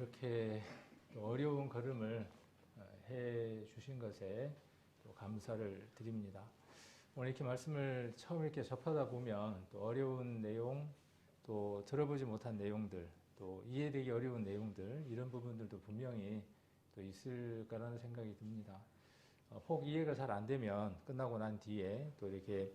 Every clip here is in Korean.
이렇게 어려운 걸음을 해 주신 것에 또 감사를 드립니다. 오늘 이렇게 말씀을 처음 이렇게 접하다 보면 또 어려운 내용, 또 들어보지 못한 내용들, 또 이해되기 어려운 내용들, 이런 부분들도 분명히 또 있을 거라는 생각이 듭니다. 혹 이해가 잘 안 되면 끝나고 난 뒤에 또 이렇게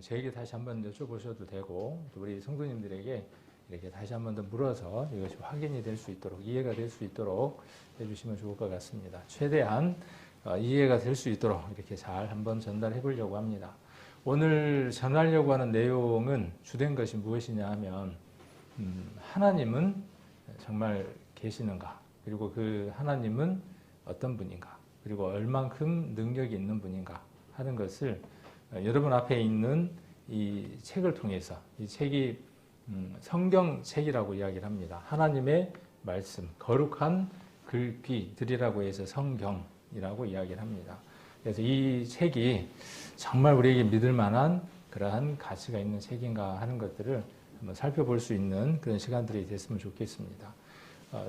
저에게 다시 한번 여쭤보셔도 되고, 또 우리 성도님들에게 이렇게 다시 한번 더 물어서 이것이 확인이 될 수 있도록, 이해가 될 수 있도록 해주시면 좋을 것 같습니다. 최대한 이해가 될 수 있도록 이렇게 잘 한번 전달해 보려고 합니다. 오늘 전하려고 하는 내용은 주된 것이 무엇이냐 하면, 하나님은 정말 계시는가, 그리고 그 하나님은 어떤 분인가, 그리고 얼만큼 능력이 있는 분인가 하는 것을 여러분 앞에 있는 이 책을 통해서, 이 책이 성경책이라고 이야기를 합니다. 하나님의 말씀, 거룩한 글귀들이라고 해서 성경이라고 이야기를 합니다. 그래서 이 책이 정말 우리에게 믿을 만한 그러한 가치가 있는 책인가 하는 것들을 한번 살펴볼 수 있는 그런 시간들이 됐으면 좋겠습니다.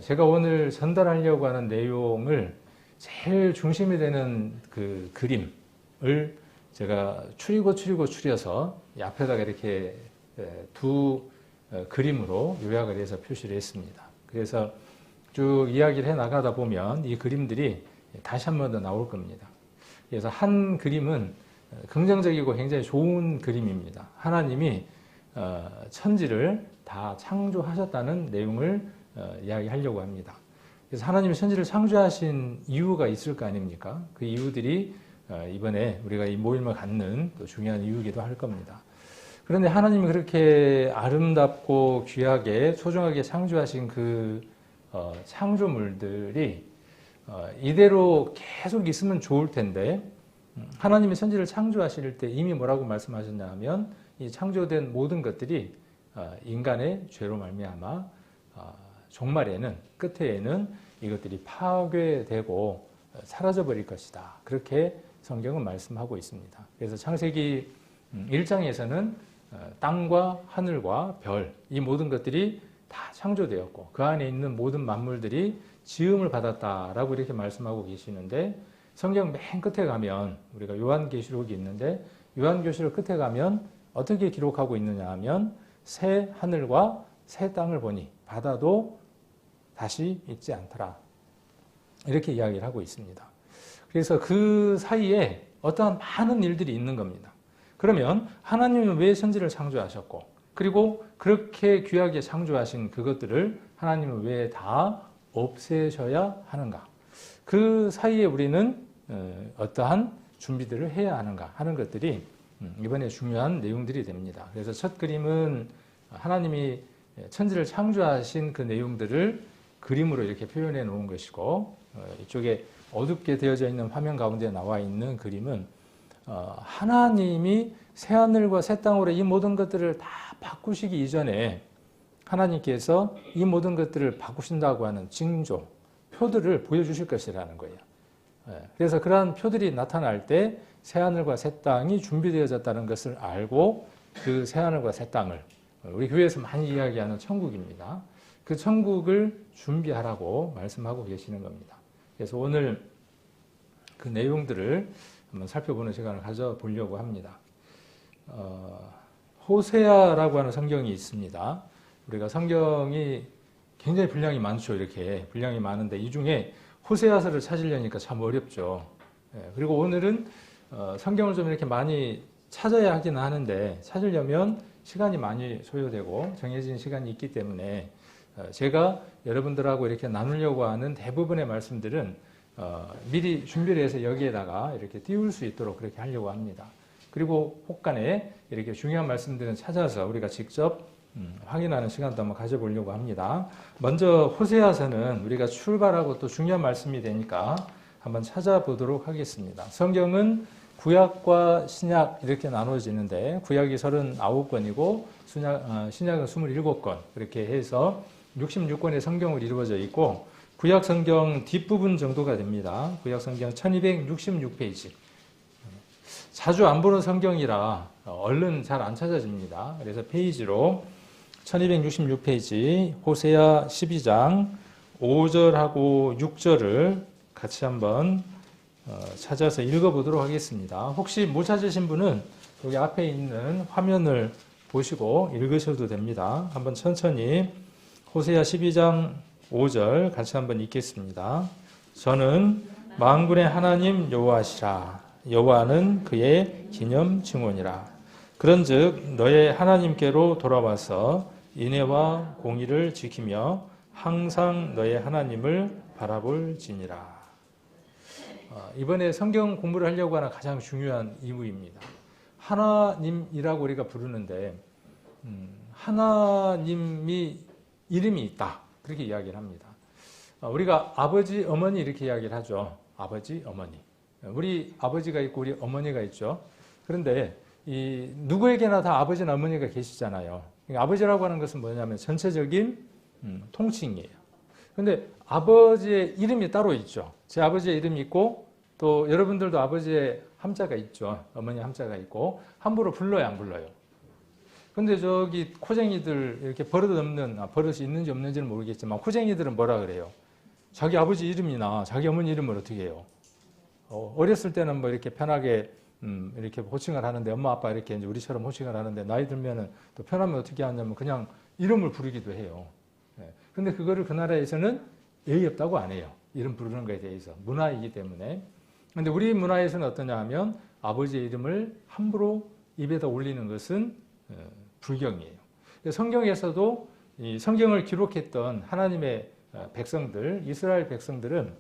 제가 오늘 전달하려고 하는 내용을 제일 중심이 되는 그 그림을 제가 추려서 이 앞에다가 이렇게 두 그림으로 요약을 해서 표시를 했습니다. 그래서 쭉 이야기를 해 나가다 보면 이 그림들이 다시 한 번 더 나올 겁니다. 그래서 한 그림은 긍정적이고 굉장히 좋은 그림입니다. 하나님이 천지를 다 창조하셨다는 내용을 이야기하려고 합니다. 그래서 하나님이 천지를 창조하신 이유가 있을 거 아닙니까? 그 이유들이 이번에 우리가 이 모임을 갖는 또 중요한 이유이기도 할 겁니다. 그런데 하나님이 그렇게 아름답고 귀하게 소중하게 창조하신 그 창조물들이 이대로 계속 있으면 좋을 텐데, 하나님이 천지를 창조하실 때 이미 뭐라고 말씀하셨냐 하면, 이 창조된 모든 것들이 인간의 죄로 말미암아 종말에는, 끝에는 이것들이 파괴되고 사라져버릴 것이다. 그렇게 성경은 말씀하고 있습니다. 그래서 창세기 1장에서는 땅과 하늘과 별, 이 모든 것들이 다 창조되었고 그 안에 있는 모든 만물들이 지음을 받았다라고 이렇게 말씀하고 계시는데, 성경 맨 끝에 가면, 우리가 요한계시록이 있는데 요한계시록 끝에 가면 어떻게 기록하고 있느냐 하면, 새 하늘과 새 땅을 보니 바다도 다시 있지 않더라, 이렇게 이야기를 하고 있습니다. 그래서 그 사이에 어떠한 많은 일들이 있는 겁니다. 그러면 하나님은 왜 천지를 창조하셨고, 그리고 그렇게 귀하게 창조하신 그것들을 하나님은 왜 다 없애셔야 하는가? 그 사이에 우리는 어떠한 준비들을 해야 하는가 하는 것들이 이번에 중요한 내용들이 됩니다. 그래서 첫 그림은 하나님이 천지를 창조하신 그 내용들을 그림으로 이렇게 표현해 놓은 것이고, 이쪽에 어둡게 되어져 있는 화면 가운데 나와 있는 그림은 하나님이 새하늘과 새 땅으로 이 모든 것들을 다 바꾸시기 이전에 하나님께서 이 모든 것들을 바꾸신다고 하는 징조, 표들을 보여주실 것이라는 거예요. 그래서 그러한 표들이 나타날 때 새하늘과 새 땅이 준비되어졌다는 것을 알고, 그 새하늘과 새 땅을 우리 교회에서 많이 이야기하는 천국입니다. 그 천국을 준비하라고 말씀하고 계시는 겁니다. 그래서 오늘 그 내용들을 한번 살펴보는 시간을 가져보려고 합니다. 호세아라고 하는 성경이 있습니다. 우리가 성경이 굉장히 분량이 많죠. 이렇게 분량이 많은데 이 중에 호세아서를 찾으려니까 참 어렵죠. 그리고 오늘은 성경을 좀 이렇게 많이 찾아야 하긴 하는데, 찾으려면 시간이 많이 소요되고 정해진 시간이 있기 때문에 제가 여러분들하고 이렇게 나누려고 하는 대부분의 말씀들은 미리 준비를 해서 여기에다가 이렇게 띄울 수 있도록 그렇게 하려고 합니다. 그리고 혹간에 이렇게 중요한 말씀들은 찾아서 우리가 직접 확인하는 시간도 한번 가져보려고 합니다. 먼저 호세아서는 우리가 출발하고 또 중요한 말씀이 되니까 한번 찾아보도록 하겠습니다. 성경은 구약과 신약 이렇게 나눠지는데, 구약이 39권이고 신약은 27권, 그렇게 해서 66권의 성경으로 이루어져 있고, 구약 성경 뒷부분 정도가 됩니다. 구약 성경 1266페이지. 자주 안 보는 성경이라 얼른 잘 안 찾아집니다. 그래서 페이지로 1266페이지 호세아 12장 5절하고 6절을 같이 한번 찾아서 읽어보도록 하겠습니다. 혹시 못 찾으신 분은 여기 앞에 있는 화면을 보시고 읽으셔도 됩니다. 한번 천천히 호세아 12장 5절 같이 한번 읽겠습니다. 저는 만군의 하나님 여호와시라. 여호와는 그의 기념 증언이라. 그런즉 너의 하나님께로 돌아와서 인애와 공의를 지키며 항상 너의 하나님을 바라볼지니라. 이번에 성경 공부를 하려고 하는 가장 중요한 이유입니다. 하나님이라고 우리가 부르는데 하나님이 이름이 있다 그렇게 이야기를 합니다. 우리가 아버지, 어머니 이렇게 이야기를 하죠. 아버지, 어머니. 우리 아버지가 있고 우리 어머니가 있죠. 그런데 누구에게나 다 아버지나 어머니가 계시잖아요. 그러니까 아버지라고 하는 것은 뭐냐면 전체적인 통칭이에요. 그런데 아버지의 이름이 따로 있죠. 제 아버지의 이름이 있고 또 여러분들도 아버지의 함자가 있죠. 어머니 함자가 있고 함부로 불러요, 안 불러요? 근데 저기 코쟁이들 이렇게 버릇이 있는지 없는지는 모르겠지만 코쟁이들은 뭐라 그래요? 자기 아버지 이름이나 자기 어머니 이름을 어떻게 해요? 어렸을 때는 뭐 이렇게 편하게 이렇게 호칭을 하는데 엄마 아빠 이렇게 이제 우리처럼 호칭을 하는데 나이 들면은 또 편하면 어떻게 하냐면 그냥 이름을 부르기도 해요. 근데 그거를 그 나라에서는 예의 없다고 안 해요. 이름 부르는 거에 대해서 문화이기 때문에. 근데 우리 문화에서는 어떠냐 하면 아버지의 이름을 함부로 입에다 올리는 것은 불경이에요. 성경에서도 이 성경을 기록했던 하나님의 백성들, 이스라엘 백성들은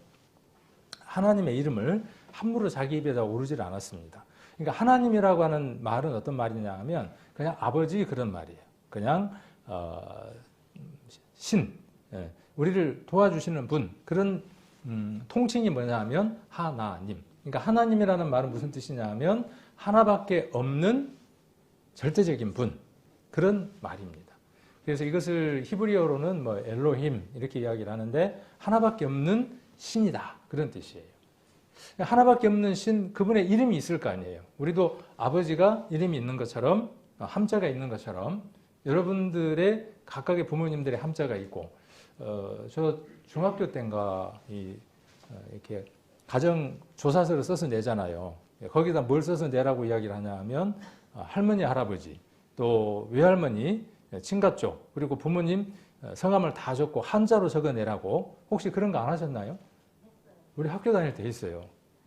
하나님의 이름을 함부로 자기 입에다 오르질 않았습니다. 그러니까 하나님이라고 하는 말은 어떤 말이냐 하면 그냥 아버지 그런 말이에요. 그냥 신, 우리를 도와주시는 분, 그런 통칭이 뭐냐 하면 하나님. 그러니까 하나님이라는 말은 무슨 뜻이냐 하면 하나밖에 없는 절대적인 분, 그런 말입니다. 그래서 이것을 히브리어로는 뭐 엘로힘 이렇게 이야기를 하는데 하나밖에 없는 신이다, 그런 뜻이에요. 하나밖에 없는 신, 그분의 이름이 있을 거 아니에요. 우리도 아버지가 이름이 있는 것처럼 함자가 있는 것처럼 여러분들의 각각의 부모님들의 함자가 있고 저 중학교 때인가 이렇게 가정 조사서를 써서 내잖아요. 거기다 뭘 써서 내라고 이야기를 하냐 하면 할머니, 할아버지, 또 외할머니, 친가 쪽, 그리고 부모님 성함을 다 적고 한자로 적어내라고. 혹시 그런 거 안 하셨나요? 우리 학교 다닐 때 했어요.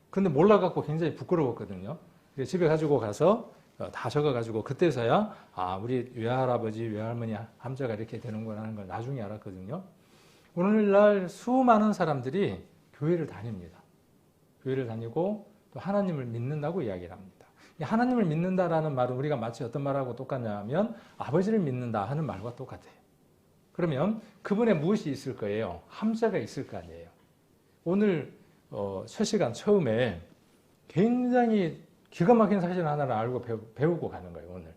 근데 몰라갖고 굉장히 부끄러웠거든요. 집에 가지고 가서 다 적어가지고 그때서야 우리 외할아버지, 외할머니 함자가 이렇게 되는구나 하는 걸 나중에 알았거든요. 오늘날 수많은 사람들이 교회를 다닙니다. 교회를 다니고 또 하나님을 믿는다고 이야기를 합니다. 하나님을 믿는다라는 말은 우리가 마치 어떤 말하고 똑같냐 하면 아버지를 믿는다 하는 말과 똑같아요. 그러면 그분의 무엇이 있을 거예요? 함자가 있을 거 아니에요. 오늘 첫 시간 처음에 굉장히 기가 막힌 사실 하나를 알고 배우고 가는 거예요. 오늘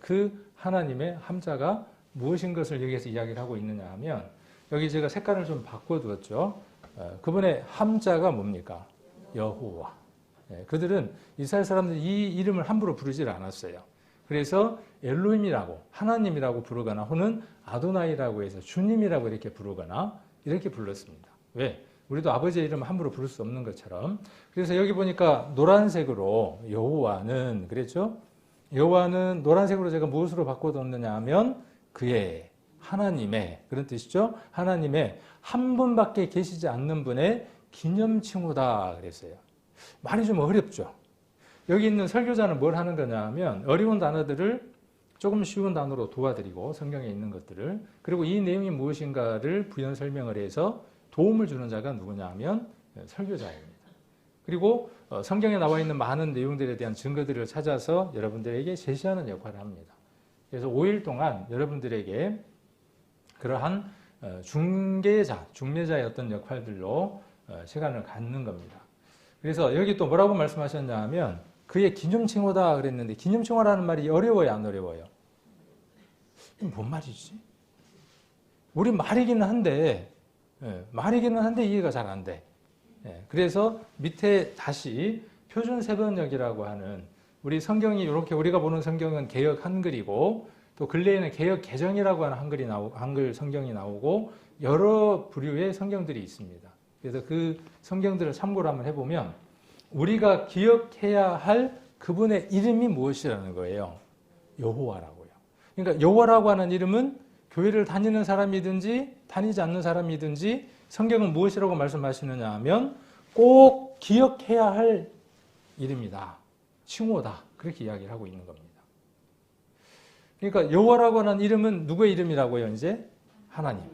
그 하나님의 함자가 무엇인 것을 여기에서 이야기를 하고 있느냐 하면 여기 제가 색깔을 좀 바꿔두었죠. 그분의 함자가 뭡니까? 여호와. 그들은 이스라엘 사람들이 이 이름을 함부로 부르질 않았어요. 그래서 엘로힘이라고 하나님이라고 부르거나 혹은 아도나이라고 해서 주님이라고 이렇게 부르거나 이렇게 불렀습니다. 왜? 우리도 아버지의 이름을 함부로 부를 수 없는 것처럼. 그래서 여기 보니까 노란색으로 여호와는 그랬죠? 여호와는 노란색으로 제가 무엇으로 바꿔뒀느냐 하면 그의 하나님의 그런 뜻이죠. 하나님의 한 분밖에 계시지 않는 분의 기념칭호다 그랬어요. 말이 좀 어렵죠. 여기 있는 설교자는 뭘 하는 거냐 하면 어려운 단어들을 조금 쉬운 단어로 도와드리고 성경에 있는 것들을 그리고 이 내용이 무엇인가를 부연 설명을 해서 도움을 주는 자가 누구냐 하면 설교자입니다. 그리고 성경에 나와 있는 많은 내용들에 대한 증거들을 찾아서 여러분들에게 제시하는 역할을 합니다. 그래서 5일 동안 여러분들에게 그러한 중매자의 어떤 역할들로 시간을 갖는 겁니다. 그래서 여기 또 뭐라고 말씀하셨냐 하면 그의 기념칭호다 그랬는데 기념칭호라는 말이 어려워요, 안 어려워요? 뭔 말이지? 우리 말이기는 한데 이해가 잘 안 돼. 그래서 밑에 다시 표준 세번역이라고 하는 우리 성경이 이렇게 우리가 보는 성경은 개역 한글이고 또 근래에는 개역 개정이라고 하는 한글 성경이 나오고 여러 부류의 성경들이 있습니다. 그래서 그 성경들을 참고를 한번 해보면 우리가 기억해야 할 그분의 이름이 무엇이라는 거예요? 여호와라고요. 그러니까 여호와라고 하는 이름은 교회를 다니는 사람이든지 다니지 않는 사람이든지 성경은 무엇이라고 말씀하시느냐 하면 꼭 기억해야 할 이름이다. 칭호다. 그렇게 이야기를 하고 있는 겁니다. 그러니까 여호와라고 하는 이름은 누구의 이름이라고요? 이제 하나님.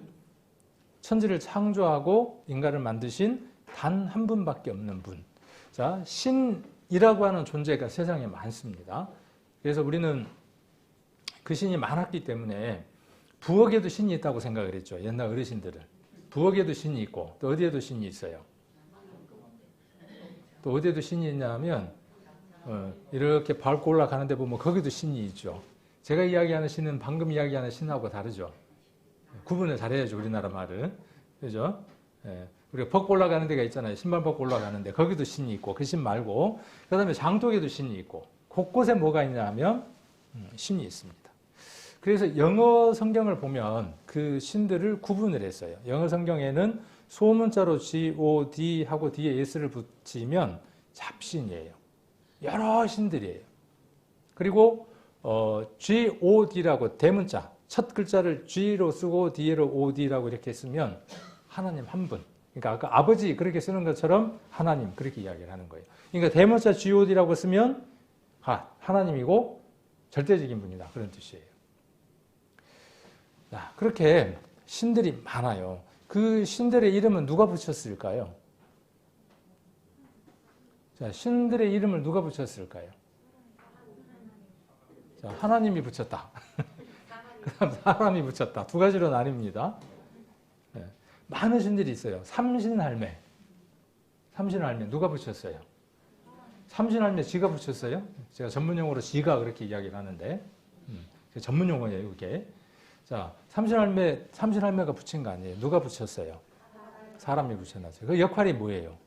천지를 창조하고 인간을 만드신 단 한 분밖에 없는 분. 자, 신이라고 하는 존재가 세상에 많습니다. 그래서 우리는 그 신이 많았기 때문에 부엌에도 신이 있다고 생각을 했죠. 옛날 어르신들은. 부엌에도 신이 있고 또 어디에도 신이 있어요. 또 어디에도 신이 있냐 하면 이렇게 밟고 올라가는데 보면 거기도 신이 있죠. 제가 이야기하는 신은 방금 이야기하는 신하고 다르죠. 구분을 잘해야죠. 우리나라 말은. 그죠? 우리가 벗고 올라가는 데가 있잖아요. 신발 벗고 올라가는데 거기도 신이 있고 그 신 말고 그 다음에 장독에도 신이 있고 곳곳에 뭐가 있냐 하면 신이 있습니다. 그래서 영어 성경을 보면 그 신들을 구분을 했어요. 영어 성경에는 소문자로 God 하고 뒤에 s를 붙이면 잡신이에요. 여러 신들이에요. 그리고 God라고 대문자 첫 글자를 G로 쓰고 뒤에로 OD라고 이렇게 쓰면 하나님 한 분. 그러니까 아까 아버지 그렇게 쓰는 것처럼 하나님 그렇게 이야기를 하는 거예요. 그러니까 대문자 God라고 쓰면 하나님이고 절대적인 분이다. 그런 뜻이에요. 자, 그렇게 신들이 많아요. 그 신들의 이름은 누가 붙였을까요? 자, 신들의 이름을 누가 붙였을까요? 자, 하나님이 붙였다. 그 다음 사람이 붙였다. 두 가지로 나뉩니다. 네. 많은 신들이 있어요. 삼신할매. 삼신할매 누가 붙였어요? 삼신할매 지가 붙였어요? 제가 전문용어로 지가 그렇게 이야기를 하는데 전문용어예요, 이게. 자, 삼신할매가 붙인 거 아니에요. 누가 붙였어요? 사람이 붙여놨어요. 그 역할이 뭐예요?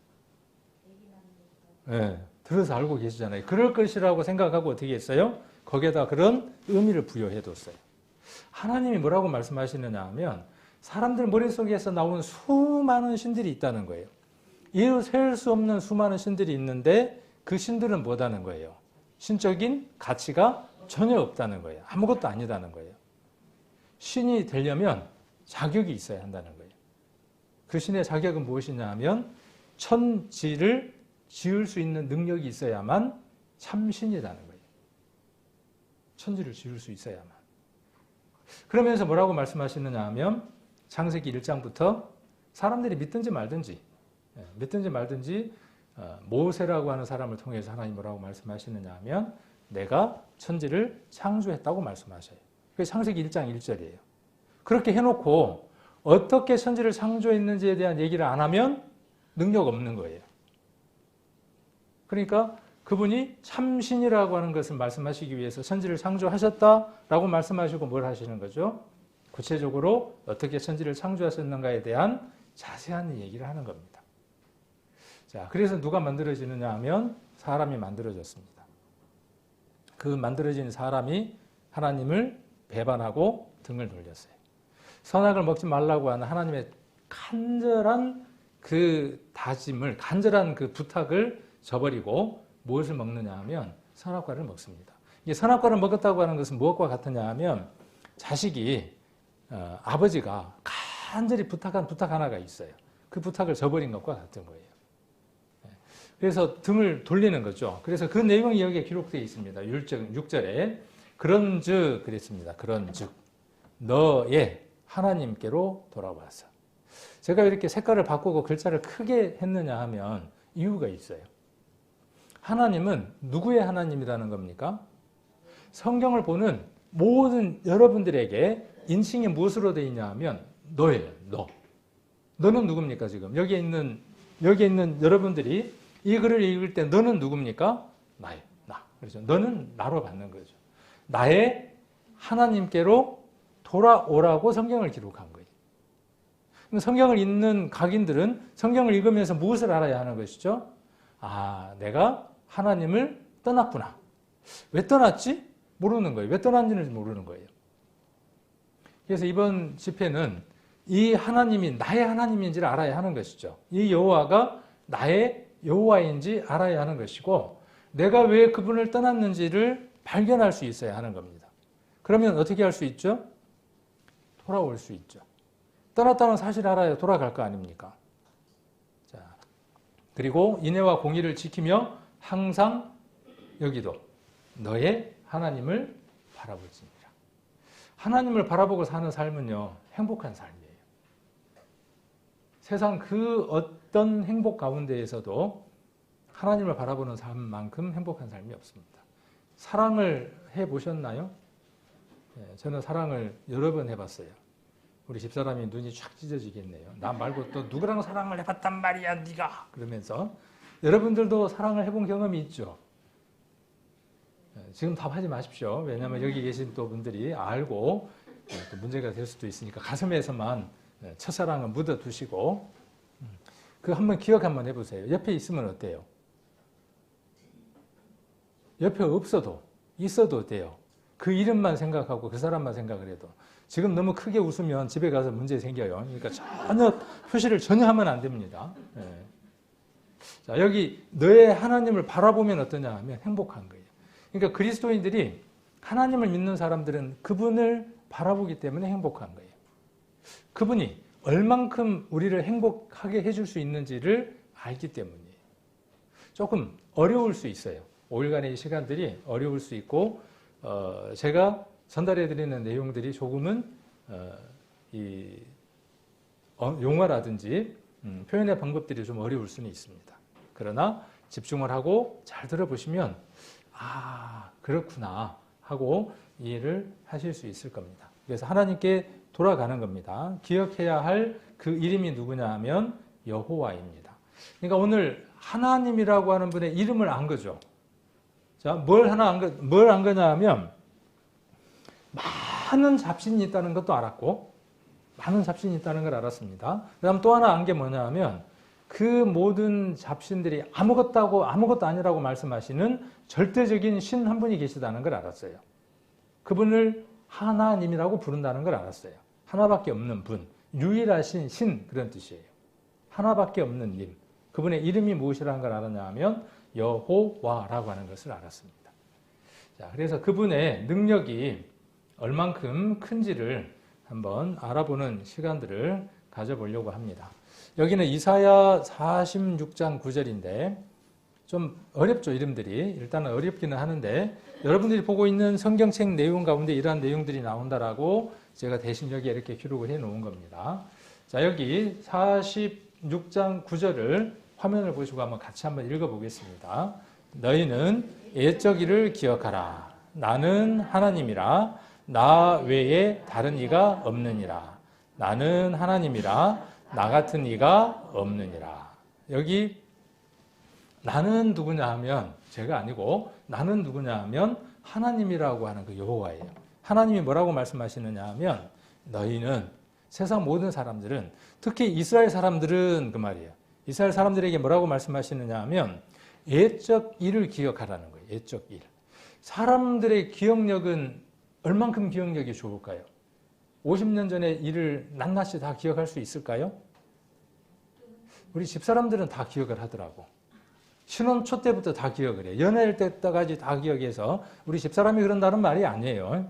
네, 들어서 알고 계시잖아요. 그럴 것이라고 생각하고 어떻게 했어요? 거기에다 그런 의미를 부여해뒀어요. 하나님이 뭐라고 말씀하시느냐 하면 사람들 머릿속에서 나온 수많은 신들이 있다는 거예요. 이루 셀 수 없는 수많은 신들이 있는데 그 신들은 뭐다는 거예요? 신적인 가치가 전혀 없다는 거예요. 아무것도 아니다는 거예요. 신이 되려면 자격이 있어야 한다는 거예요. 그 신의 자격은 무엇이냐 하면 천지를 지을 수 있는 능력이 있어야만 참신이라는 거예요. 천지를 지을 수 있어야만. 그러면서 뭐라고 말씀하시느냐 하면 창세기 1장부터 사람들이 믿든지 말든지 모세라고 하는 사람을 통해서 하나님 뭐라고 말씀하시느냐 하면 내가 천지를 창조했다고 말씀하셔요. 그게 창세기 1장 1절이에요. 그렇게 해놓고 어떻게 천지를 창조했는지에 대한 얘기를 안 하면 능력 없는 거예요. 그러니까 그분이 참신이라고 하는 것을 말씀하시기 위해서 천지를 창조하셨다라고 말씀하시고 뭘 하시는 거죠? 구체적으로 어떻게 천지를 창조하셨는가에 대한 자세한 얘기를 하는 겁니다. 자, 그래서 누가 만들어지느냐 하면 사람이 만들어졌습니다. 그 만들어진 사람이 하나님을 배반하고 등을 돌렸어요. 선악을 먹지 말라고 하는 하나님의 간절한 그 다짐을, 간절한 그 부탁을 저버리고 무엇을 먹느냐 하면 선악과를 먹습니다. 이게 선악과를 먹었다고 하는 것은 무엇과 같으냐 하면 자식이 아버지가 간절히 부탁한 부탁 하나가 있어요. 그 부탁을 저버린 것과 같은 거예요. 그래서 등을 돌리는 거죠. 그래서 그 내용이 여기에 기록되어 있습니다. 6절에 그런즉 그랬습니다. 그런즉 너의 하나님께로 돌아와서. 제가 이렇게 색깔을 바꾸고 글자를 크게 했느냐 하면 이유가 있어요. 하나님은 누구의 하나님이라는 겁니까? 성경을 보는 모든 여러분들에게 인칭이 무엇으로 되어 있냐 하면 너예요. 너. 너는 누굽니까 지금? 여기에 있는 여러분들이 이 글을 읽을 때 너는 누굽니까? 나예요. 나. 그렇죠. 너는 나로 받는 거죠. 나의 하나님께로 돌아오라고 성경을 기록한 거예요. 그럼 성경을 읽는 각인들은 성경을 읽으면서 무엇을 알아야 하는 것이죠? 아, 내가 하나님을 떠났구나. 왜 떠났지? 모르는 거예요. 왜 떠났는지 모르는 거예요. 그래서 이번 집회는 이 하나님이 나의 하나님인지를 알아야 하는 것이죠. 이 여호와가 나의 여호와인지 알아야 하는 것이고 내가 왜 그분을 떠났는지를 발견할 수 있어야 하는 겁니다. 그러면 어떻게 할 수 있죠? 돌아올 수 있죠. 떠났다는 사실 알아야 돌아갈 거 아닙니까? 자, 그리고 인애와 공의를 지키며 항상 여기도 너의 하나님을 바라볼지니라. 하나님을 바라보고 사는 삶은요, 행복한 삶이에요. 세상 그 어떤 행복 가운데에서도 하나님을 바라보는 삶만큼 행복한 삶이 없습니다. 사랑을 해보셨나요? 네, 저는 사랑을 여러 번 해봤어요. 우리 집사람이 눈이 쫙 찢어지겠네요. 나 말고 또 누구랑 사랑을 해봤단 말이야 네가 그러면서 여러분들도 사랑을 해본 경험이 있죠. 지금 답하지 마십시오. 왜냐하면 여기 계신 또 분들이 알고 또 문제가 될 수도 있으니까 가슴에서만 첫사랑을 묻어두시고 그 한번 기억 한번 해보세요. 옆에 있으면 어때요? 옆에 없어도 있어도 돼요. 그 이름만 생각하고 그 사람만 생각을 해도 지금 너무 크게 웃으면 집에 가서 문제 생겨요. 그러니까 전혀 표시를 전혀 하면 안 됩니다. 네. 자, 여기 너의 하나님을 바라보면 어떠냐 하면 행복한 거예요. 그러니까 그리스도인들이 하나님을 믿는 사람들은 그분을 바라보기 때문에 행복한 거예요. 그분이 얼만큼 우리를 행복하게 해줄 수 있는지를 알기 때문이에요. 조금 어려울 수 있어요. 5일간의 이 시간들이 어려울 수 있고 제가 전달해드리는 내용들이 조금은 용어라든지 표현의 방법들이 좀 어려울 수는 있습니다. 그러나 집중을 하고 잘 들어보시면 아 그렇구나 하고 이해를 하실 수 있을 겁니다. 그래서 하나님께 돌아가는 겁니다. 기억해야 할 그 이름이 누구냐 하면 여호와입니다. 그러니까 오늘 하나님이라고 하는 분의 이름을 안 거죠. 자, 뭘 안 거냐 하면 많은 잡신이 있다는 것도 알았고 많은 잡신이 있다는 걸 알았습니다. 그 다음 또 하나 안 게 뭐냐 하면 그 모든 잡신들이 아무것도 아니라고 말씀하시는 절대적인 신 한 분이 계시다는 걸 알았어요. 그분을 하나님이라고 부른다는 걸 알았어요. 하나밖에 없는 분, 유일하신 신 그런 뜻이에요. 하나밖에 없는 님. 그분의 이름이 무엇이라는 걸 알았냐 하면 여호와라고 하는 것을 알았습니다. 자, 그래서 그분의 능력이 얼만큼 큰지를 한번 알아보는 시간들을 가져보려고 합니다. 여기는 이사야 46장 9절인데 좀 어렵죠, 이름들이. 일단은 어렵기는 하는데 여러분들이 보고 있는 성경책 내용 가운데 이러한 내용들이 나온다라고 제가 대신 여기에 이렇게 기록을 해 놓은 겁니다. 자, 여기 46장 9절을 화면을 보시고 같이 한번 읽어보겠습니다. 너희는 옛적 일을 기억하라. 나는 하나님이라. 나 외에 다른 이가 없느니라. 나는 하나님이라. 나 같은 이가 없느니라. 여기 나는 누구냐 하면 제가 아니고 나는 누구냐 하면 하나님이라고 하는 그 여호와예요. 하나님이 뭐라고 말씀하시느냐 하면 너희는 세상 모든 사람들은 특히 이스라엘 사람들은 그 말이에요. 이스라엘 사람들에게 뭐라고 말씀하시느냐 하면 옛적 일을 기억하라는 거예요. 옛적 일. 사람들의 기억력은 얼만큼 기억력이 좋을까요? 50년 전의 일을 낱낱이 다 기억할 수 있을까요? 우리 집사람들은 다 기억을 하더라고. 신혼 초 때부터 다 기억을 해요. 연애할 때까지 다 기억해서 우리 집사람이 그런다는 말이 아니에요.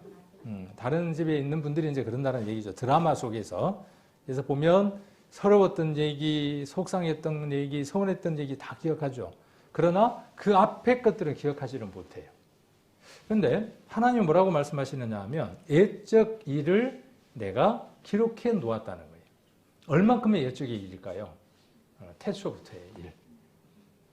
다른 집에 있는 분들이 이제 그런다는 얘기죠. 드라마 속에서. 그래서 보면 서러웠던 얘기, 속상했던 얘기, 서운했던 얘기 다 기억하죠. 그러나 그 앞에 것들은 기억하지는 못해요. 그런데 하나님은 뭐라고 말씀하시느냐 하면 옛적 일을 내가 기록해 놓았다는 거예요. 얼만큼의 옛적의 일일까요? 태초부터의 일.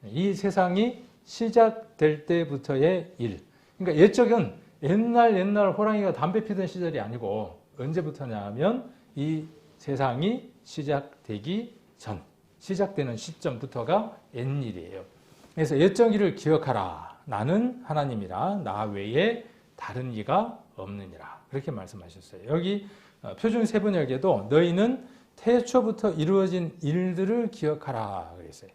이 세상이 시작될 때부터의 일. 그러니까 옛적은 옛날 호랑이가 담배 피던 시절이 아니고 언제부터냐 하면 이 세상이 시작되기 전, 시작되는 시점부터가 옛일이에요. 그래서 옛적 일을 기억하라. 나는 하나님이라. 나 외에 다른 이가 없느니라. 그렇게 말씀하셨어요. 여기 표준 세번역에도 너희는 태초부터 이루어진 일들을 기억하라 그랬어요.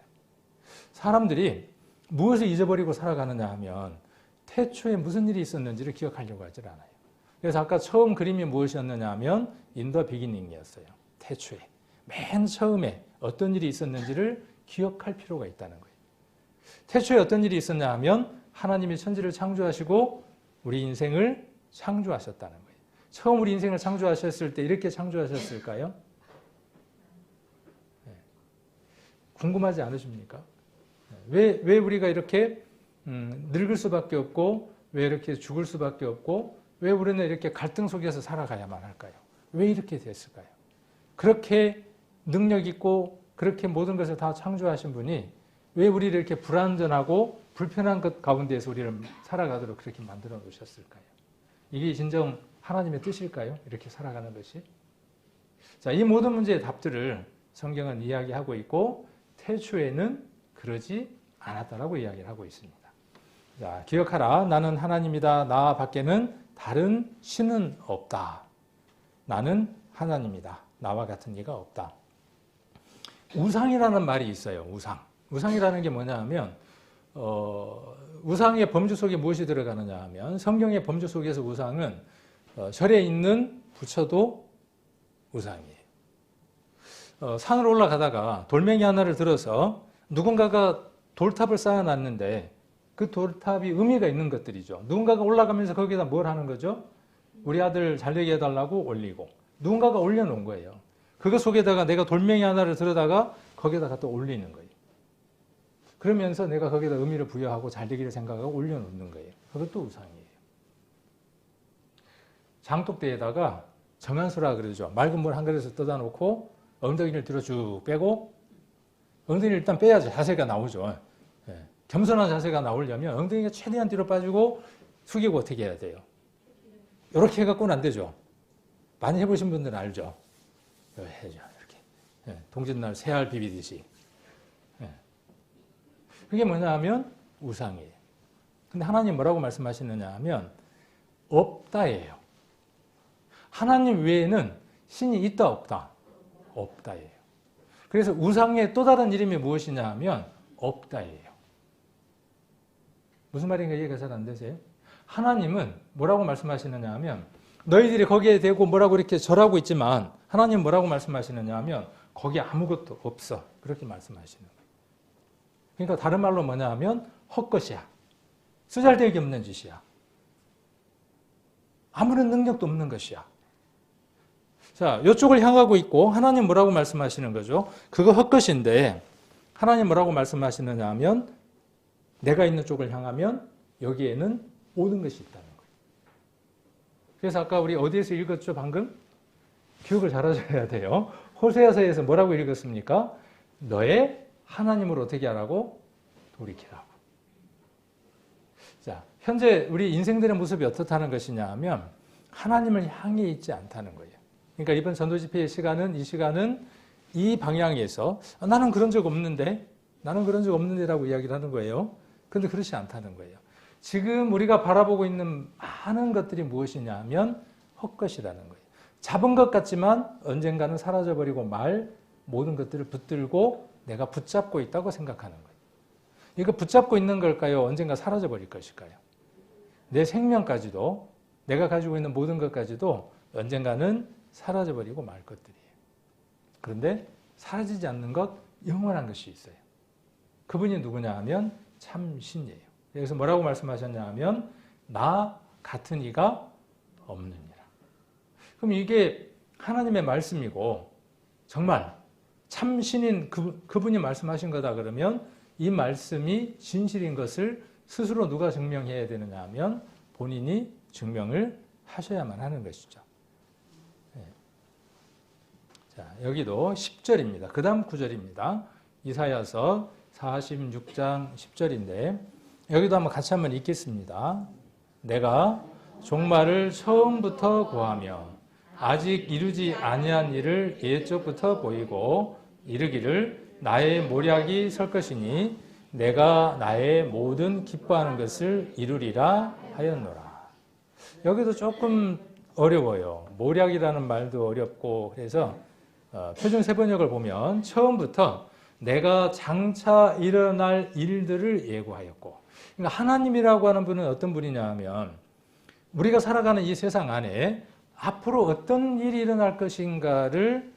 사람들이 무엇을 잊어버리고 살아가느냐 하면 태초에 무슨 일이 있었는지를 기억하려고 하질 않아요. 그래서 아까 처음 그림이 무엇이었느냐 하면 인더 비기닝이었어요. 태초에. 맨 처음에 어떤 일이 있었는지를 기억할 필요가 있다는 거예요. 태초에 어떤 일이 있었냐 하면 하나님이 천지를 창조하시고 우리 인생을 창조하셨다는 거예요. 처음 우리 인생을 창조하셨을 때 이렇게 창조하셨을까요? 네. 궁금하지 않으십니까? 왜 우리가 이렇게 늙을 수밖에 없고 왜 이렇게 죽을 수밖에 없고 왜 우리는 이렇게 갈등 속에서 살아가야만 할까요? 왜 이렇게 됐을까요? 그렇게 능력 있고 그렇게 모든 것을 다 창조하신 분이 왜 우리를 이렇게 불안전하고 불편한 것 가운데에서 우리를 살아가도록 그렇게 만들어 놓으셨을까요? 이게 진정 하나님의 뜻일까요? 이렇게 살아가는 것이? 자, 이 모든 문제의 답들을 성경은 이야기하고 있고 태초에는 그러지 않았다라고 이야기를 하고 있습니다. 자, 기억하라. 나는 하나님이다. 나 밖에는 다른 신은 없다. 나는 하나님이다. 나와 같은 이가 없다. 우상이라는 말이 있어요. 우상이라는 게 뭐냐 하면 우상의 범주 속에 무엇이 들어가느냐 하면 성경의 범주 속에서 우상은 절에 있는 부처도 우상이에요. 산으로 올라가다가 돌멩이 하나를 들어서 누군가가 돌탑을 쌓아놨는데 그 돌탑이 의미가 있는 것들이죠. 누군가가 올라가면서 거기다 뭘 하는 거죠? 우리 아들 잘되게 해달라고 올리고 누군가가 올려놓은 거예요. 그거 속에다가 내가 돌멩이 하나를 들어다가 거기다가 또 올리는 거예요. 그러면서 내가 거기다 의미를 부여하고 잘되기를 생각하고 올려놓는 거예요. 그것도 우상이에요. 장독대에다가 정한수라 그러죠. 맑은 물 한 그릇을 떠다 놓고 엉덩이를 뒤로 쭉 빼고 엉덩이를 일단 빼야지 자세가 나오죠. 겸손한 자세가 나오려면 엉덩이가 최대한 뒤로 빠지고 숙이고 어떻게 해야 돼요? 이렇게 해갖고는 안 되죠. 많이 해보신 분들은 알죠. 해야죠. 이렇게. 동짓날 새알 비비듯이. 그게 뭐냐 하면 우상이에요. 근데 하나님 뭐라고 말씀하시느냐 하면 없다예요. 하나님 외에는 신이 있다 없다? 없다예요. 그래서 우상의 또 다른 이름이 무엇이냐 하면 없다예요. 무슨 말인가 이해가 잘 안 되세요? 하나님은 뭐라고 말씀하시느냐 하면 너희들이 거기에 대고 뭐라고 이렇게 절하고 있지만 하나님 뭐라고 말씀하시느냐 하면 거기 아무것도 없어. 그렇게 말씀하시는 거예요. 그러니까 다른 말로 뭐냐 하면 헛것이야. 쓰잘데기 없는 짓이야. 아무런 능력도 없는 것이야. 자, 이쪽을 향하고 있고 하나님 뭐라고 말씀하시는 거죠? 그거 헛것인데 하나님 뭐라고 말씀하시느냐 하면 내가 있는 쪽을 향하면 여기에는 모든 것이 있다는 거예요. 그래서 아까 우리 어디에서 읽었죠? 방금? 기억을 잘 하셔야 돼요. 호세아서에서 뭐라고 읽었습니까? 너의 하나님을 어떻게 하라고? 돌이키라고. 자, 현재 우리 인생들의 모습이 어떻다는 것이냐 하면 하나님을 향해 있지 않다는 거예요. 그러니까 이번 전도 집회의 시간은 이 방향에서 나는 그런 적 없는데 나는 그런 적 없는데라고 이야기를 하는 거예요. 그런데 그렇지 않다는 거예요. 지금 우리가 바라보고 있는 많은 것들이 무엇이냐 하면 헛것이라는 거예요. 잡은 것 같지만 언젠가는 사라져버리고 말 모든 것들을 붙들고 내가 붙잡고 있다고 생각하는 거예요. 이거 붙잡고 있는 걸까요? 언젠가 사라져버릴 것일까요? 내 생명까지도 내가 가지고 있는 모든 것까지도 언젠가는 사라져버리고 말 것들이에요. 그런데 사라지지 않는 것, 영원한 것이 있어요. 그분이 누구냐 하면 참 신이에요. 그래서 뭐라고 말씀하셨냐 하면 나 같은 이가 없느니라. 그럼 이게 하나님의 말씀이고 정말 참 신인 그분이 말씀하신 거다 그러면 이 말씀이 진실인 것을 스스로 누가 증명해야 되느냐 하면 본인이 증명을 하셔야만 하는 것이죠. 자, 여기도 10절입니다. 그 다음 9절입니다. 이사야서 46장 10절인데 여기도 같이 한번 읽겠습니다. 내가 종말을 처음부터 고하며 아직 이루지 아니한 일을 옛적부터 보이고 이르기를 나의 모략이 설 것이니 내가 나의 모든 기뻐하는 것을 이루리라 하였노라. 여기도 조금 어려워요. 모략이라는 말도 어렵고 그래서 표준 세번역을 보면 처음부터 내가 장차 일어날 일들을 예고하였고 그러니까 하나님이라고 하는 분은 어떤 분이냐 하면 우리가 살아가는 이 세상 안에 앞으로 어떤 일이 일어날 것인가를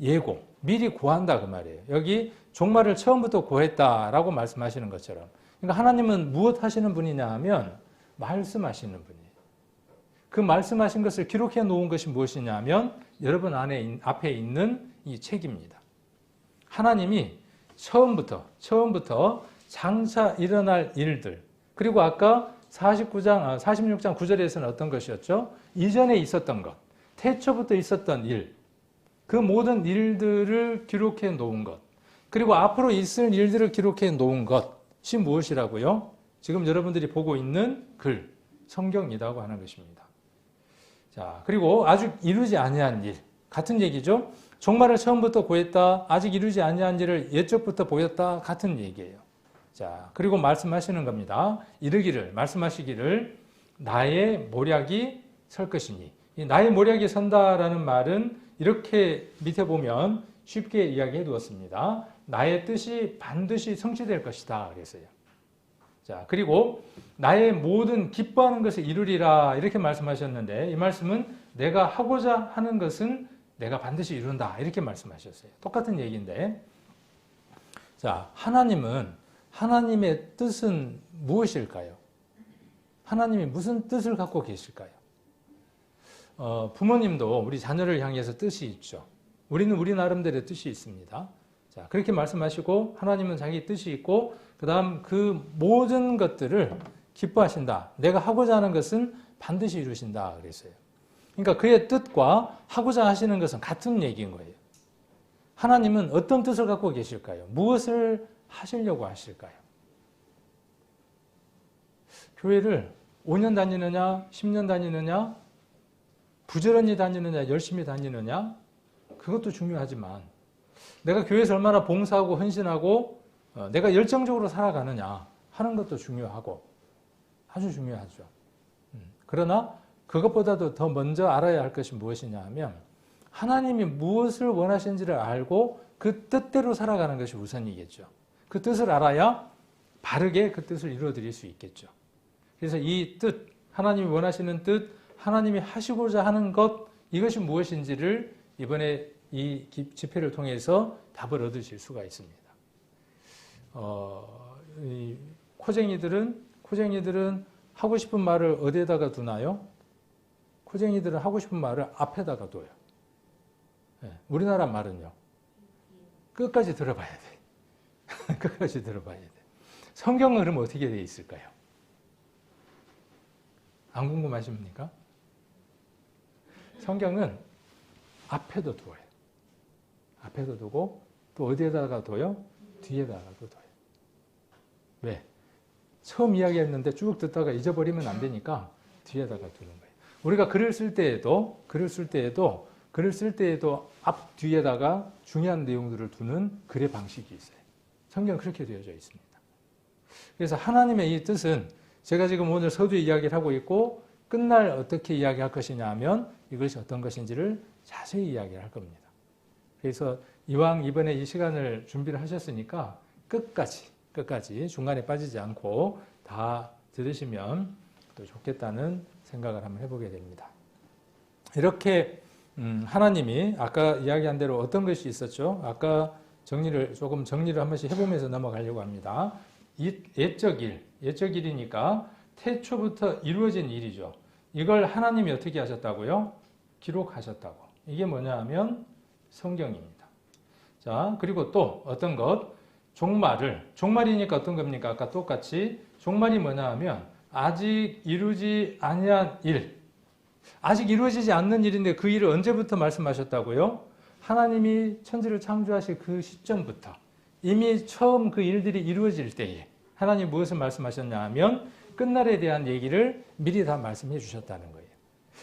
예고, 미리 구한다 그 말이에요. 여기 종말을 처음부터 구했다라고 말씀하시는 것처럼. 그러니까 하나님은 무엇 하시는 분이냐 하면 말씀하시는 분이에요. 그 말씀하신 것을 기록해 놓은 것이 무엇이냐 하면 여러분 앞에 있는 이 책입니다. 하나님이 처음부터 장차 일어날 일들, 그리고 아까 46장 9절에서는 어떤 것이었죠? 이전에 있었던 것, 태초부터 있었던 일, 그 모든 일들을 기록해 놓은 것, 그리고 앞으로 있을 일들을 기록해 놓은 것이 무엇이라고요? 지금 여러분들이 보고 있는 글, 성경이라고 하는 것입니다. 자, 그리고 아직 이루지 아니한 일, 같은 얘기죠. 종말을 처음부터 구했다, 아직 이루지 아니한 일을 예적부터 보였다, 같은 얘기예요. 자, 그리고 말씀하시는 겁니다. 말씀하시기를 나의 모략이 설 것이니. 이 나의 모략이 선다라는 말은 이렇게 밑에 보면 쉽게 이야기해 두었습니다. 나의 뜻이 반드시 성취될 것이다 그랬어요. 자, 그리고 나의 모든 기뻐하는 것을 이루리라 이렇게 말씀하셨는데 이 말씀은 내가 하고자 하는 것은 내가 반드시 이룬다 이렇게 말씀하셨어요. 똑같은 얘기인데, 자, 하나님의 뜻은 무엇일까요? 하나님이 무슨 뜻을 갖고 계실까요? 부모님도 우리 자녀를 향해서 뜻이 있죠. 우리는 우리 나름대로의 뜻이 있습니다. 자, 그렇게 말씀하시고 하나님은 자기 뜻이 있고 그 다음 그 모든 것들을 기뻐하신다. 내가 하고자 하는 것은 반드시 이루신다 그랬어요. 그러니까 그의 뜻과 하고자 하시는 것은 같은 얘기인 거예요. 하나님은 어떤 뜻을 갖고 계실까요? 무엇을 하시려고 하실까요? 교회를 5년 다니느냐, 10년 다니느냐, 부지런히 다니느냐, 열심히 다니느냐, 그것도 중요하지만 내가 교회에서 얼마나 봉사하고 헌신하고 내가 열정적으로 살아가느냐 하는 것도 중요하고 아주 중요하죠. 그러나 그것보다도 더 먼저 알아야 할 것이 무엇이냐 하면 하나님이 무엇을 원하시는지를 알고 그 뜻대로 살아가는 것이 우선이겠죠. 그 뜻을 알아야 바르게 그 뜻을 이루어드릴 수 있겠죠. 그래서 이 뜻, 하나님이 원하시는 뜻, 하나님이 하시고자 하는 것, 이것이 무엇인지를 이번에 이 집회를 통해서 답을 얻으실 수가 있습니다. 코쟁이들은 하고 싶은 말을 어디에다가 두나요? 코쟁이들은 하고 싶은 말을 앞에다가 둬요. 네, 우리나라 말은요. 끝까지 들어봐야 돼. 끝까지 들어봐야 돼. 성경은 그럼 어떻게 되어 있을까요? 안 궁금하십니까? 성경은 앞에도 두어요. 앞에도 두고 또 어디에다가 둬요? 뒤에다가도 둬요. 왜? 처음 이야기했는데 쭉 듣다가 잊어버리면 안 되니까 뒤에다가 두는 거예요. 우리가 글을 쓸 때에도 앞 뒤에다가 중요한 내용들을 두는 글의 방식이 있어요. 성경은 그렇게 되어져 있습니다. 그래서 하나님의 이 뜻은 제가 지금 오늘 서두에 이야기를 하고 있고 끝날 어떻게 이야기할 것이냐 하면 이것이 어떤 것인지를 자세히 이야기를 할 겁니다. 그래서 이왕 이번에 이 시간을 준비를 하셨으니까 끝까지 중간에 빠지지 않고 다 들으시면 또 좋겠다는 생각을 한번 해보게 됩니다. 이렇게 하나님이 아까 이야기한 대로 어떤 것이 있었죠? 아까 정리를 한 번씩 해보면서 넘어가려고 합니다. 예적 일이니까 태초부터 이루어진 일이죠. 이걸 하나님이 어떻게 하셨다고요? 기록하셨다고. 이게 뭐냐 하면 성경입니다. 자, 그리고 또 어떤 것? 종말이니까 어떤 겁니까? 아까 똑같이 종말이 뭐냐 하면 아직 이루지 아니한 일, 아직 이루어지지 않는 일인데 그 일을 언제부터 말씀하셨다고요? 하나님이 천지를 창조하실 그 시점부터 이미 처음 그 일들이 이루어질 때에 하나님 무엇을 말씀하셨냐 하면 끝날에 대한 얘기를 미리 다 말씀해 주셨다는 거예요.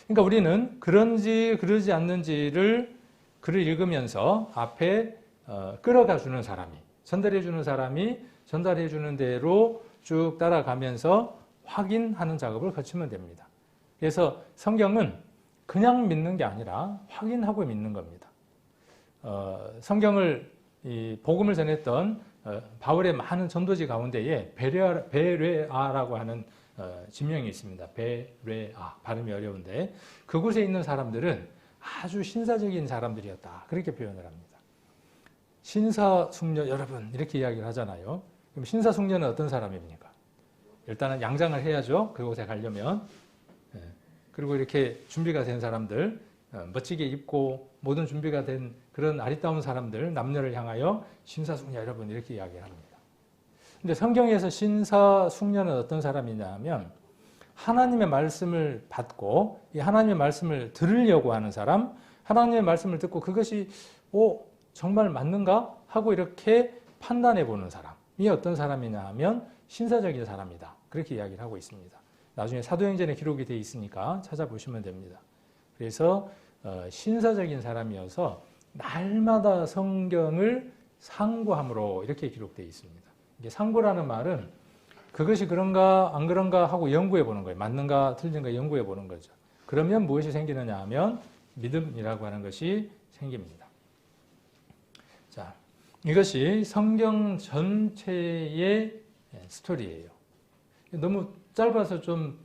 그러니까 우리는 그런지 그러지 않는지를 글을 읽으면서 앞에 끌어가 주는 사람이, 전달해 주는 사람이 전달해 주는 대로 쭉 따라가면서 확인하는 작업을 거치면 됩니다. 그래서 성경은 그냥 믿는 게 아니라 확인하고 믿는 겁니다. 성경을 복음을 전했던 바울의 많은 전도지 가운데에 베레아라고 하는 지명이 있습니다. 베레아, 발음이 어려운데 그곳에 있는 사람들은 아주 신사적인 사람들이었다. 그렇게 표현을 합니다. 신사숙녀 여러분 이렇게 이야기를 하잖아요. 그럼 신사숙녀는 어떤 사람입니까? 일단은 양장을 해야죠. 그곳에 가려면. 그리고 이렇게 준비가 된 사람들, 멋지게 입고 모든 준비가 된 그런 아리따운 사람들, 남녀를 향하여 신사숙녀 여러분 이렇게 이야기를 합니다. 근데 성경에서 신사숙녀는 어떤 사람이냐 하면 하나님의 말씀을 받고 이 하나님의 말씀을 들으려고 하는 사람, 하나님의 말씀을 듣고 그것이 정말 맞는가 하고 이렇게 판단해 보는 사람이 어떤 사람이냐 하면 신사적인 사람이다. 그렇게 이야기를 하고 있습니다. 나중에 사도행전에 기록이 되어 있으니까 찾아보시면 됩니다. 그래서 신사적인 사람이어서 날마다 성경을 상고함으로 이렇게 기록되어 있습니다. 이게 상고라는 말은 그것이 그런가 안 그런가 하고 연구해 보는 거예요. 맞는가 틀린가 연구해 보는 거죠. 그러면 무엇이 생기느냐 하면 믿음이라고 하는 것이 생깁니다. 자, 이것이 성경 전체의 스토리예요. 너무 짧아서 좀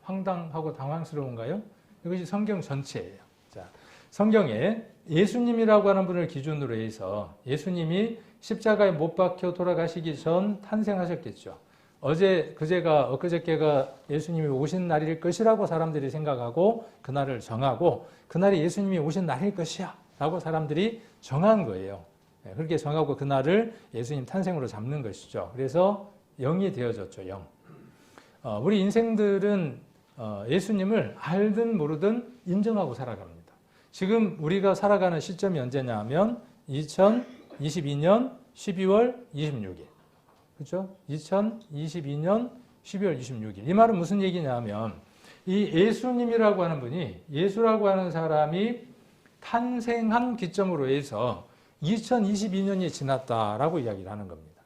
황당하고 당황스러운가요? 이것이 성경 전체예요. 자, 성경에 예수님이라고 하는 분을 기준으로 해서 예수님이 십자가에 못 박혀 돌아가시기 전 탄생하셨겠죠. 그제가 엊그저께가 예수님이 오신 날일 것이라고 사람들이 생각하고 그날을 정하고 그날이 예수님이 오신 날일 것이야 라고 사람들이 정한 거예요. 그렇게 정하고 그날을 예수님 탄생으로 잡는 것이죠. 그래서 영이 되어졌죠. 영. 우리 인생들은 예수님을 알든 모르든 인정하고 살아갑니다. 지금 우리가 살아가는 시점이 언제냐 하면 2022년 12월 26일. 그렇죠? 2022년 12월 26일. 이 말은 무슨 얘기냐 하면 이 예수님이라고 하는 분이 예수라고 하는 사람이 탄생한 기점으로 해서 2022년이 지났다라고 이야기를 하는 겁니다.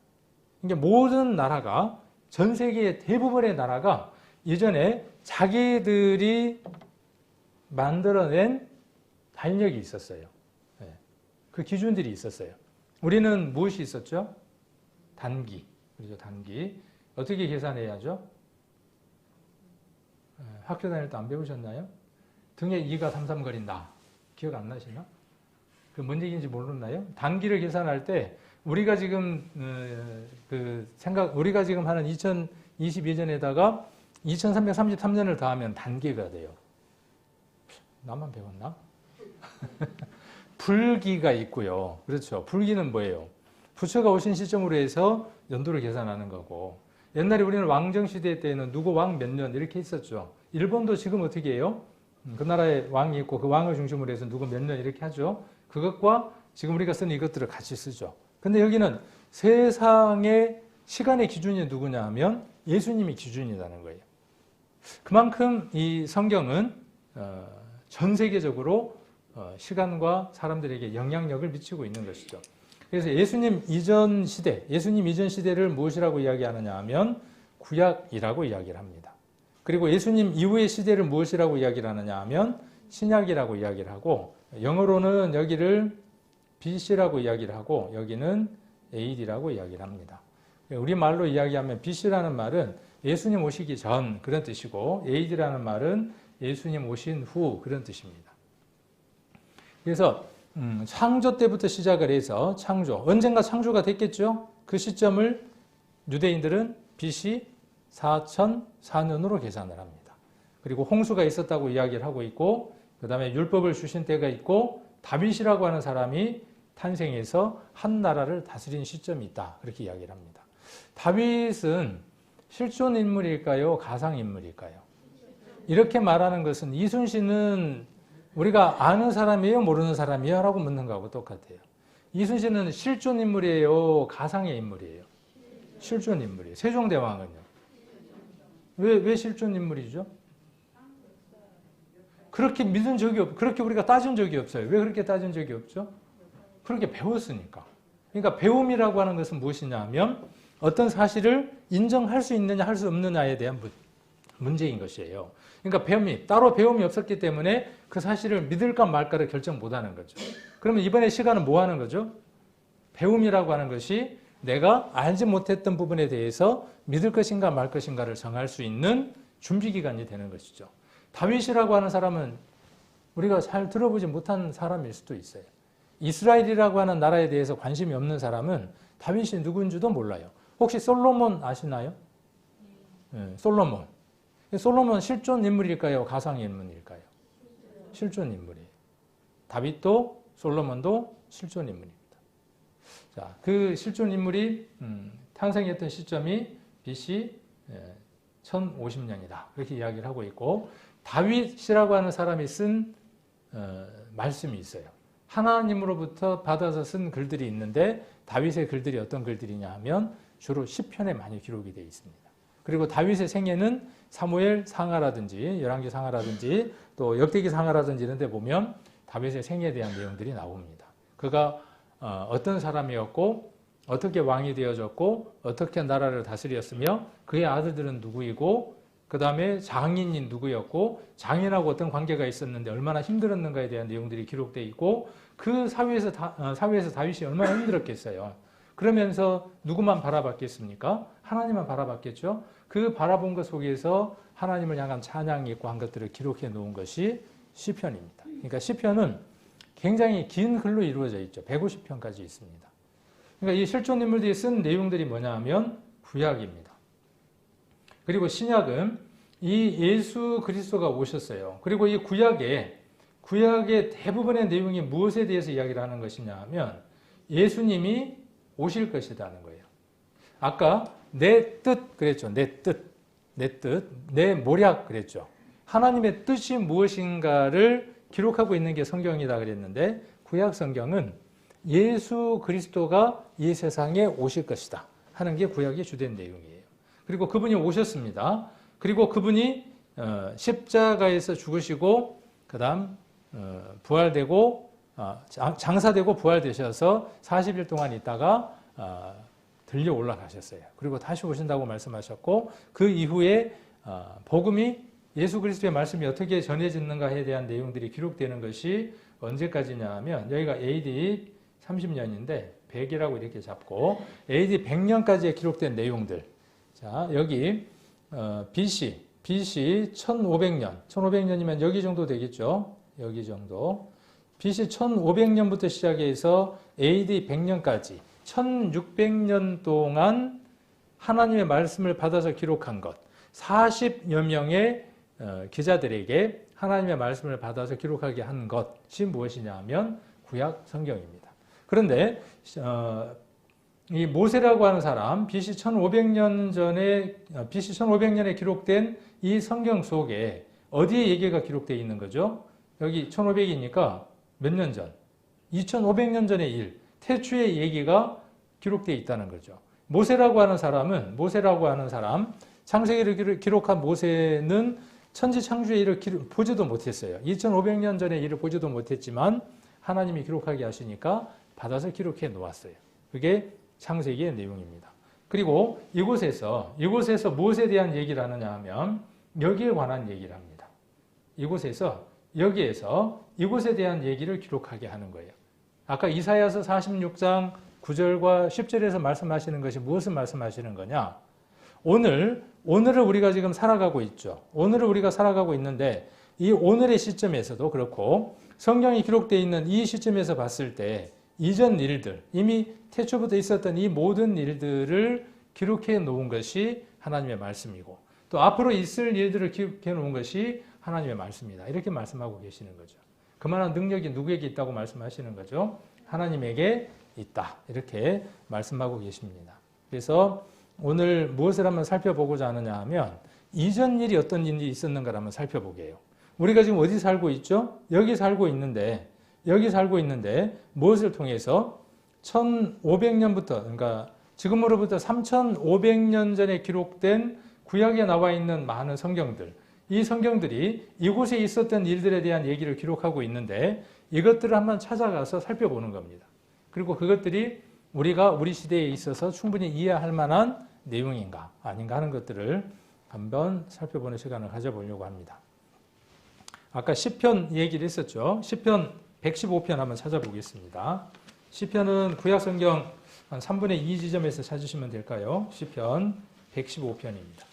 그러니까 모든 나라가 전 세계의 대부분의 나라가 이전에 자기들이 만들어낸 달력이 있었어요. 그 기준들이 있었어요. 우리는 무엇이 있었죠? 단기. 그렇죠? 단기. 어떻게 계산해야죠? 학교 다닐 때 안 배우셨나요? 등에 2가 33거린다. 기억 안 나시나? 그 뭔 얘기인지 모르나요? 단기를 계산할 때 우리가 지금 우리가 지금 하는 2022년에다가 2333년을 더하면 단기가 돼요. 나만 배웠나? 불기가 있고요. 그렇죠. 불기는 뭐예요? 부처가 오신 시점으로 해서 연도를 계산하는 거고 옛날에 우리는 왕정시대 때에는 누구 왕 몇 년 이렇게 있었죠. 일본도 지금 어떻게 해요? 그 나라에 왕이 있고 그 왕을 중심으로 해서 누구 몇 년 이렇게 하죠. 그것과 지금 우리가 쓰는 이것들을 같이 쓰죠. 근데 여기는 세상의 시간의 기준이 누구냐 하면 예수님이 기준이라는 거예요. 그만큼 이 성경은 전 세계적으로 시간과 사람들에게 영향력을 미치고 있는 것이죠. 그래서 예수님 이전 시대를 무엇이라고 이야기하느냐 하면 구약이라고 이야기를 합니다. 그리고 예수님 이후의 시대를 무엇이라고 이야기를 하느냐 하면 신약이라고 이야기를 하고 영어로는 여기를 BC라고 이야기를 하고 여기는 AD라고 이야기를 합니다. 우리말로 이야기하면 BC라는 말은 예수님 오시기 전 그런 뜻이고 AD라는 말은 예수님 오신 후 그런 뜻입니다. 그래서 창조 때부터 시작을 해서 언젠가 창조가 됐겠죠? 그 시점을 유대인들은 BC 4004년으로 계산을 합니다. 그리고 홍수가 있었다고 이야기를 하고 있고 그 다음에 율법을 주신 때가 있고 다윗이라고 하는 사람이 탄생해서 한 나라를 다스린 시점이 있다. 그렇게 이야기를 합니다. 다윗은 실존 인물일까요? 가상 인물일까요? 이렇게 말하는 것은 이순신은 우리가 아는 사람이에요? 모르는 사람이에요? 라고 묻는 거하고 똑같아요. 이순신은 실존 인물이에요? 가상의 인물이에요? 실존 인물이에요. 세종대왕은요? 왜 실존 인물이죠? 그렇게 믿은 적이 그렇게 우리가 따진 적이 없어요. 왜 그렇게 따진 적이 없죠? 그렇게 배웠으니까. 그러니까 배움이라고 하는 것은 무엇이냐 하면 어떤 사실을 인정할 수 있느냐 할 수 없느냐에 대한 문제인 것이에요. 그러니까 따로 배움이 없었기 때문에 그 사실을 믿을까 말까를 결정 못하는 거죠. 그러면 이번에 시간은 뭐 하는 거죠? 배움이라고 하는 것이 내가 알지 못했던 부분에 대해서 믿을 것인가 말 것인가를 정할 수 있는 준비기간이 되는 것이죠. 다윗이라고 하는 사람은 우리가 잘 들어보지 못한 사람일 수도 있어요. 이스라엘이라고 하는 나라에 대해서 관심이 없는 사람은 다윗이 누군지도 몰라요. 혹시 솔로몬 아시나요? 솔로몬. 솔로몬 실존 인물일까요? 가상 인물일까요? 실존 인물이에요. 다윗도 솔로몬도 실존 인물입니다. 자, 그 실존 인물이 탄생했던 시점이 BC 1050년이다. 그렇게 이야기를 하고 있고, 다윗이라고 하는 사람이 쓴 말씀이 있어요. 하나님으로부터 받아서 쓴 글들이 있는데, 다윗의 글들이 어떤 글들이냐 하면 주로 시편에 많이 기록이 되어 있습니다. 그리고 다윗의 생애는 사무엘 상하라든지 열왕기 상하라든지 또 역대기 상하라든지 이런 데 보면 다윗의 생애에 대한 내용들이 나옵니다. 그가 어떤 사람이었고 어떻게 왕이 되어졌고 어떻게 나라를 다스렸으며 그의 아들들은 누구이고 그 다음에 장인이 누구였고 장인하고 어떤 관계가 있었는데 얼마나 힘들었는가에 대한 내용들이 기록되어 있고 그 사회에서 다윗이 얼마나 힘들었겠어요. 그러면서 누구만 바라봤겠습니까? 하나님만 바라봤겠죠. 그 바라본 것 속에서 하나님을 향한 찬양이 있고 한 것들을 기록해 놓은 것이 시편입니다. 그러니까 시편은 굉장히 긴 글로 이루어져 있죠. 150편까지 있습니다. 그러니까 이 실존 인물들이 쓴 내용들이 뭐냐 하면 구약입니다. 그리고 신약은 이 예수 그리스도가 오셨어요. 그리고 이 구약의 대부분의 내용이 무엇에 대해서 이야기를 하는 것이냐 하면 예수님이 오실 것이라는 거예요. 아까 내 뜻 그랬죠. 내 뜻, 내 모략 그랬죠. 하나님의 뜻이 무엇인가를 기록하고 있는 게 성경이다 그랬는데 구약 성경은 예수 그리스도가 이 세상에 오실 것이다 하는 게 구약의 주된 내용이에요. 그리고 그분이 오셨습니다. 그리고 그분이 십자가에서 죽으시고 그 다음 부활되고 장사되고 부활되셔서 40일 동안 있다가 들려 올라가셨어요. 그리고 다시 오신다고 말씀하셨고 그 이후에 복음이 예수 그리스도의 말씀이 어떻게 전해지는가에 대한 내용들이 기록되는 것이 언제까지냐 하면 여기가 AD 30년인데 100이라고 이렇게 잡고 AD 100년까지에 기록된 내용들. 자, 여기 BC 1500년. 1500년이면 여기 정도 되겠죠. 여기 정도. BC 1500년부터 시작해서 AD 100년까지 1600년 동안 하나님의 말씀을 받아서 기록한 것. 40여 명의 기자들에게 하나님의 말씀을 받아서 기록하게 한 것이 무엇이냐 하면 구약 성경입니다. 그런데 이 모세라고 하는 사람 BC 1500년 전에 BC 1500년에 기록된 이 성경 속에 어디에 얘기가 기록되어 있는 거죠? 여기 1500이니까 몇 년 전? 2500년 전의 일, 태초의 얘기가 기록되어 있다는 거죠. 모세라고 하는 사람, 창세기를 기록한 모세는 천지창조의 일을 보지도 못했어요. 2500년 전의 일을 보지도 못했지만 하나님이 기록하게 하시니까 받아서 기록해 놓았어요. 그게 창세기의 내용입니다. 그리고 이곳에서 무엇에 대한 얘기를 하느냐 하면 여기에 관한 얘기를 합니다. 여기에서 이곳에 대한 얘기를 기록하게 하는 거예요. 아까 이사야서 46장 9절과 10절에서 말씀하시는 것이 무엇을 말씀하시는 거냐? 오늘을 우리가 지금 살아가고 있죠. 오늘을 우리가 살아가고 있는데 이 오늘의 시점에서도 그렇고 성경이 기록되어 있는 이 시점에서 봤을 때 이전 일들, 이미 태초부터 있었던 이 모든 일들을 기록해 놓은 것이 하나님의 말씀이고 또 앞으로 있을 일들을 기록해 놓은 것이 하나님의 말씀이다. 이렇게 말씀하고 계시는 거죠. 그만한 능력이 누구에게 있다고 말씀하시는 거죠? 하나님에게 있다. 이렇게 말씀하고 계십니다. 그래서 오늘 무엇을 한번 살펴보고자 하느냐 하면 이전 일이 어떤 일이 있었는가를 한번 살펴보게 해요. 우리가 지금 어디 살고 있죠? 여기 살고 있는데 무엇을 통해서 1500년부터 그러니까 지금으로부터 3500년 전에 기록된 구약에 나와 있는 많은 성경들, 이 성경들이 이곳에 있었던 일들에 대한 얘기를 기록하고 있는데 이것들을 한번 찾아가서 살펴보는 겁니다. 그리고 그것들이 우리가 우리 시대에 있어서 충분히 이해할 만한 내용인가 아닌가 하는 것들을 한번 살펴보는 시간을 가져보려고 합니다. 아까 시편 얘기를 했었죠. 시편 115편 한번 찾아보겠습니다. 시편은 구약 성경 한 3분의 2 지점에서 찾으시면 될까요? 시편 115편입니다.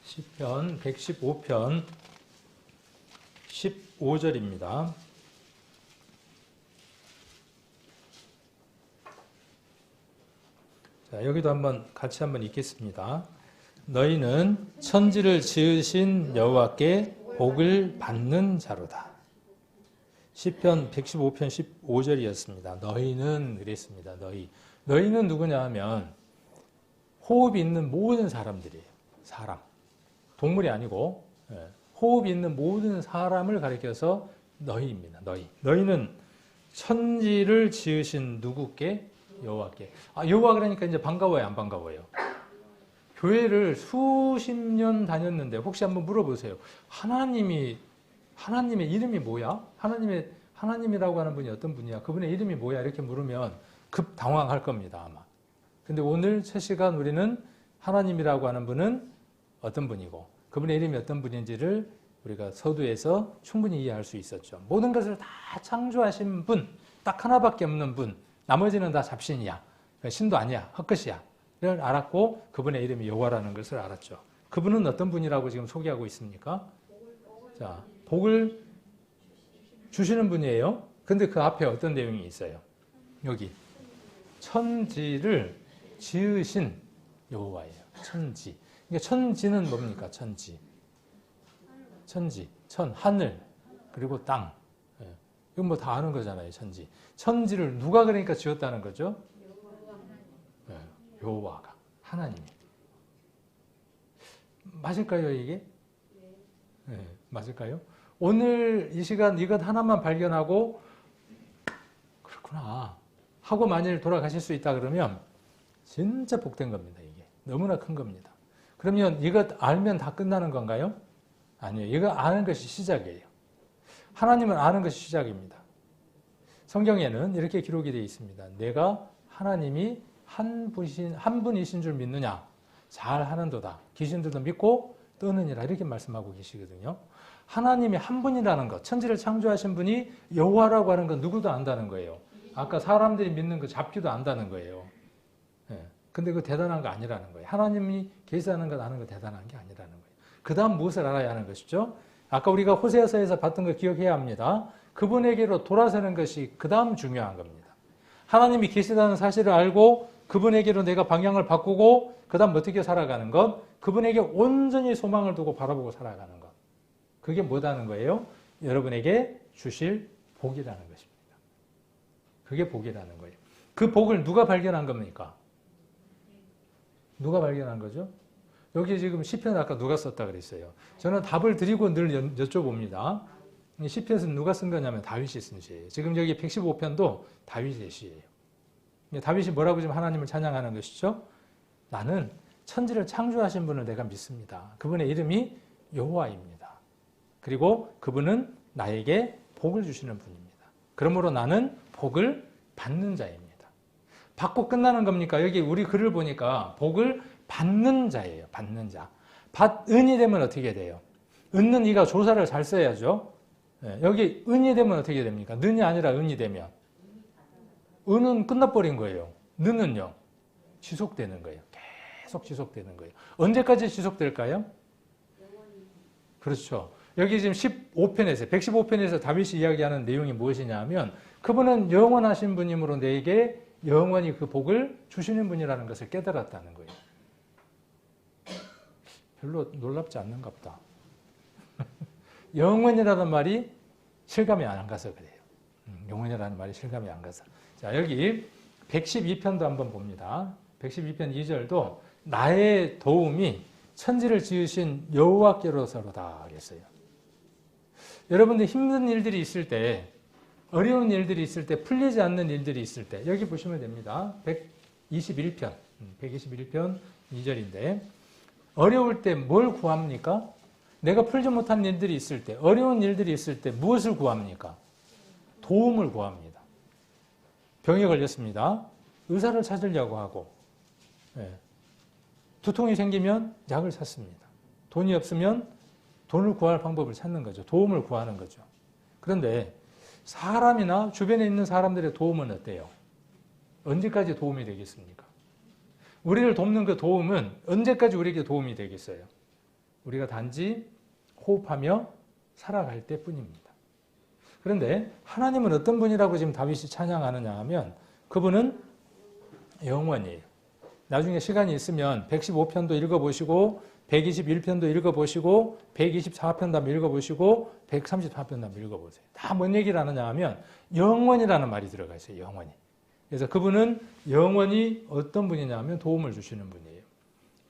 시편 115편 15절입니다. 자, 여기도 같이 한번 읽겠습니다. 너희는 천지를 지으신 여호와께 복을 받는 자로다. 시편 115편 15절이었습니다. 너희는 그랬습니다. 너희는 누구냐 하면 호흡이 있는 모든 사람들이에요. 사람. 동물이 아니고 호흡이 있는 모든 사람을 가리켜서 너희입니다. 너희는 천지를 지으신 누구께? 여호와께. 여호와 그러니까 이제 반가워요, 안 반가워요? 교회를 수십 년 다녔는데 혹시 한번 물어보세요. 하나님의 이름이 뭐야? 하나님이라고 하는 분이 어떤 분이야? 그분의 이름이 뭐야? 이렇게 물으면 급 당황할 겁니다, 아마. 근데 오늘 첫 시간 우리는 하나님이라고 하는 분은 어떤 분이고 그분의 이름이 어떤 분인지를 우리가 서두에서 충분히 이해할 수 있었죠. 모든 것을 다 창조하신 분, 딱 하나밖에 없는 분, 나머지는 다 잡신이야. 신도 아니야. 헛것이야. 를 알았고 그분의 이름이 여호와라는 것을 알았죠. 그분은 어떤 분이라고 지금 소개하고 있습니까? 자, 복을 주시는 분이에요. 근데 그 앞에 어떤 내용이 있어요? 여기 천지를 지으신 여호와예요. 천지. 그러니까 천지는 뭡니까? 천지, 하늘, 그리고 땅. 이건 뭐 다 아는 거잖아요. 천지를 누가 그러니까 지었다는 거죠? 여호와가, 하나님이. 맞을까요, 이게? 네, 맞을까요? 오늘 이 시간 이것 하나만 발견하고 그렇구나 하고 만일 돌아가실 수 있다 그러면 진짜 복된 겁니다. 이게 너무나 큰 겁니다. 그러면 이것 알면 다 끝나는 건가요? 아니에요. 이거 아는 것이 시작이에요. 하나님을 아는 것이 시작입니다. 성경에는 이렇게 기록이 되어 있습니다. 내가 하나님이 한 분이신 줄 믿느냐? 잘 하는도다. 귀신들도 믿고 떠느니라. 이렇게 말씀하고 계시거든요. 하나님이 한 분이라는 것, 천지를 창조하신 분이 여호와라고 하는 건 누구도 안다는 거예요. 아까 사람들이 믿는 그 잡기도 안다는 거예요. 근데 그거 대단한 거 아니라는 거예요. 하나님이 계시다는 것 아는 거 대단한 게 아니라는 거예요. 그 다음 무엇을 알아야 하는 것이죠? 아까 우리가 호세아서에서 봤던 거 기억해야 합니다. 그분에게로 돌아서는 것이 그 다음 중요한 겁니다. 하나님이 계시다는 사실을 알고 그분에게로 내가 방향을 바꾸고 그 다음 어떻게 살아가는 것? 그분에게 온전히 소망을 두고 바라보고 살아가는 것. 그게 뭐라는 거예요? 여러분에게 주실 복이라는 것입니다. 그게 복이라는 거예요. 그 복을 누가 발견한 겁니까? 누가 발견한 거죠? 여기 지금 시편 아까 누가 썼다 그랬어요. 저는 답을 드리고 늘 여쭤봅니다. 시편에서 누가 쓴 거냐면 다윗이 쓴 시예요. 지금 여기 115편도 다윗의 시예요. 다윗이 뭐라고 지금 하나님을 찬양하는 것이죠? 나는 천지를 창조하신 분을 내가 믿습니다. 그분의 이름이 여호와입니다. 그리고 그분은 나에게 복을 주시는 분입니다. 그러므로 나는 복을 받는 자입니다. 받고 끝나는 겁니까? 여기 우리 글을 보니까 복을 받는 자예요. 받는 자. 은이 되면 어떻게 돼요? 은는 이가 조사를 잘 써야죠. 여기 은이 되면 어떻게 됩니까? 는이 아니라 은이 되면. 은은 끝나버린 거예요. 는은요. 지속되는 거예요. 계속 지속되는 거예요. 언제까지 지속될까요? 그렇죠. 여기 지금 115편에서 다윗이 이야기하는 내용이 무엇이냐 하면 그분은 영원하신 분이므로 내게 영원히 그 복을 주시는 분이라는 것을 깨달았다는 거예요. 별로 놀랍지 않는가 보다. 영원이라는 말이 실감이 안 가서 그래요. 영원이라는 말이 실감이 안 가서. 자, 여기 112편도 한번 봅니다. 112편 2절도 나의 도움이 천지를 지으신 여호와께로서로다 하겠어요. 여러분들 힘든 일들이 있을 때, 어려운 일들이 있을 때, 풀리지 않는 일들이 있을 때 여기 보시면 됩니다. 121편 2절인데 어려울 때 뭘 구합니까? 내가 풀지 못한 일들이 있을 때, 어려운 일들이 있을 때 무엇을 구합니까? 도움을 구합니다. 병에 걸렸습니다. 의사를 찾으려고 하고 두통이 생기면 약을 찾습니다. 돈이 없으면 돈을 구할 방법을 찾는 거죠. 도움을 구하는 거죠. 그런데 사람이나 주변에 있는 사람들의 도움은 어때요? 언제까지 도움이 되겠습니까? 우리를 돕는 그 도움은 언제까지 우리에게 도움이 되겠어요? 우리가 단지 호흡하며 살아갈 때뿐입니다. 그런데 하나님은 어떤 분이라고 지금 다윗이 찬양하느냐 하면 그분은 영원이에요. 나중에 시간이 있으면 115편도 읽어보시고 121편도 읽어보시고 124편도 한번 읽어보시고 134편도 한번 읽어보세요. 다 뭔 얘기를 하느냐 하면 영원이라는 말이 들어가 있어요. 영원히. 그래서 그분은 영원히 어떤 분이냐 하면 도움을 주시는 분이에요.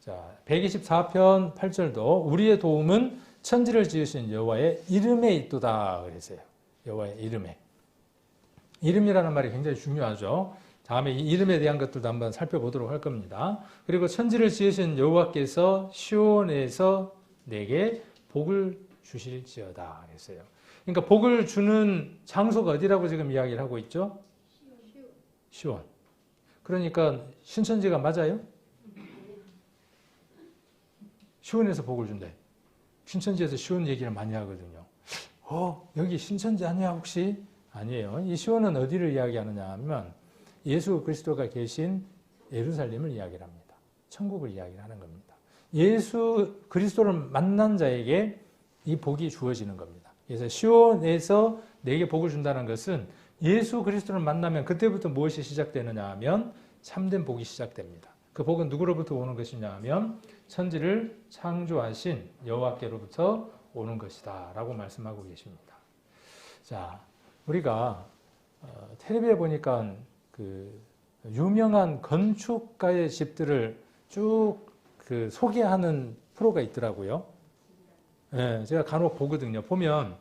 자, 124편 8절도 우리의 도움은 천지를 지으신 여호와의 이름에 있도다 그랬어요. 여호와의 이름에. 이름이라는 말이 굉장히 중요하죠. 다음에 이 이름에 대한 것들도 한번 살펴보도록 할 겁니다. 그리고 천지를 지으신 여호와께서 시온에서 내게 복을 주실지어다 그랬어요. 그러니까 복을 주는 장소가 어디라고 지금 이야기를 하고 있죠? 시온. 그러니까 신천지가 맞아요? 시온에서 복을 준대. 신천지에서 시온 얘기를 많이 하거든요. 여기 신천지 아니야 혹시? 아니에요. 이 시온은 어디를 이야기하느냐 하면 예수 그리스도가 계신 예루살렘을 이야기를 합니다. 천국을 이야기를 하는 겁니다. 예수 그리스도를 만난 자에게 이 복이 주어지는 겁니다. 그래서 시온에서 내게 복을 준다는 것은 예수 그리스도를 만나면 그때부터 무엇이 시작되느냐 하면 참된 복이 시작됩니다. 그 복은 누구로부터 오는 것이냐 하면 천지를 창조하신 여호와께로부터 오는 것이다 라고 말씀하고 계십니다. 자, 우리가 텔레비에 보니까 그 유명한 건축가의 집들을 쭉 그 소개하는 프로가 있더라고요. 네, 제가 간혹 보거든요. 보면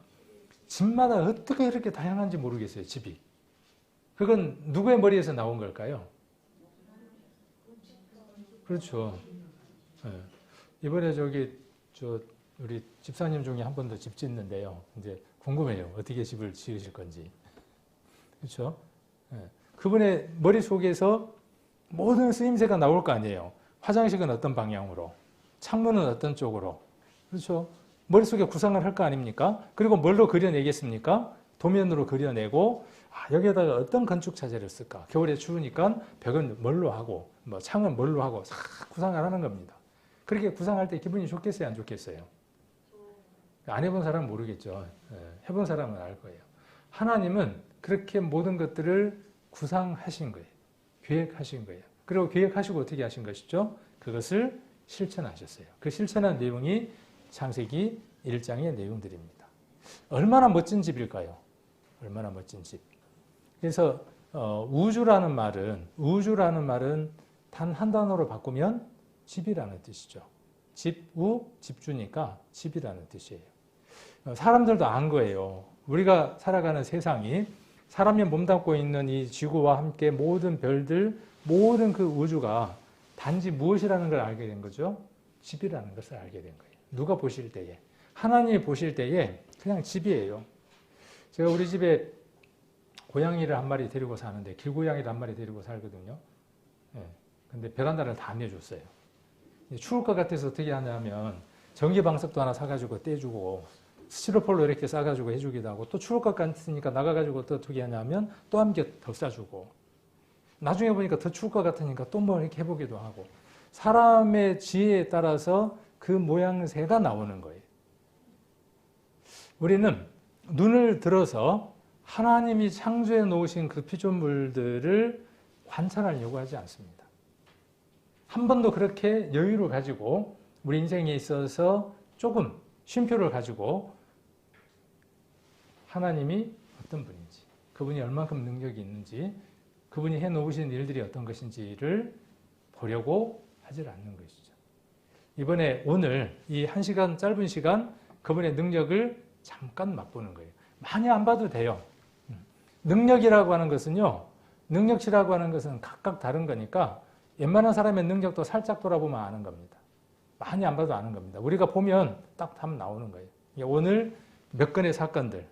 집마다 어떻게 이렇게 다양한지 모르겠어요. 집이. 그건 누구의 머리에서 나온 걸까요? 그렇죠. 네. 이번에 우리 집사님 중에 한 분도 집 짓는데요. 이제 궁금해요. 어떻게 집을 지으실 건지. 그렇죠? 네. 그분의 머릿속에서 모든 쓰임새가 나올 거 아니에요. 화장실은 어떤 방향으로, 창문은 어떤 쪽으로. 그렇죠? 머릿속에 구상을 할 거 아닙니까? 그리고 뭘로 그려내겠습니까? 도면으로 그려내고 여기에다가 어떤 건축 자재를 쓸까? 겨울에 추우니까 벽은 뭘로 하고 뭐 창은 뭘로 하고 싹 구상을 하는 겁니다. 그렇게 구상할 때 기분이 좋겠어요? 안 좋겠어요? 안 해본 사람은 모르겠죠. 해본 사람은 알 거예요. 하나님은 그렇게 모든 것들을 구상하신 거예요. 계획하신 거예요. 그리고 계획하시고 어떻게 하신 것이죠? 그것을 실천하셨어요. 그 실천한 내용이 창세기 1장의 내용들입니다. 얼마나 멋진 집일까요? 얼마나 멋진 집. 그래서 우주라는 말은 단 한 단어로 바꾸면 집이라는 뜻이죠. 집우, 집주니까 집이라는 뜻이에요. 사람들도 안 거예요. 우리가 살아가는 세상이 사람이 몸담고 있는 이 지구와 함께 모든 별들, 모든 그 우주가 단지 무엇이라는 걸 알게 된 거죠? 집이라는 것을 알게 된 거예요. 누가 보실 때에, 하나님이 보실 때에 그냥 집이에요. 제가 우리 집에 고양이를 한 마리 데리고 사는데, 길고양이를 한 마리 데리고 살거든요. 근데 베란다를 다 내줬어요. 추울 것 같아서 어떻게 하냐면 전기방석도 하나 사가지고 떼주고 스티로폴로 이렇게 싸가지고 해주기도 하고, 또 추울 것 같으니까 나가가지고 또 어떻게 하냐면 또 한 개 더 싸주고, 나중에 보니까 더 추울 것 같으니까 또 뭐 이렇게 해보기도 하고, 사람의 지혜에 따라서 그 모양새가 나오는 거예요. 우리는 눈을 들어서 하나님이 창조해 놓으신 그 피조물들을 관찰하려고 하지 않습니다. 한 번도 그렇게 여유를 가지고 우리 인생에 있어서 조금 쉼표를 가지고 하나님이 어떤 분인지, 그분이 얼만큼 능력이 있는지, 그분이 해놓으신 일들이 어떤 것인지를 보려고 하질 않는 것이죠. 이번에 오늘 이 1시간 짧은 시간 그분의 능력을 잠깐 맛보는 거예요. 많이 안 봐도 돼요. 능력이라고 하는 것은요, 능력치라고 하는 것은 각각 다른 거니까 웬만한 사람의 능력도 살짝 돌아보면 아는 겁니다. 많이 안 봐도 아는 겁니다. 우리가 보면 딱 하면 나오는 거예요. 오늘 몇 건의 사건들,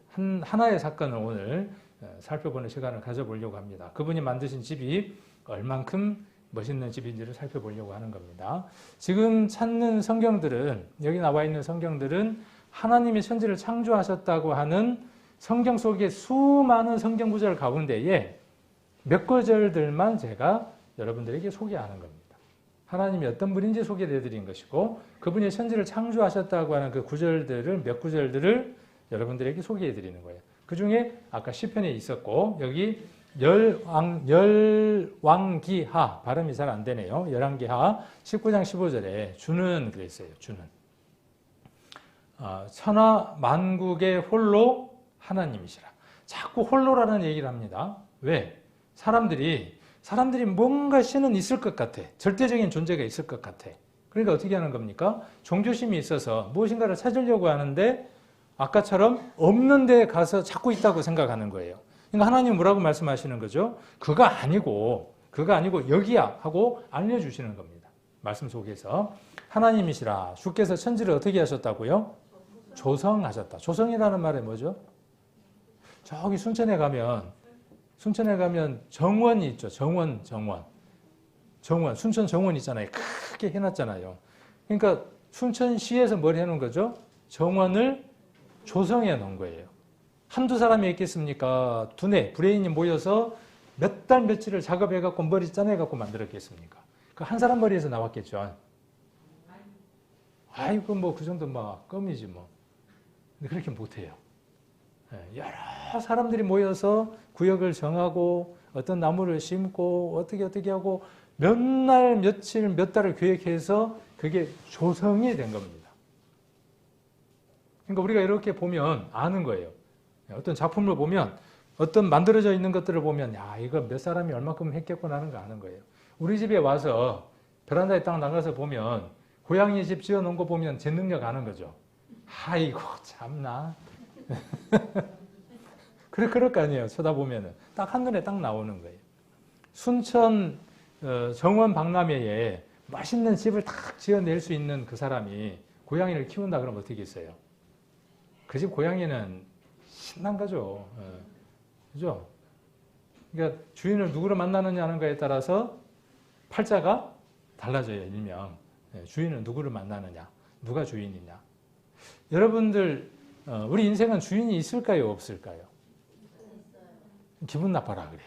하나의 사건을 오늘 살펴보는 시간을 가져보려고 합니다. 그분이 만드신 집이 얼만큼 멋있는 집인지를 살펴보려고 하는 겁니다. 지금 찾는 성경들은, 여기 나와 있는 성경들은 하나님이 천지를 창조하셨다고 하는 성경 속의 수많은 성경 구절 가운데에 몇 구절들만 제가 여러분들에게 소개하는 겁니다. 하나님이 어떤 분인지 소개를 해드린 것이고, 그분이 천지를 창조하셨다고 하는 그 구절들을, 몇 구절들을 여러분들에게 소개해 드리는 거예요. 그 중에 아까 시편에 있었고, 여기 열왕기하, 발음이 잘 안 되네요. 열왕기하 19장 15절에 주는 그랬어요. 주는. 천하 만국의 홀로 하나님이시라. 자꾸 홀로라는 얘기를 합니다. 왜? 사람들이 뭔가 신은 있을 것 같아. 절대적인 존재가 있을 것 같아. 그러니까 어떻게 하는 겁니까? 종교심이 있어서 무엇인가를 찾으려고 하는데 아까처럼 없는 데 가서 찾고 있다고 생각하는 거예요. 그러니까 하나님 뭐라고 말씀하시는 거죠? 그거 아니고 여기야 하고 알려주시는 겁니다. 말씀 속에서. 하나님이시라. 주께서 천지를 어떻게 하셨다고요? 조성하셨다. 조성이라는 말이 뭐죠? 저기 순천에 가면 정원이 있죠. 정원. 순천 정원 있잖아요. 크게 해놨잖아요. 그러니까 순천시에서 뭘 해놓은 거죠? 정원을 조성해 놓은 거예요. 한두 사람이 있겠습니까? 두뇌, 브레인이 모여서 몇 달 며칠을 작업해갖고 머리 짜내갖고 만들었겠습니까? 그 한 사람 머리에서 나왔겠죠. 아이고, 뭐, 그 정도 막 껌이지 뭐. 근데 그렇게 못해요. 여러 사람들이 모여서 구역을 정하고 어떤 나무를 심고 어떻게 하고 몇 날, 며칠, 몇 달을 계획해서 그게 조성이 된 겁니다. 그러니까 우리가 이렇게 보면 아는 거예요. 어떤 작품을 보면 어떤 만들어져 있는 것들을 보면 야, 이거 몇 사람이 얼마큼 했겠구나 하는 거 아는 거예요. 우리 집에 와서 베란다에 딱 나가서 보면 고양이 집 지어놓은 거 보면 제 능력 아는 거죠. 아이고 참나. 그럴 거 아니에요. 쳐다보면은 딱 한눈에 딱 나오는 거예요. 순천 정원 박람회에 맛있는 집을 딱 지어낼 수 있는 그 사람이 고양이를 키운다 그러면 어떻게 했어요? 그 집 고양이는 신난 거죠. 그죠? 그러니까 주인을 누구를 만나느냐는 거에 따라서 팔자가 달라져요. 일명. 주인은 누구를 만나느냐, 누가 주인이냐. 여러분들 우리 인생은 주인이 있을까요? 없을까요? 기분 나빠라 그래.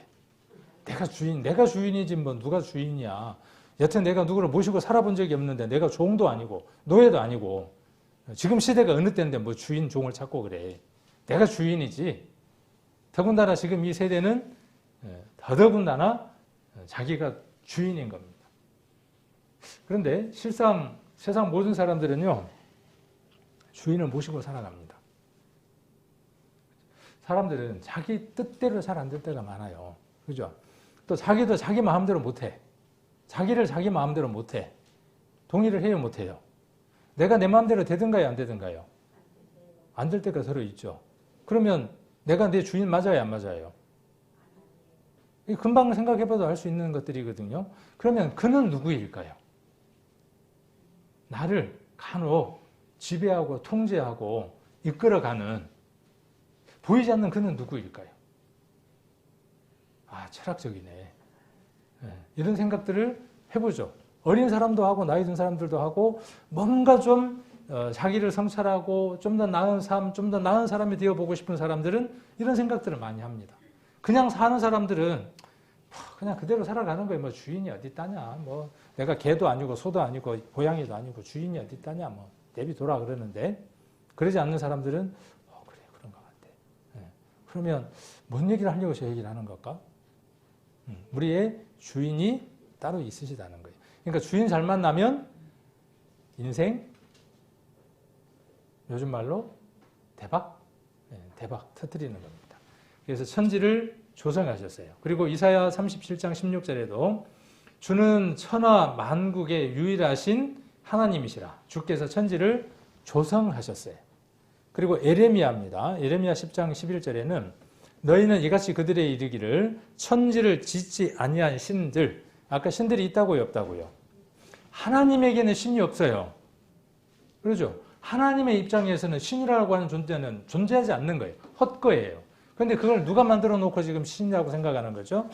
내가 주인이지 뭐 누가 주인이야. 여튼 내가 누구를 모시고 살아본 적이 없는데 내가 종도 아니고 노예도 아니고 지금 시대가 어느 때인데 뭐 주인 종을 찾고 그래. 내가 주인이지. 더군다나 지금 이 세대는 더더군다나 자기가 주인인 겁니다. 그런데 실상 세상 모든 사람들은요. 주인을 모시고 살아갑니다. 사람들은 자기 뜻대로 잘 안 될 때가 많아요. 그죠? 또 자기도 자기 마음대로 못해. 자기를 자기 마음대로 못해. 동의를 해요, 못해요? 내가 내 마음대로 되든가요, 안 되든가요? 안 될 때가 서로 있죠. 그러면 내가 내 주인 맞아요, 안 맞아요? 금방 생각해봐도 알 수 있는 것들이거든요. 그러면 그는 누구일까요? 나를 간혹 지배하고 통제하고 이끌어가는 보이지 않는 그는 누구일까요? 아, 철학적이네. 이런 생각들을 해보죠. 어린 사람도 하고 나이 든 사람들도 하고 뭔가 좀 자기를 성찰하고 좀 더 나은 삶, 좀 더 나은 사람이 되어보고 싶은 사람들은 이런 생각들을 많이 합니다. 그냥 사는 사람들은 그냥 그대로 살아가는 거예요. 뭐 주인이 어디 있다냐. 뭐 내가 개도 아니고 소도 아니고 고양이도 아니고 주인이 어디 있다냐. 뭐 내비둬라 그러는데 그러지 않는 사람들은 그래 그런 것 같아. 그러면 뭔 얘기를 하려고 저 얘기를 하는 걸까? 우리의 주인이 따로 있으시다는 거예요. 그러니까 주인 잘 만나면 인생 요즘 말로 대박 터뜨리는 겁니다. 그래서 천지를 조성하셨어요. 그리고 이사야 37장 16절에도 주는 천하 만국의 유일하신 하나님이시라. 주께서 천지를 조성하셨어요. 그리고 에레미야입니다. 에레미야 10장 11절에는 너희는 이같이 그들에 이르기를 천지를 짓지 아니한 신들. 아까 신들이 있다고요, 없다고요? 하나님에게는 신이 없어요. 그렇죠? 하나님의 입장에서는 신이라고 하는 존재는 존재하지 않는 거예요. 헛거예요. 그런데 그걸 누가 만들어 놓고 지금 신이라고 생각하는 거죠?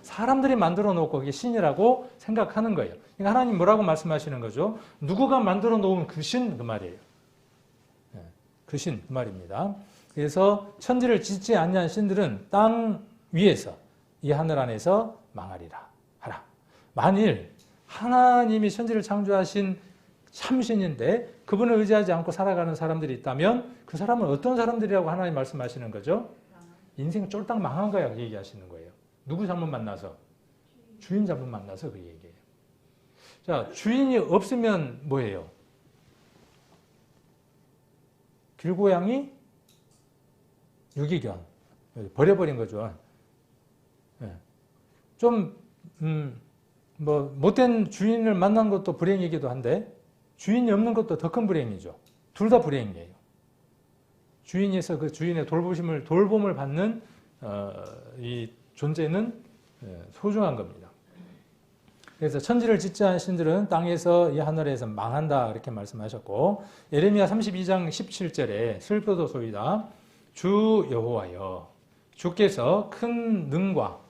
사람들이 만들어 놓고 그게 신이라고 생각하는 거예요. 그러니까 하나님 뭐라고 말씀하시는 거죠? 누구가 만들어 놓은 그 신, 그 말이에요. 그 신, 그 말입니다. 그래서 천지를 짓지 아니한 신들은 땅 위에서 이 하늘 안에서 망하리라 하라. 만일 하나님이 천지를 창조하신 참신인데 그분을 의지하지 않고 살아가는 사람들이 있다면 그 사람은 어떤 사람들이라고 하나님 말씀하시는 거죠? 인생 쫄딱 망한 거야 그 얘기하시는 거예요. 누구 잘못 만나서? 주인 잘못 만나서 그 얘기예요. 자, 주인이 없으면 뭐예요? 길고양이 유기견 버려버린 거죠. 좀 못된 주인을 만난 것도 불행이기도 한데 주인이 없는 것도 더 큰 불행이죠. 둘 다 불행이에요. 주인에서 그 주인의 돌봄을 받는 이 존재는 소중한 겁니다. 그래서 천지를 짓지 않은 신들은 땅에서 이 하늘에서 망한다 이렇게 말씀하셨고 예레미야 32장 17절에 슬프도소이다. 주 여호와여 주께서 큰 능과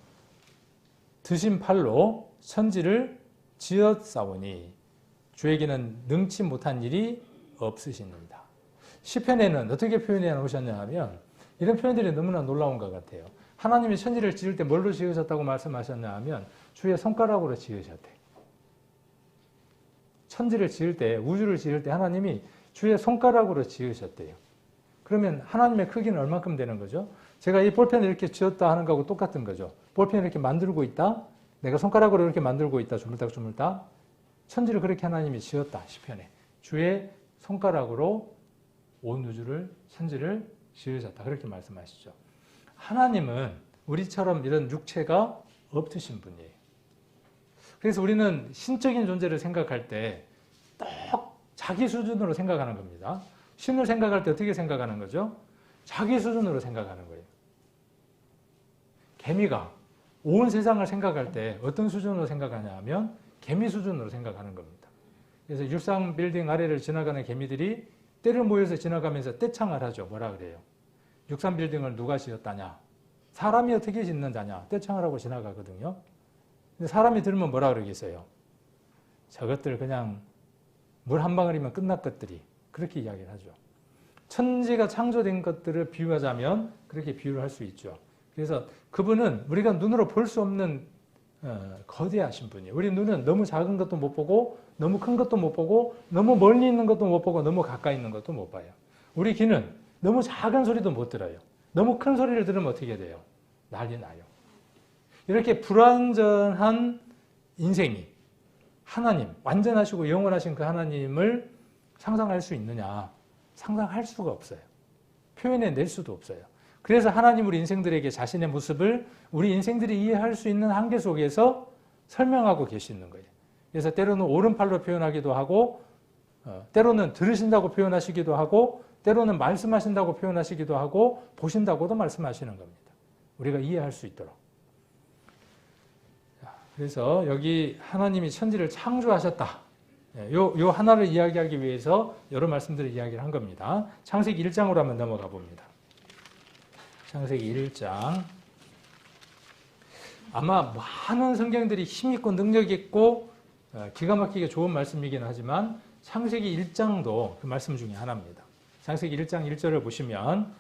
드신 팔로 천지를 지었사오니 주에게는 능치 못한 일이 없으십니다. 시편에는 어떻게 표현해 놓으셨냐 하면 이런 표현들이 너무나 놀라운 것 같아요. 하나님이 천지를 지을 때 뭘로 지으셨다고 말씀하셨냐 하면 주의 손가락으로 지으셨대. 천지를 지을 때, 우주를 지을 때 하나님이 주의 손가락으로 지으셨대요. 그러면 하나님의 크기는 얼만큼 되는 거죠? 제가 이 볼펜을 이렇게 쥐었다 하는 거하고 똑같은 거죠. 볼펜을 이렇게 만들고 있다. 내가 손가락으로 이렇게 만들고 있다. 주물딱. 천지를 그렇게 하나님이 지었다. 시편에. 주의 손가락으로 온 우주를, 천지를 지으셨다. 그렇게 말씀하시죠. 하나님은 우리처럼 이런 육체가 없으신 분이에요. 그래서 우리는 신적인 존재를 생각할 때 딱 자기 수준으로 생각하는 겁니다. 신을 생각할 때 어떻게 생각하는 거죠? 자기 수준으로 생각하는 거예요. 개미가 온 세상을 생각할 때 어떤 수준으로 생각하냐 하면 개미 수준으로 생각하는 겁니다. 그래서 육상 빌딩 아래를 지나가는 개미들이 떼를 모여서 지나가면서 떼창을 하죠. 뭐라 그래요? 육상 빌딩을 누가 지었다냐? 사람이 어떻게 짓는 자냐? 떼창을 하고 지나가거든요. 근데 사람이 들으면 뭐라 그러겠어요? 저것들 그냥 물 한 방울이면 끝날 것들이 그렇게 이야기를 하죠. 천지가 창조된 것들을 비유하자면 그렇게 비유를 할 수 있죠. 그래서 그분은 우리가 눈으로 볼 수 없는 거대하신 분이에요. 우리 눈은 너무 작은 것도 못 보고 너무 큰 것도 못 보고 너무 멀리 있는 것도 못 보고 너무 가까이 있는 것도 못 봐요. 우리 귀는 너무 작은 소리도 못 들어요. 너무 큰 소리를 들으면 어떻게 돼요? 난리 나요. 이렇게 불완전한 인생이 하나님, 완전하시고 영원하신 그 하나님을 상상할 수 있느냐? 상상할 수가 없어요. 표현해낼 수도 없어요. 그래서 하나님 우리 인생들에게 자신의 모습을 우리 인생들이 이해할 수 있는 한계 속에서 설명하고 계시는 거예요. 그래서 때로는 오른팔로 표현하기도 하고 때로는 들으신다고 표현하시기도 하고 때로는 말씀하신다고 표현하시기도 하고 보신다고도 말씀하시는 겁니다. 우리가 이해할 수 있도록. 그래서 여기 하나님이 천지를 창조하셨다. 요 하나를 이야기하기 위해서 여러 말씀들을 이야기를 한 겁니다. 창세기 1장으로 한번 넘어가 봅니다. 창세기 1장. 아마 많은 성경들이 힘있고 능력있고 기가 막히게 좋은 말씀이긴 하지만 창세기 1장도 그 말씀 중에 하나입니다. 창세기 1장 1절을 보시면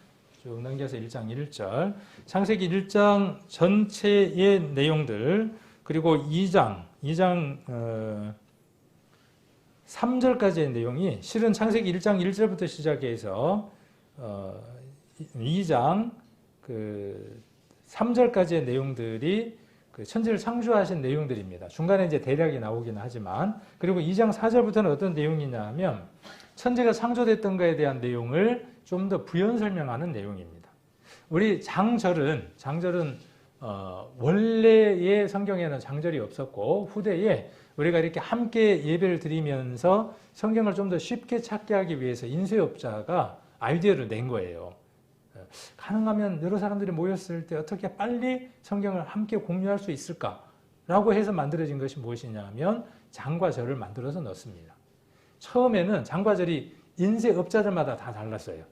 쭉 넘겨서 1장 1절. 창세기 1장 전체의 내용들 그리고 2장 3절까지의 내용이 실은 창세기 1장 1절부터 시작해서 2장 3절까지의 내용들이 그 천지를 창조하신 내용들입니다. 중간에 이제 대략이 나오긴 하지만 그리고 2장 4절부터는 어떤 내용이냐 하면 천지가 창조됐던 것에 대한 내용을 좀 더 부연 설명하는 내용입니다. 우리 장절은 원래의 성경에는 장절이 없었고 후대에 우리가 이렇게 함께 예배를 드리면서 성경을 좀 더 쉽게 찾게 하기 위해서 인쇄업자가 아이디어를 낸 거예요. 가능하면 여러 사람들이 모였을 때 어떻게 빨리 성경을 함께 공유할 수 있을까라고 해서 만들어진 것이 무엇이냐 하면 장과 절을 만들어서 넣습니다. 처음에는 장과 절이 인쇄업자들마다 다 달랐어요.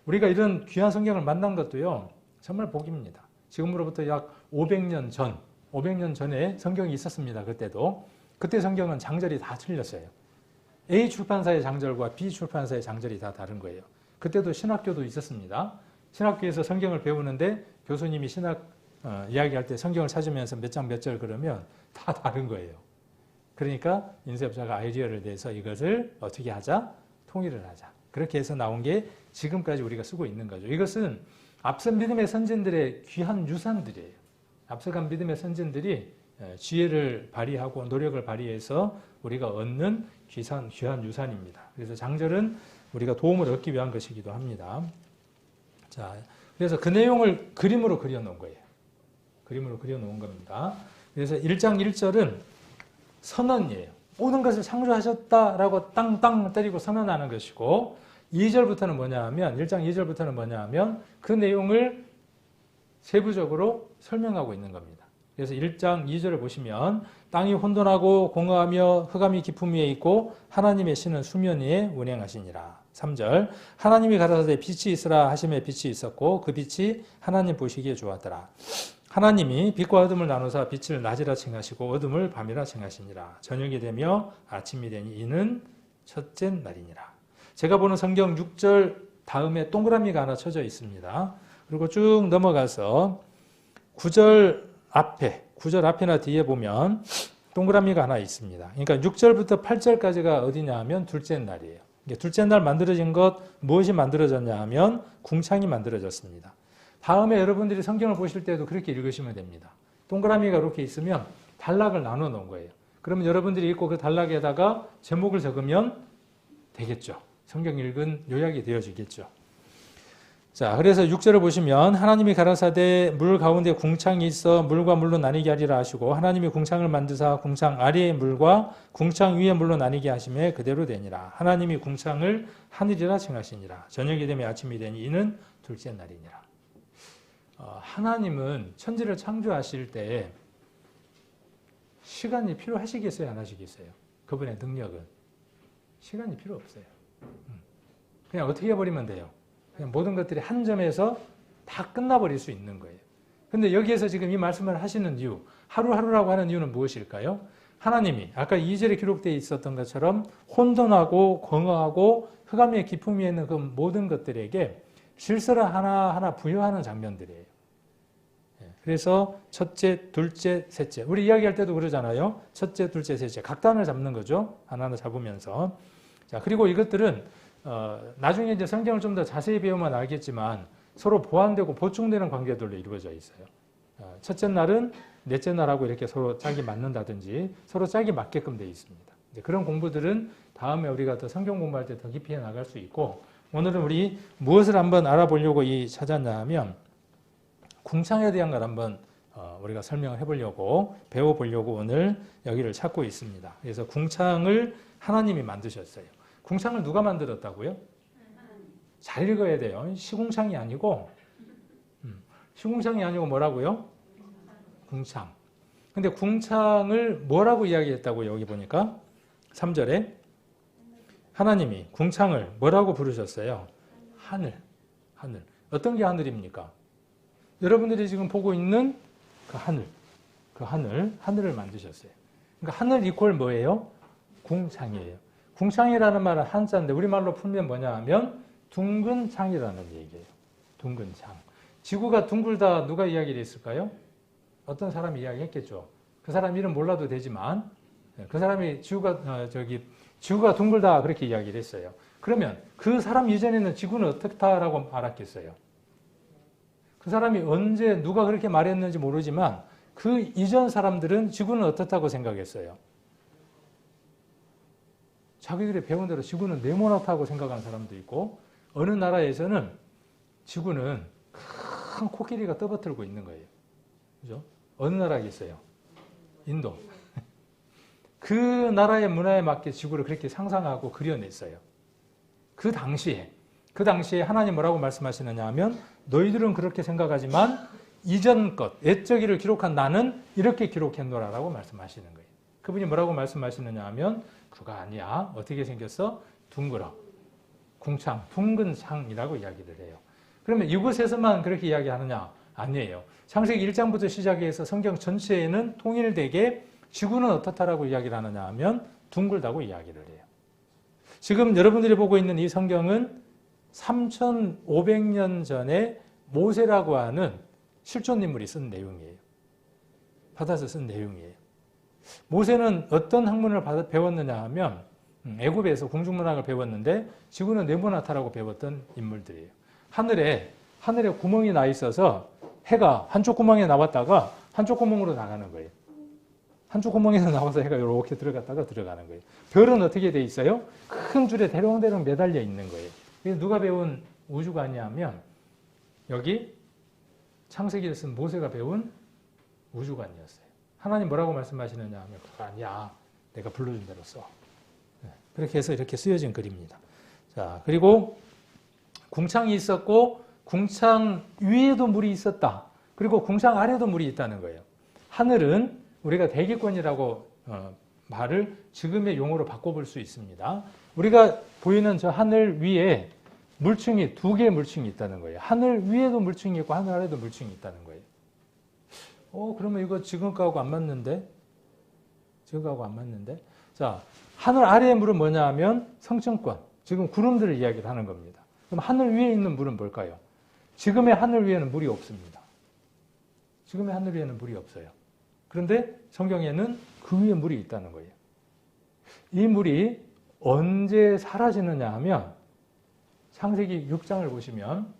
우리가 이런 귀한 성경을 만난 것도요. 정말 복입니다. 지금으로부터 약 500년 전에 성경이 있었습니다. 그때 성경은 장절이 다 틀렸어요. A 출판사의 장절과 B 출판사의 장절이 다 다른 거예요. 그때도 신학교도 있었습니다. 신학교에서 성경을 배우는데 교수님이 신학 이야기할 때 성경을 찾으면서 몇 장 몇 절 그러면 다 다른 거예요. 그러니까 인쇄업자가 아이디어를 내서 이것을 어떻게 하자? 통일을 하자. 그렇게 해서 나온 게 지금까지 우리가 쓰고 있는 거죠. 이것은 앞선 믿음의 선진들의 귀한 유산들이에요. 앞서간 믿음의 선진들이 지혜를 발휘하고 노력을 발휘해서 우리가 얻는 귀한 유산입니다. 그래서 장절은 우리가 도움을 얻기 위한 것이기도 합니다. 자, 그래서 그 내용을 그림으로 그려놓은 거예요. 그림으로 그려놓은 겁니다. 그래서 1장 1절은 선언이에요. 모든 것을 창조하셨다라고 땅땅 때리고 선언하는 것이고 2절부터는 뭐냐 하면 1장 2절부터는 뭐냐 하면 그 내용을 세부적으로 설명하고 있는 겁니다. 그래서 1장 2절을 보시면 땅이 혼돈하고 공허하며 흑암이 깊음 위에 있고 하나님의 신은 수면 위에 운행하시니라. 3절 하나님이 가라사대 빛이 있으라 하심에 빛이 있었고 그 빛이 하나님 보시기에 좋았더라. 하나님이 빛과 어둠을 나누사 빛을 낮이라 칭하시고 어둠을 밤이라 칭하시니라. 저녁이 되며 아침이 되니 이는 첫째 날이니라. 제가 보는 성경 6절 다음에 동그라미가 하나 쳐져 있습니다. 그리고 쭉 넘어가서 9절 앞에나 뒤에 보면 동그라미가 하나 있습니다. 그러니까 6절부터 8절까지가 어디냐 하면 둘째 날이에요. 둘째 날 만들어진 것, 무엇이 만들어졌냐 하면 궁창이 만들어졌습니다. 다음에 여러분들이 성경을 보실 때도 그렇게 읽으시면 됩니다. 동그라미가 이렇게 있으면 단락을 나눠 놓은 거예요. 그러면 여러분들이 읽고 그 단락에다가 제목을 적으면 되겠죠. 성경 읽은 요약이 되어지겠죠. 자, 그래서 6절을 보시면 하나님이 가라사대 물 가운데 궁창이 있어 물과 물로 나뉘게 하리라 하시고 하나님이 궁창을 만드사 궁창 아래의 물과 궁창 위의 물로 나뉘게 하심에 그대로 되니라. 하나님이 궁창을 하늘이라 칭하시니라. 저녁이 되면 아침이 되니 이는 둘째 날이니라. 하나님은 천지를 창조하실 때 시간이 필요하시겠어요? 안 하시겠어요? 그분의 능력은 시간이 필요 없어요. 그냥 어떻게 해버리면 돼요? 그냥 모든 것들이 한 점에서 다 끝나버릴 수 있는 거예요. 근데 여기에서 지금 이 말씀을 하시는 이유, 하루하루라고 하는 이유는 무엇일까요? 하나님이 아까 2절에 기록되어 있었던 것처럼 혼돈하고 공허하고 흑암의 깊음 위에 있는 그 모든 것들에게 질서를 하나하나 부여하는 장면들이에요. 그래서 첫째, 둘째, 셋째. 우리 이야기할 때도 그러잖아요. 첫째, 둘째, 셋째. 각 단을 잡는 거죠. 하나하나 잡으면서. 자, 그리고 이것들은 나중에 이제 성경을 좀 더 자세히 배우면 알겠지만 서로 보완되고 보충되는 관계들로 이루어져 있어요. 첫째 날은 넷째 날하고 이렇게 서로 짝이 맞는다든지 서로 짝이 맞게끔 되어 있습니다. 그런 공부들은 다음에 우리가 더 성경 공부할 때 더 깊이 나갈 수 있고 오늘은 우리 무엇을 한번 알아보려고 찾았냐 하면 궁창에 대한 걸 한번 우리가 설명을 해보려고 배워보려고 오늘 여기를 찾고 있습니다. 그래서 궁창을 하나님이 만드셨어요. 궁창을 누가 만들었다고요? 잘 읽어야 돼요. 시궁창이 아니고 뭐라고요? 궁창. 근데 궁창을 뭐라고 이야기했다고 여기 보니까 3절에 하나님이 궁창을 뭐라고 부르셨어요? 하늘. 어떤 게 하늘입니까? 여러분들이 지금 보고 있는 그 하늘을 만드셨어요. 그러니까 하늘 이퀄 뭐예요? 궁창이에요. 궁창이라는 말은 한자인데 우리말로 풀면 뭐냐 하면 둥근 창이라는 얘기예요. 둥근 창. 지구가 둥글다 누가 이야기를 했을까요? 어떤 사람이 이야기했겠죠. 그 사람 이름 몰라도 되지만 그 사람이 지구가 둥글다 그렇게 이야기를 했어요. 그러면 그 사람 이전에는 지구는 어떻다라고 알았겠어요? 그 사람이 언제 누가 그렇게 말했는지 모르지만 그 이전 사람들은 지구는 어떻다고 생각했어요? 자기들이 배운 대로 지구는 네모나다고 생각하는 사람도 있고 어느 나라에서는 지구는 큰 코끼리가 떠받들고 있는 거예요. 그죠? 어느 나라에 있어요? 인도. 그 나라의 문화에 맞게 지구를 그렇게 상상하고 그려냈어요. 그 당시에 하나님 뭐라고 말씀하시느냐 하면 너희들은 그렇게 생각하지만 이전 것, 옛적이를 기록한 나는 이렇게 기록했노라라고 말씀하시는 거예요. 그분이 뭐라고 말씀하시느냐 하면 그가 아니야. 어떻게 생겼어? 둥글어. 궁창, 둥근 창이라고 이야기를 해요. 그러면 이곳에서만 그렇게 이야기하느냐? 아니에요. 창세기 1장부터 시작해서 성경 전체에는 통일되게 지구는 어떻다라고 이야기를 하느냐 하면 둥글다고 이야기를 해요. 지금 여러분들이 보고 있는 이 성경은 3,500년 전에 모세라고 하는 실존 인물이 쓴 내용이에요. 받아서 쓴 내용이에요. 모세는 어떤 학문을 배웠느냐 하면 애굽에서 궁중문학을 배웠는데 지구는 네모나타라고 배웠던 인물들이에요. 하늘에 구멍이 나 있어서 해가 한쪽 구멍에 나왔다가 한쪽 구멍으로 나가는 거예요. 한쪽 구멍에서 나와서 해가 이렇게 들어갔다가 들어가는 거예요. 별은 어떻게 돼 있어요? 큰 줄에 대롱대롱 매달려 있는 거예요. 누가 배운 우주관이냐면 여기 창세기를 쓴 모세가 배운 우주관이었어요. 하나님 뭐라고 말씀하시느냐 하면 그거 아니야. 내가 불러준 대로 써. 그렇게 해서 이렇게 쓰여진 글입니다. 자, 그리고 궁창이 있었고 궁창 위에도 물이 있었다. 그리고 궁창 아래도 물이 있다는 거예요. 하늘은 우리가 대기권이라고 말을 지금의 용어로 바꿔볼 수 있습니다. 우리가 보이는 저 하늘 위에 물층이 두 개의 물층이 있다는 거예요. 하늘 위에도 물층이 있고 하늘 아래도 물층이 있다는 거예요. 그러면 이거 지금 거하고 안 맞는데? 지금 거하고 안 맞는데? 자, 하늘 아래의 물은 뭐냐 하면 성층권. 지금 구름들을 이야기를 하는 겁니다. 그럼 하늘 위에 있는 물은 뭘까요? 지금의 하늘 위에는 물이 없습니다. 지금의 하늘 위에는 물이 없어요. 그런데 성경에는 그 위에 물이 있다는 거예요. 이 물이 언제 사라지느냐 하면 창세기 6장을 보시면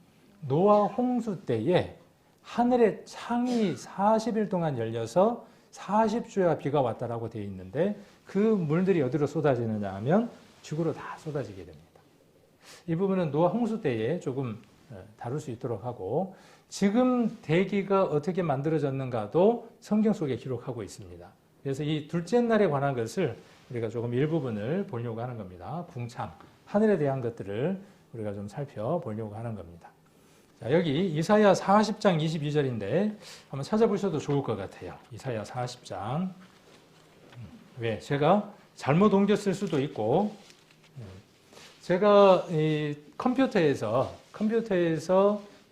노아 홍수 때에 하늘의 창이 40일 동안 열려서 40주야 비가 왔다라고 되어 있는데 그 물들이 어디로 쏟아지느냐 하면 지구로 다 쏟아지게 됩니다. 이 부분은 노아 홍수 때에 조금 다룰 수 있도록 하고 지금 대기가 어떻게 만들어졌는가도 성경 속에 기록하고 있습니다. 그래서 이 둘째 날에 관한 것을 우리가 조금 일부분을 보려고 하는 겁니다. 궁창, 하늘에 대한 것들을 우리가 좀 살펴보려고 하는 겁니다. 자, 여기 이사야 40장 22절인데 한번 찾아보셔도 좋을 것 같아요. 이사야 40장. 왜? 제가 잘못 옮겼을 수도 있고 제가 이 컴퓨터에서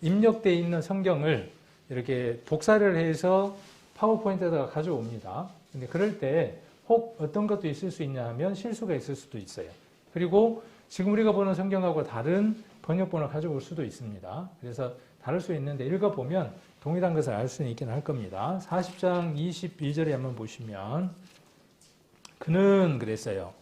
입력되어 있는 성경을 이렇게 복사를 해서 파워포인트에다가 가져옵니다. 근데 그럴 때 혹 어떤 것도 있을 수 있냐 하면 실수가 있을 수도 있어요. 그리고 지금 우리가 보는 성경하고 다른 번역본을 가져올 수도 있습니다. 그래서 다를 수 있는데 읽어보면 동일한 것을 알 수는 있긴 할 겁니다. 40장 22절에 한번 보시면 그는 그랬어요.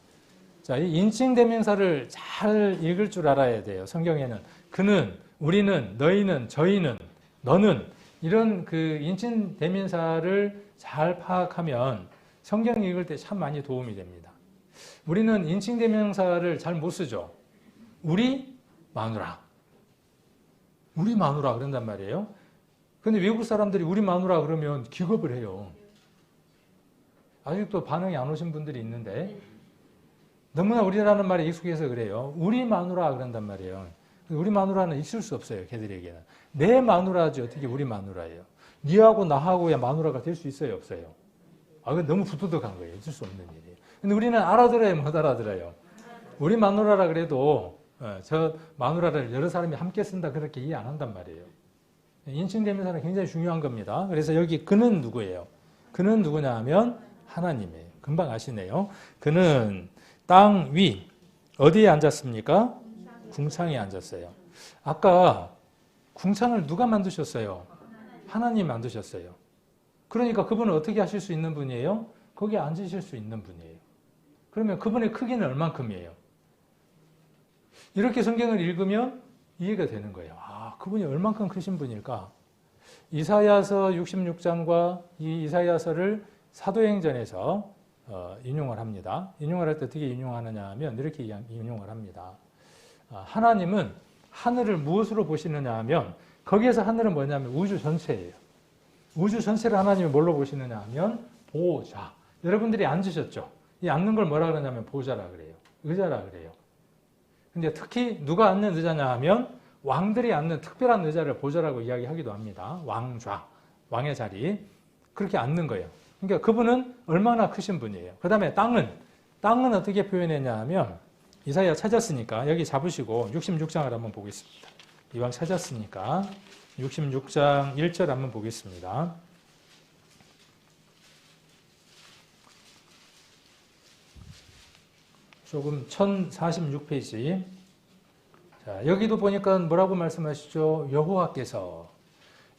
자, 이 인칭 대명사를 잘 읽을 줄 알아야 돼요. 성경에는 그는, 우리는, 너희는, 저희는, 너는 이런 그 인칭 대명사를 잘 파악하면 성경 읽을 때 참 많이 도움이 됩니다. 우리는 인칭 대명사를 잘 못 쓰죠. 우리 마누라. 우리 마누라 그런단 말이에요. 근데 외국 사람들이 우리 마누라 그러면 기겁을 해요. 아직도 반응이 안 오신 분들이 있는데 너무나 우리라는 말에 익숙해서 그래요. 우리 마누라 그런단 말이에요. 우리 마누라는 있을 수 없어요. 걔들에게는. 내 마누라지 어떻게 우리 마누라예요. 니하고 나하고야 마누라가 될 수 있어요? 없어요? 그건 너무 부도덕한 거예요. 있을 수 없는 일이에요. 근데 우리는 알아들어요? 못 알아들어요? 우리 마누라라 그래도 저 마누라를 여러 사람이 함께 쓴다 그렇게 이해 안 한단 말이에요. 인칭대명사는 굉장히 중요한 겁니다. 그래서 여기 그는 누구예요? 그는 누구냐 하면 하나님이에요. 금방 아시네요. 그는 땅 위 어디에 앉았습니까? 궁창에 앉았어요. 아까 궁창을 누가 만드셨어요? 하나님 만드셨어요. 그러니까 그분은 어떻게 하실 수 있는 분이에요? 거기에 앉으실 수 있는 분이에요. 그러면 그분의 크기는 얼만큼이에요? 이렇게 성경을 읽으면 이해가 되는 거예요. 그분이 얼만큼 크신 분일까? 이사야서 66장과 이 이사야서를 사도행전에서 인용을 합니다. 인용을 할 때 어떻게 인용하느냐 하면 이렇게 인용을 합니다. 하나님은 하늘을 무엇으로 보시느냐 하면 거기에서 하늘은 뭐냐면 우주 전체예요. 우주 전체를 하나님이 뭘로 보시느냐 하면 보좌. 여러분들이 앉으셨죠? 이 앉는 걸 뭐라 그러냐면 보좌라 그래요. 의자라 그래요. 근데 특히 누가 앉는 의자냐 하면 왕들이 앉는 특별한 의자를 보좌라고 이야기하기도 합니다. 왕좌, 왕의 자리. 그렇게 앉는 거예요. 그러니까 그분은 얼마나 크신 분이에요. 그 다음에 땅은 어떻게 표현했냐 하면 이사야 찾았으니까 여기 잡으시고 66장을 한번 보겠습니다. 이왕 찾았으니까 66장 1절 한번 보겠습니다. 조금 1046페이지. 자, 여기도 보니까 뭐라고 말씀하시죠? 여호와께서.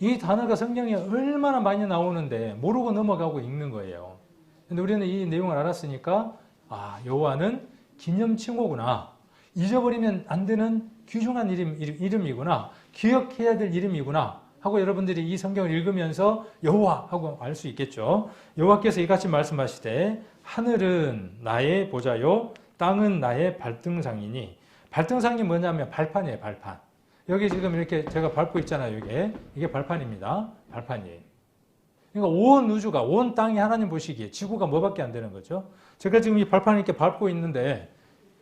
이 단어가 성경에 얼마나 많이 나오는데 모르고 넘어가고 읽는 거예요. 근데 우리는 이 내용을 알았으니까 여호와는 기념칭호구나. 잊어버리면 안 되는 귀중한 이름이구나. 기억해야 될 이름이구나 하고 여러분들이 이 성경을 읽으면서 여호와 하고 알 수 있겠죠. 여호와께서 이같이 말씀하시되 하늘은 나의 보좌요 땅은 나의 발등상이니. 발등상이 뭐냐면 발판이에요. 발판. 여기 지금 이렇게 제가 밟고 있잖아요. 이게 발판입니다. 발판이에요. 그러니까 온 우주가, 온 땅이 하나님 보시기에 지구가 뭐밖에 안 되는 거죠. 제가 지금 이 발판을 이렇게 밟고 있는데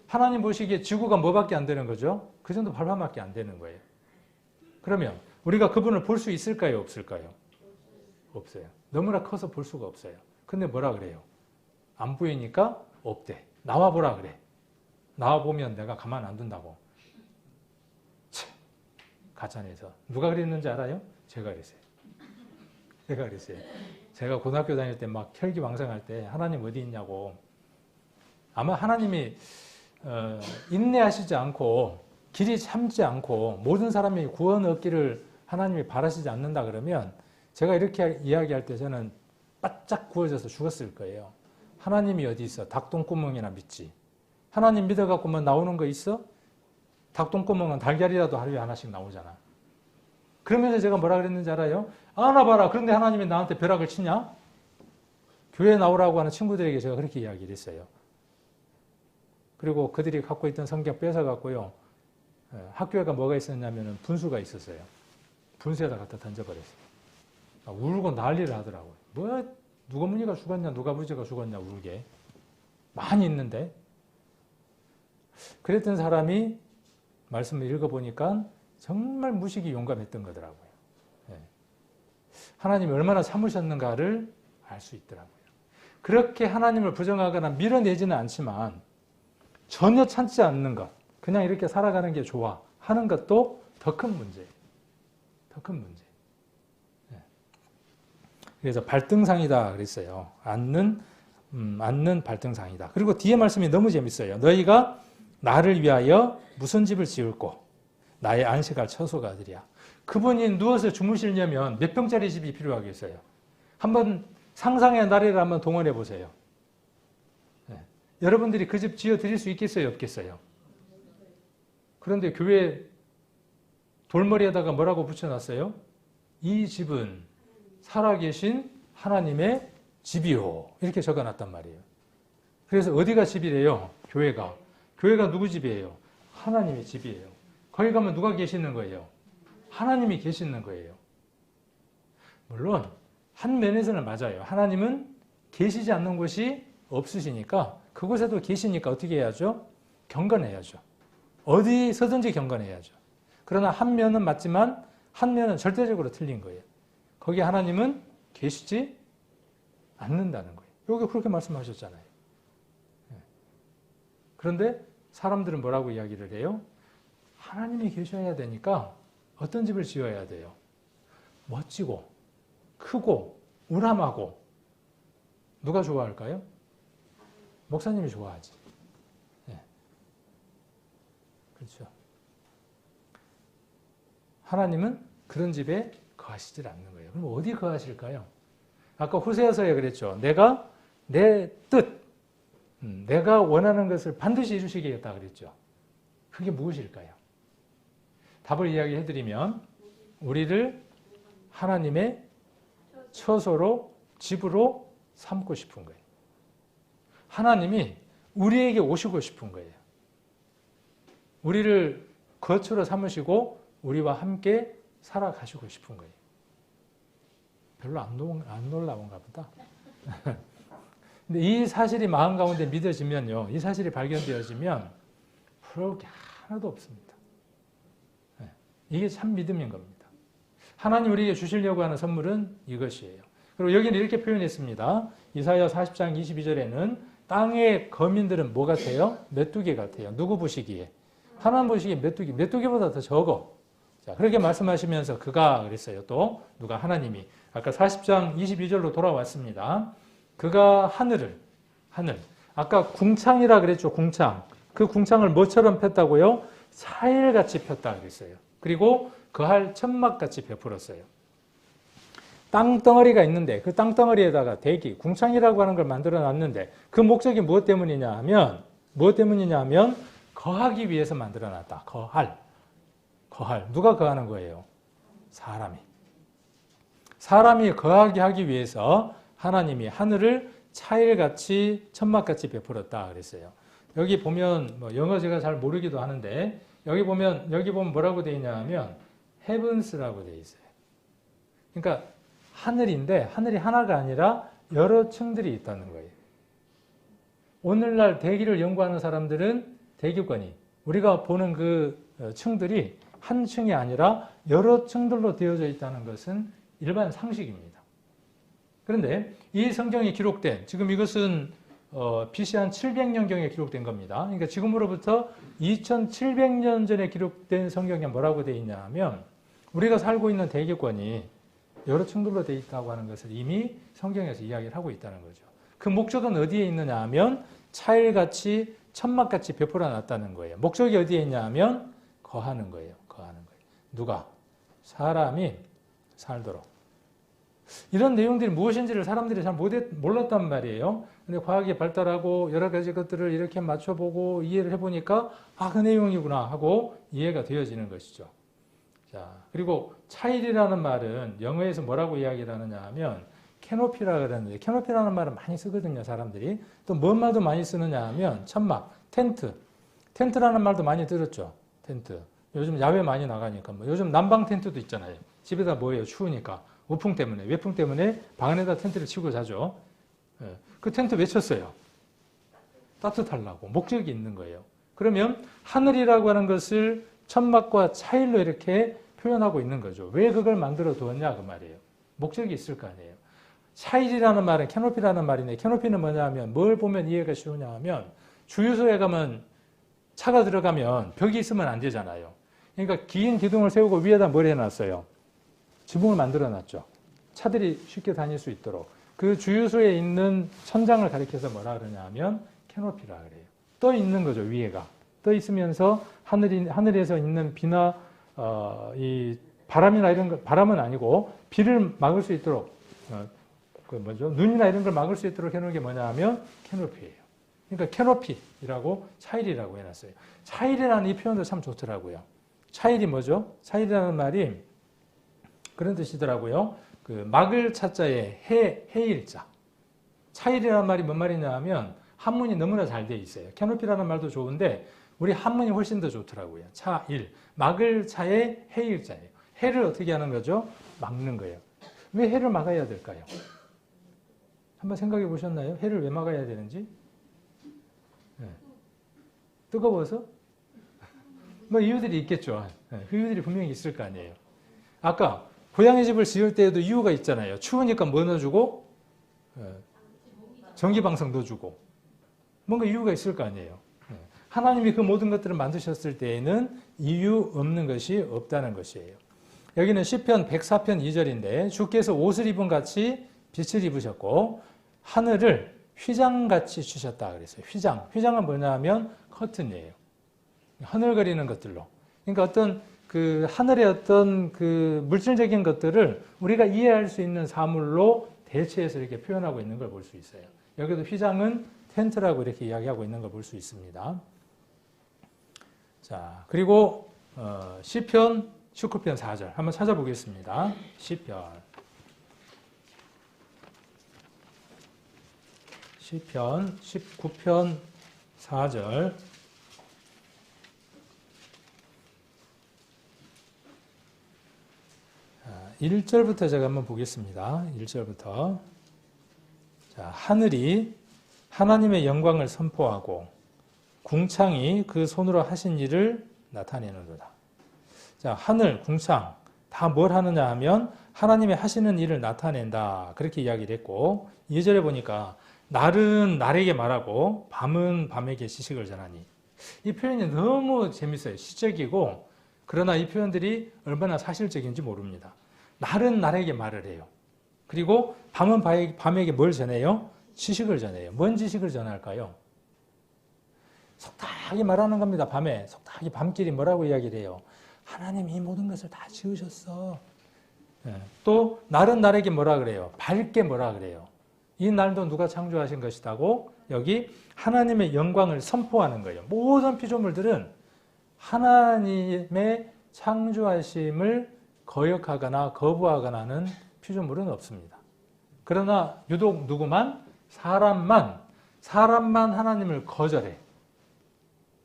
하나님 보시기에 지구가 뭐밖에 안 되는 거죠. 그 정도 발판밖에 안 되는 거예요. 그러면 우리가 그분을 볼 수 있을까요? 없을까요? 없어요. 너무나 커서 볼 수가 없어요. 근데 뭐라 그래요? 안 보이니까 없대. 나와보라 그래. 나와보면 내가 가만 안 둔다고. 가짜내서. 누가 그랬는지 알아요? 제가 그랬어요. 제가 고등학교 다닐 때 막 혈기왕성할 때 하나님 어디 있냐고. 아마 하나님이 인내하시지 않고 길이 참지 않고 모든 사람이 구원 얻기를 하나님이 바라시지 않는다 그러면 제가 이렇게 이야기할 때 저는 바짝 구워져서 죽었을 거예요. 하나님이 어디 있어? 닭똥구멍이나 믿지. 하나님 믿어갖고 뭐 나오는 거 있어? 닭똥구멍은 달걀이라도 하루에 하나씩 나오잖아. 그러면서 제가 뭐라 그랬는지 알아요? 알아봐라. 그런데 하나님이 나한테 벼락을 치냐? 교회 나오라고 하는 친구들에게 제가 그렇게 이야기를 했어요. 그리고 그들이 갖고 있던 성경 뺏어갖고요. 학교에가 뭐가 있었냐면 분수가 있었어요. 분수에다 갖다 던져버렸어요. 울고 난리를 하더라고요. 뭐 누가 문희가 죽었냐 누가 부지가 죽었냐 울게. 많이 있는데. 그랬던 사람이 말씀을 읽어보니까 정말 무식이 용감했던 거더라고요. 하나님이 얼마나 참으셨는가를 알 수 있더라고요. 그렇게 하나님을 부정하거나 밀어내지는 않지만 전혀 참지 않는 것, 그냥 이렇게 살아가는 게 좋아 하는 것도 더 큰 문제예요. 더 큰 문제. 그래서 발등상이다 그랬어요. 앉는 발등상이다. 그리고 뒤에 말씀이 너무 재밌어요. 너희가 나를 위하여 무슨 집을 지을꼬? 나의 안식할 처소가 어디랴? 그분이 누워서 주무시려면 몇 평짜리 집이 필요하겠어요? 한번 상상의 나래를 한번 동원해 보세요. 여러분들이 그 집 지어 드릴 수 있겠어요? 없겠어요? 그런데 교회 돌머리에다가 뭐라고 붙여놨어요? 이 집은 살아계신 하나님의 집이요. 이렇게 적어놨단 말이에요. 그래서 어디가 집이래요? 교회가. 교회가 누구 집이에요? 하나님의 집이에요. 거기 가면 누가 계시는 거예요? 하나님이 계시는 거예요. 물론 한 면에서는 맞아요. 하나님은 계시지 않는 곳이 없으시니까 그곳에도 계시니까 어떻게 해야죠? 경건해야죠. 어디서든지 경건해야죠. 그러나 한 면은 맞지만 한 면은 절대적으로 틀린 거예요. 거기 하나님은 계시지 않는다는 거예요. 여기 그렇게 말씀하셨잖아요. 그런데 사람들은 뭐라고 이야기를 해요? 하나님이 계셔야 되니까 어떤 집을 지어야 돼요? 멋지고 크고 우람하고. 누가 좋아할까요? 목사님이 좋아하지. 그렇죠. 하나님은 그런 집에 거하시질 않는 거예요. 그럼 어디 거하실까요? 아까 호세아서에 그랬죠. 내가 내 뜻, 내가 원하는 것을 반드시 이루시겠다 그랬죠. 그게 무엇일까요? 답을 이야기해드리면 우리를 하나님의 처소로, 집으로 삼고 싶은 거예요. 하나님이 우리에게 오시고 싶은 거예요. 우리를 거처로 삼으시고 우리와 함께 살아가시고 싶은 거예요. 별로 안 놀라운가 보다. 근데 이 사실이 마음 가운데 믿어지면요. 이 사실이 발견되어지면 부러울 게 하나도 없습니다. 이게 참 믿음인 겁니다. 하나님 우리에게 주시려고 하는 선물은 이것이에요. 그리고 여기는 이렇게 표현했습니다. 이사야 40장 22절에는 땅의 거민들은 뭐 같아요? 메뚜기 같아요. 누구 보시기에? 하나님 보시기에 메뚜기보다 더 적어. 자, 그렇게 말씀하시면서 그가 그랬어요. 또 누가? 하나님이. 아까 40장 22절로 돌아왔습니다. 그가 하늘. 아까 궁창이라 그랬죠. 궁창. 그 궁창을 뭐처럼 폈다고요? 사일같이 폈다 그랬어요. 그리고 그할 천막같이 베풀었어요. 땅덩어리가 있는데 그 땅덩어리에다가 대기, 궁창이라고 하는 걸 만들어 놨는데 그 목적이 무엇 때문이냐 하면 거하기 위해서 만들어 놨다. 거할. 누가 거하는 거예요? 사람이 거하게 하기 위해서 하나님이 하늘을 차일같이 천막같이 베풀었다 그랬어요. 여기 보면 뭐 영어 제가 잘 모르기도 하는데 여기 보면 뭐라고 되어 있냐 하면 heavens라고 되어 있어요. 그러니까 하늘인데 하늘이 하나가 아니라 여러 층들이 있다는 거예요. 오늘날 대기를 연구하는 사람들은 대기권이 우리가 보는 그 층들이 한 층이 아니라 여러 층들로 되어져 있다는 것은 일반 상식입니다. 그런데 이 성경에 기록된 지금 이것은 BC 한 700년경에 기록된 겁니다. 그러니까 지금으로부터 2700년 전에 기록된 성경에 뭐라고 되어 있냐 하면 우리가 살고 있는 대기권이 여러 층들로 되어 있다고 하는 것을 이미 성경에서 이야기를 하고 있다는 거죠. 그 목적은 어디에 있느냐 하면 차일같이 천막같이 베풀어 놨다는 거예요. 목적이 어디에 있냐 하면 거하는 거예요. 누가? 사람이 살도록. 이런 내용들이 무엇인지를 사람들이 잘 몰랐단 말이에요. 근데 과학이 발달하고 여러 가지 것들을 이렇게 맞춰보고 이해를 해보니까 그 내용이구나 하고 이해가 되어지는 것이죠. 자, 그리고 차일이라는 말은 영어에서 뭐라고 이야기를 하느냐 하면 캐노피라고 그러는데 캐노피라는 말은 많이 쓰거든요, 사람들이. 또 뭔 말도 많이 쓰느냐 하면 천막, 텐트라는 말도 많이 들었죠. 텐트. 요즘 야외 많이 나가니까 요즘 난방 텐트도 있잖아요. 집에다 뭐예요? 추우니까. 외풍 때문에 방 안에다 텐트를 치고 자죠. 그 텐트 왜 쳤어요? 따뜻하려고. 목적이 있는 거예요. 그러면 하늘이라고 하는 것을 천막과 차일로 이렇게 표현하고 있는 거죠. 왜 그걸 만들어 두었냐 그 말이에요. 목적이 있을 거 아니에요. 차일이라는 말은 캐노피라는 말인데 캐노피는 뭐냐 하면 뭘 보면 이해가 쉬우냐 하면 주유소에 가면 차가 들어가면 벽이 있으면 안 되잖아요. 그러니까 긴 기둥을 세우고 위에다 뭘 해놨어요? 지붕을 만들어 놨죠. 차들이 쉽게 다닐 수 있도록. 그 주유소에 있는 천장을 가리켜서 뭐라 그러냐 하면 캐노피라 그래요. 떠 있는 거죠, 위에가. 떠 있으면서 하늘에서 있는 비나 이 바람이나 이런 거, 바람은 아니고 비를 막을 수 있도록 눈이나 이런 걸 막을 수 있도록 해놓은 게 뭐냐 하면 캐노피예요. 그러니까 캐노피라고 차일이라고 해놨어요. 차일이라는 이 표현도 참 좋더라고요. 차일이 뭐죠? 차일이라는 말이 그런 뜻이더라고요. 그 막을 차자에 해일자. 차일이라는 말이 뭔 말이냐 하면 한문이 너무나 잘 돼 있어요. 캐노피라는 말도 좋은데 우리 한문이 훨씬 더 좋더라고요. 차일. 막을 차에 해일자예요. 해를 어떻게 하는 거죠? 막는 거예요. 왜 해를 막아야 될까요? 한번 생각해 보셨나요? 해를 왜 막아야 되는지? 네. 뜨거워서? 뭐 이유들이 있겠죠. 네. 그 이유들이 분명히 있을 거 아니에요. 아까 고양이 집을 지을 때에도 이유가 있잖아요. 추우니까 뭐 넣어주고? 전기방석 넣어주고. 뭔가 이유가 있을 거 아니에요. 하나님이 그 모든 것들을 만드셨을 때에는 이유 없는 것이 없다는 것이에요. 여기는 시편 104편 2절인데 주께서 옷을 입은 같이 빛을 입으셨고 하늘을 휘장같이 주셨다 그랬어요. 휘장은 뭐냐 하면 커튼이에요. 하늘거리는 것들로. 그러니까 어떤 그 하늘의 어떤 그 물질적인 것들을 우리가 이해할 수 있는 사물로 대체해서 이렇게 표현하고 있는 걸 볼 수 있어요. 여기도 휘장은 텐트라고 이렇게 이야기하고 있는 걸 볼 수 있습니다. 자, 그리고 시편 19편 4절 한번 찾아보겠습니다. 시편 19편 4절 1절부터 제가 한번 보겠습니다. 1절부터. 자, 하늘이 하나님의 영광을 선포하고 궁창이 그 손으로 하신 일을 나타내는도다. 자, 하늘, 궁창 다 뭘 하느냐 하면 하나님의 하시는 일을 나타낸다. 그렇게 이야기를 했고 2절에 보니까 날은 날에게 말하고 밤은 밤에게 지식을 전하니 이 표현이 너무 재밌어요. 시적이고 그러나 이 표현들이 얼마나 사실적인지 모릅니다. 날은 날에게 말을 해요. 그리고 밤은 밤에게 뭘 전해요? 지식을 전해요. 뭔 지식을 전할까요? 속닥이 말하는 겁니다. 밤에. 속닥이 밤길이 뭐라고 이야기를 해요? 하나님이 이 모든 것을 다 지으셨어. 또 날은 날에게 뭐라 그래요? 밝게 뭐라 그래요? 이 날도 누가 창조하신 것이다고 여기 하나님의 영광을 선포하는 거예요. 모든 피조물들은 하나님의 창조하심을 거역하거나 거부하거나 하는 피조물은 없습니다. 그러나 유독 누구만? 사람만 하나님을 거절해.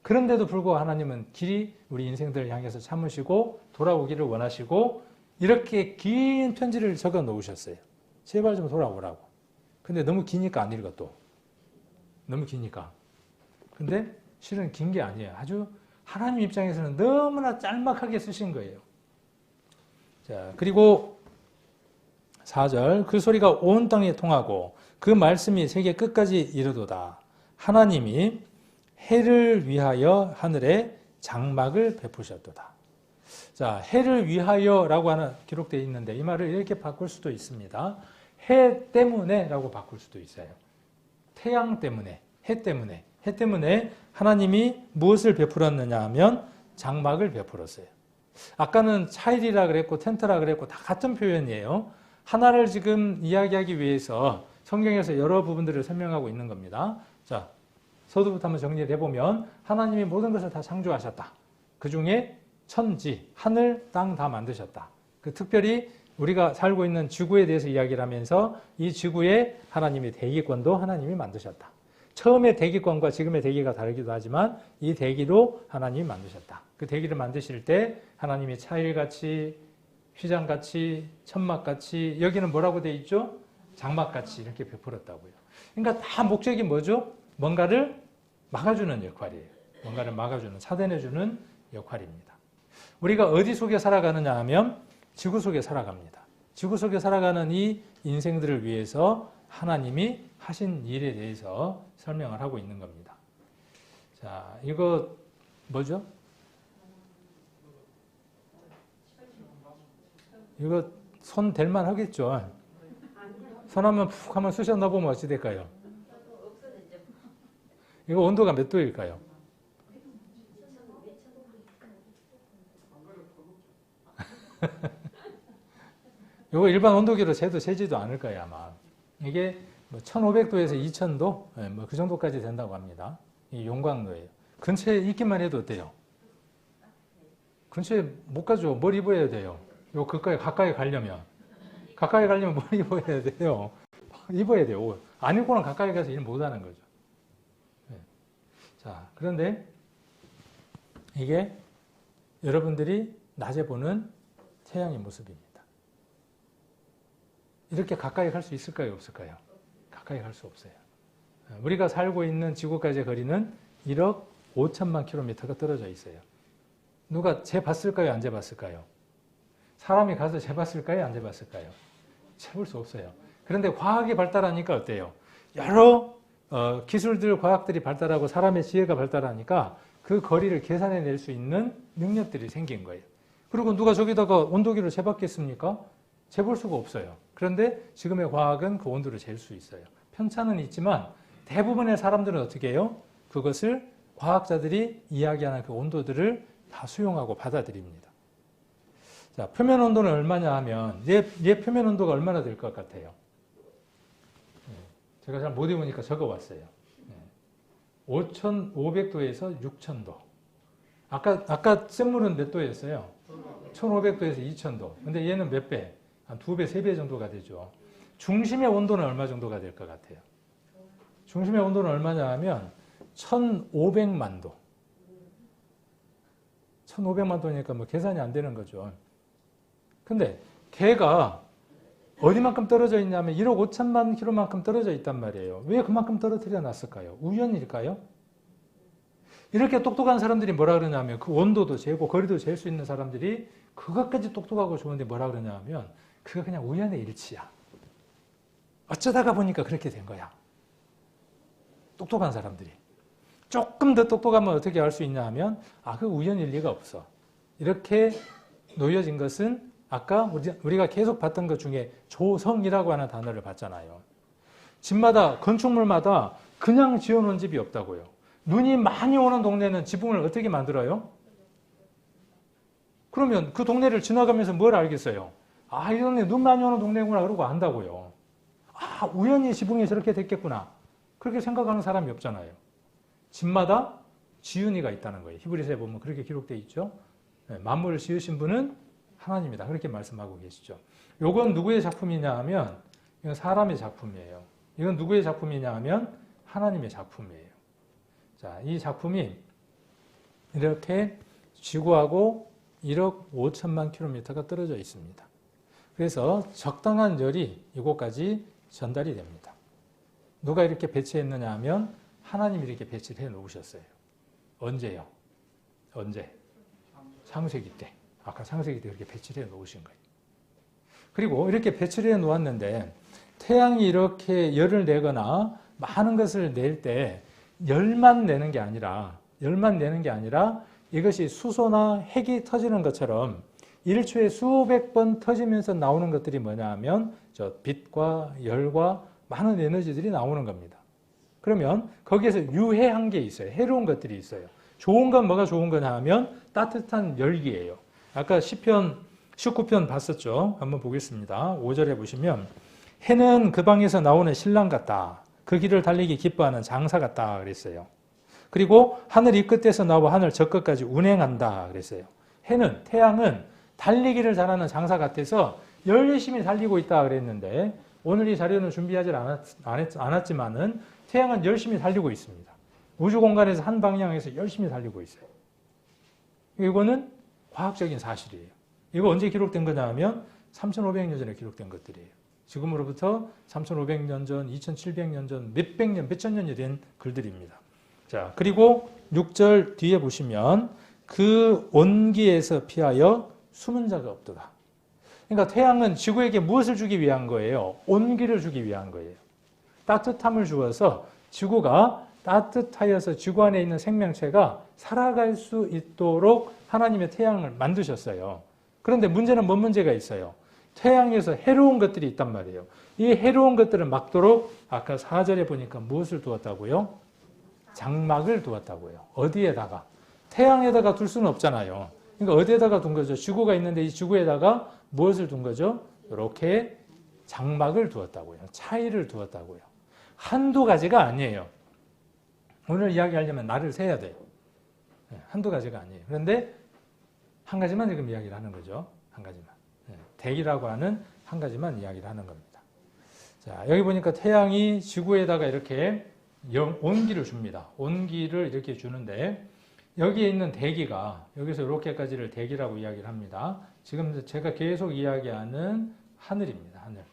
그런데도 불구하고 하나님은 길이 우리 인생들을 향해서 참으시고 돌아오기를 원하시고 이렇게 긴 편지를 적어 놓으셨어요. 제발 좀 돌아오라고. 근데 너무 기니까 안 읽어 또. 너무 기니까. 근데 실은 긴 게 아니에요. 아주 하나님 입장에서는 너무나 짤막하게 쓰신 거예요. 자, 그리고 4절 그 소리가 온 땅에 통하고 그 말씀이 세계 끝까지 이르도다. 하나님이 해를 위하여 하늘에 장막을 베푸셨도다. 자, 해를 위하여라고 하는 기록되어 있는데 이 말을 이렇게 바꿀 수도 있습니다. 해 때문에라고 바꿀 수도 있어요. 태양 때문에, 해 때문에 하나님이 무엇을 베풀었느냐 하면 장막을 베풀었어요. 아까는 차일이라 그랬고 텐트라 그랬고 다 같은 표현이에요. 하나를 지금 이야기하기 위해서 성경에서 여러 부분들을 설명하고 있는 겁니다. 자, 서두부터 한번 정리를 해보면 하나님이 모든 것을 다 창조하셨다. 그 중에 천지, 하늘, 땅 다 만드셨다. 그 특별히 우리가 살고 있는 지구에 대해서 이야기를 하면서 이 지구의 하나님의 대기권도 하나님이 만드셨다. 처음의 대기권과 지금의 대기가 다르기도 하지만 이 대기로 하나님이 만드셨다. 그 대기를 만드실 때 하나님이 차일같이, 휘장같이, 천막같이 여기는 뭐라고 되어 있죠? 장막같이 이렇게 베풀었다고요. 그러니까 다 목적이 뭐죠? 뭔가를 막아주는 역할이에요. 뭔가를 막아주는, 차단해주는 역할입니다. 우리가 어디 속에 살아가느냐 하면 지구 속에 살아갑니다. 지구 속에 살아가는 이 인생들을 위해서 하나님이 하신 일에 대해서 설명을 하고 있는 겁니다. 자, 이거 뭐죠? 이거 손 댈만 하겠죠? 손 한번 푹 한번 쑤셔 넣어보면 어찌 될까요? 이거 온도가 몇 도일까요? 이거 일반 온도계로 재도 세지도 않을 거예요, 아마. 이게 뭐 1500도에서 2000도? 뭐 그 정도까지 된다고 합니다. 이 용광로예요. 근처에 있기만 해도 돼요. 근처에 못 가죠. 뭘 입어야 돼요? 요 가까이 가려면. 가까이 가려면 뭘 입어야 돼요? 입어야 돼요. 옷. 안 입고는 가까이 가서 일 못 하는 거죠. 네. 자, 그런데 이게 여러분들이 낮에 보는 태양의 모습입니다. 이렇게 가까이 갈 수 있을까요? 없을까요? 가까이 갈 수 없어요. 우리가 살고 있는 지구까지의 거리는 1억 5천만 킬로미터가 떨어져 있어요. 누가 재봤을까요? 안 재봤을까요? 사람이 가서 재봤을까요? 안 재봤을까요? 재볼 수 없어요. 그런데 과학이 발달하니까 어때요? 여러 기술들, 과학들이 발달하고 사람의 지혜가 발달하니까 그 거리를 계산해낼 수 있는 능력들이 생긴 거예요. 그리고 누가 저기다가 온도계를 재봤겠습니까? 재볼 수가 없어요. 그런데 지금의 과학은 그 온도를 잴 수 있어요. 편차는 있지만 대부분의 사람들은 어떻게 해요? 그것을 과학자들이 이야기하는 그 온도들을 다 수용하고 받아들입니다. 자, 표면 온도는 얼마냐 하면 얘 표면 온도가 얼마나 될 것 같아요? 제가 잘 못 외우니까 적어왔어요. 5,500도에서 6,000도. 아까 샘물은 몇 도였어요? 1,500도에서 2,000도. 근데 얘는 몇 배? 한 2배, 3배 정도가 되죠. 중심의 온도는 얼마 정도가 될 것 같아요? 중심의 온도는 얼마냐 하면 1,500만 도. 1,500만 도니까 뭐 계산이 안 되는 거죠. 근데 걔가 어디만큼 떨어져 있냐면 1억 5천만 킬로만큼 떨어져 있단 말이에요. 왜 그만큼 떨어뜨려 놨을까요? 우연일까요? 이렇게 똑똑한 사람들이 뭐라 그러냐면 그 온도도 재고 거리도 잴 수 있는 사람들이 그것까지 똑똑하고 좋은데 뭐라 그러냐면 그거 그냥 우연의 일치야. 어쩌다가 보니까 그렇게 된 거야. 똑똑한 사람들이. 조금 더 똑똑하면 어떻게 할 수 있냐 하면 그 우연일 리가 없어. 이렇게 놓여진 것은 아까 우리가 계속 봤던 것 중에 조성이라고 하는 단어를 봤잖아요. 집마다, 건축물마다 그냥 지어놓은 집이 없다고요. 눈이 많이 오는 동네는 지붕을 어떻게 만들어요? 그러면 그 동네를 지나가면서 뭘 알겠어요? 아, 이 동네 눈 많이 오는 동네구나 그러고 안다고요. 아, 우연히 지붕이 저렇게 됐겠구나. 그렇게 생각하는 사람이 없잖아요. 집마다 지은이가 있다는 거예요. 히브리서에 보면 그렇게 기록되어 있죠. 네, 만물을 지으신 분은 하나님이다. 그렇게 말씀하고 계시죠. 이건 누구의 작품이냐 하면 이건 사람의 작품이에요. 이건 누구의 작품이냐 하면 하나님의 작품이에요. 자, 이 작품이 이렇게 지구하고 1억 5천만 킬로미터가 떨어져 있습니다. 그래서 적당한 열이 이곳까지 전달이 됩니다. 누가 이렇게 배치했느냐 하면 하나님이 이렇게 배치를 해 놓으셨어요. 언제요? 언제? 창세기 때. 아까 창세기 때 그렇게 배치를 해 놓으신 거예요. 그리고 이렇게 배치를 해 놓았는데 태양이 이렇게 열을 내거나 많은 것을 낼 때 열만 내는 게 아니라 이것이 수소나 핵이 터지는 것처럼 1초에 수백 번 터지면서 나오는 것들이 뭐냐 하면 저 빛과 열과 많은 에너지들이 나오는 겁니다. 그러면 거기에서 유해한 게 있어요. 해로운 것들이 있어요. 좋은 건 뭐가 좋은 거냐 하면 따뜻한 열기예요. 아까 시편 19편 봤었죠. 한번 보겠습니다. 5절에 보시면 해는 그 방에서 나오는 신랑 같다. 그 길을 달리기 기뻐하는 장사 같다 그랬어요. 그리고 하늘 이 끝에서 나와 하늘 저 끝까지 운행한다 그랬어요. 해는, 태양은 달리기를 잘하는 장사 같아서 열심히 달리고 있다 그랬는데 오늘 이 자료는 준비하지 않았지만은 태양은 열심히 달리고 있습니다. 우주 공간에서 한 방향에서 열심히 달리고 있어요. 이거는 과학적인 사실이에요. 이거 언제 기록된 거냐 하면 3,500년 전에 기록된 것들이에요. 지금으로부터 3,500년 전, 2,700년 전, 몇백 년, 몇천 년이 된 글들입니다. 자, 그리고 6절 뒤에 보시면 그 온기에서 피하여 숨은 자가 없도다. 그러니까 태양은 지구에게 무엇을 주기 위한 거예요? 온기를 주기 위한 거예요. 따뜻함을 주어서 지구가 따뜻하여서 지구 안에 있는 생명체가 살아갈 수 있도록 하나님의 태양을 만드셨어요. 그런데 문제는 뭔 문제가 있어요? 태양에서 해로운 것들이 있단 말이에요. 이 해로운 것들을 막도록 아까 4절에 보니까 무엇을 두었다고요? 장막을 두었다고요. 어디에다가? 태양에다가 둘 수는 없잖아요. 그러니까 어디에다가 둔 거죠? 지구가 있는데 이 지구에다가 무엇을 둔 거죠? 이렇게 장막을 두었다고요. 차이를 두었다고요. 한두 가지가 아니에요. 오늘 이야기하려면 날을 세야 돼요. 한두 가지가 아니에요. 그런데 한 가지만 지금 이야기를 하는 거죠. 한 가지만. 대기라고 하는 한 가지만 이야기를 하는 겁니다. 자, 여기 보니까 태양이 지구에다가 이렇게 온기를 줍니다. 온기를 이렇게 주는데 여기에 있는 대기가 여기서 이렇게까지를 대기라고 이야기를 합니다. 지금 제가 계속 이야기하는 하늘입니다. 하늘.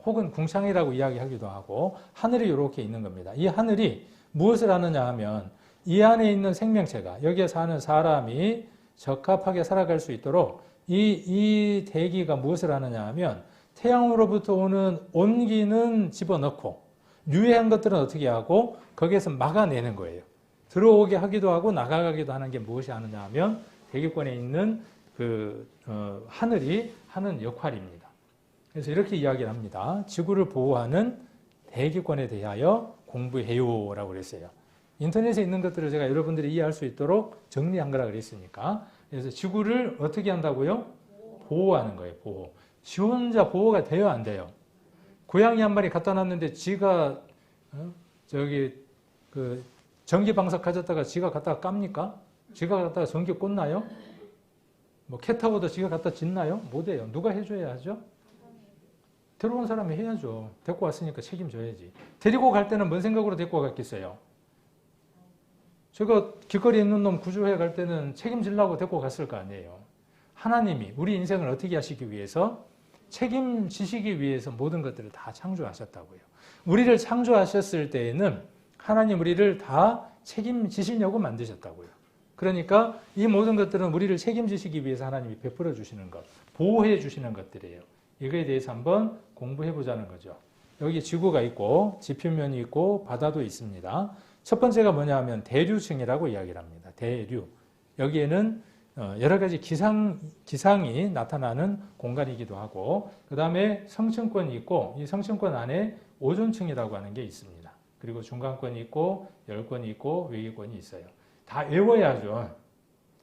혹은 궁창이라고 이야기하기도 하고 하늘이 이렇게 있는 겁니다. 이 하늘이 무엇을 하느냐 하면 이 안에 있는 생명체가 여기에 사는 사람이 적합하게 살아갈 수 있도록 이 대기가 무엇을 하느냐 하면 태양으로부터 오는 온기는 집어넣고 유해한 것들은 어떻게 하고 거기에서 막아내는 거예요. 들어오게 하기도 하고 나가기도 하는 게 무엇이 하느냐 하면 대기권에 있는 하늘이 하는 역할입니다. 그래서 이렇게 이야기를 합니다. 지구를 보호하는 대기권에 대하여 공부해요라고 그랬어요. 인터넷에 있는 것들을 제가 여러분들이 이해할 수 있도록 정리한 거라 그랬으니까. 그래서 지구를 어떻게 한다고요? 보호하는 거예요. 보호. 지 혼자 보호가 돼요, 안 돼요? 고양이 한 마리 갖다 놨는데 지가 전기 방석 가졌다가 지가 갖다가 깝니까? 지가 갖다가 전기 꽂나요? 뭐 캣타워도 지가 갖다 짓나요? 못해요. 누가 해줘야 하죠? 데려온 사람이 해야죠. 데리고 왔으니까 책임져야지. 데리고 갈 때는 뭔 생각으로 데리고 갔겠어요? 제가 길거리에 있는 놈 구조해 갈 때는 책임지려고 데리고 갔을 거 아니에요. 하나님이 우리 인생을 어떻게 하시기 위해서 책임지시기 위해서 모든 것들을 다 창조하셨다고요. 우리를 창조하셨을 때에는 하나님 우리를 다 책임지시려고 만드셨다고요. 그러니까 이 모든 것들은 우리를 책임지시기 위해서 하나님이 베풀어 주시는 것, 보호해 주시는 것들이에요. 이거에 대해서 한번 공부해 보자는 거죠. 여기 지구가 있고 지표면이 있고 바다도 있습니다. 첫 번째가 뭐냐 하면 대류층이라고 이야기를 합니다. 대류. 여기에는 여러 가지 기상이 나타나는 공간이기도 하고, 그 다음에 성층권이 있고, 이 성층권 안에 오존층이라고 하는 게 있습니다. 그리고 중간권이 있고, 열권이 있고, 외기권이 있어요. 다 외워야죠.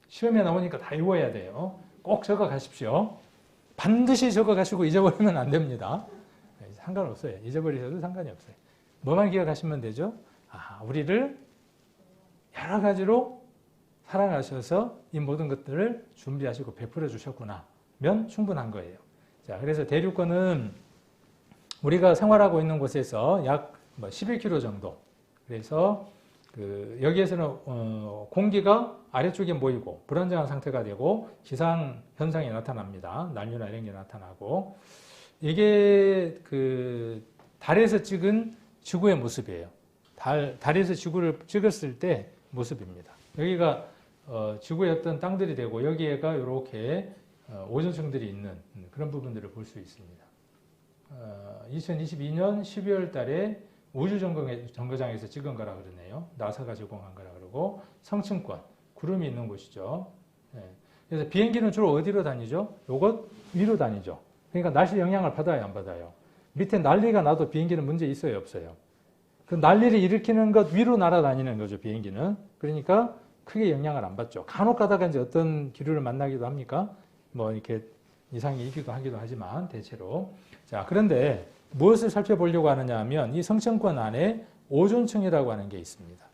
시험에 나오니까 다 외워야 돼요. 꼭 적어 가십시오. 반드시 적어 가시고 잊어버리면 안 됩니다. 상관없어요. 잊어버리셔도 상관이 없어요. 뭐만 기억하시면 되죠? 우리를 여러 가지로 사랑하셔서 이 모든 것들을 준비하시고 베풀어 주셨구나 면 충분한 거예요. 자, 그래서 대류권은 우리가 생활하고 있는 곳에서 약 11km 정도. 그래서 여기에서는 공기가 아래쪽에 모이고 불안정한 상태가 되고 기상 현상이 나타납니다. 난류나 이런 게 나타나고, 이게 달에서 찍은 지구의 모습이에요. 달에서 지구를 찍었을 때 모습입니다. 여기가 지구의 어떤 땅들이 되고, 여기에가 이렇게 오존층들이 있는 그런 부분들을 볼 수 있습니다. 2022년 12월 달에 우주정거장에서 찍은 거라 그러네요. 나사가 제공한 거라 그러고, 성층권, 구름이 있는 곳이죠. 그래서 비행기는 주로 어디로 다니죠? 요것 위로 다니죠. 그러니까 날씨 영향을 받아요, 안 받아요? 밑에 난리가 나도 비행기는 문제 있어요, 없어요? 그 난리를 일으키는 것 위로 날아다니는 거죠, 비행기는. 그러니까 크게 영향을 안 받죠. 간혹 가다가 이제 어떤 기류를 만나기도 합니까? 이렇게 이상이 있기도 하기도 하지만, 대체로. 자, 그런데 무엇을 살펴보려고 하느냐 하면, 이 성층권 안에 오존층이라고 하는 게 있습니다.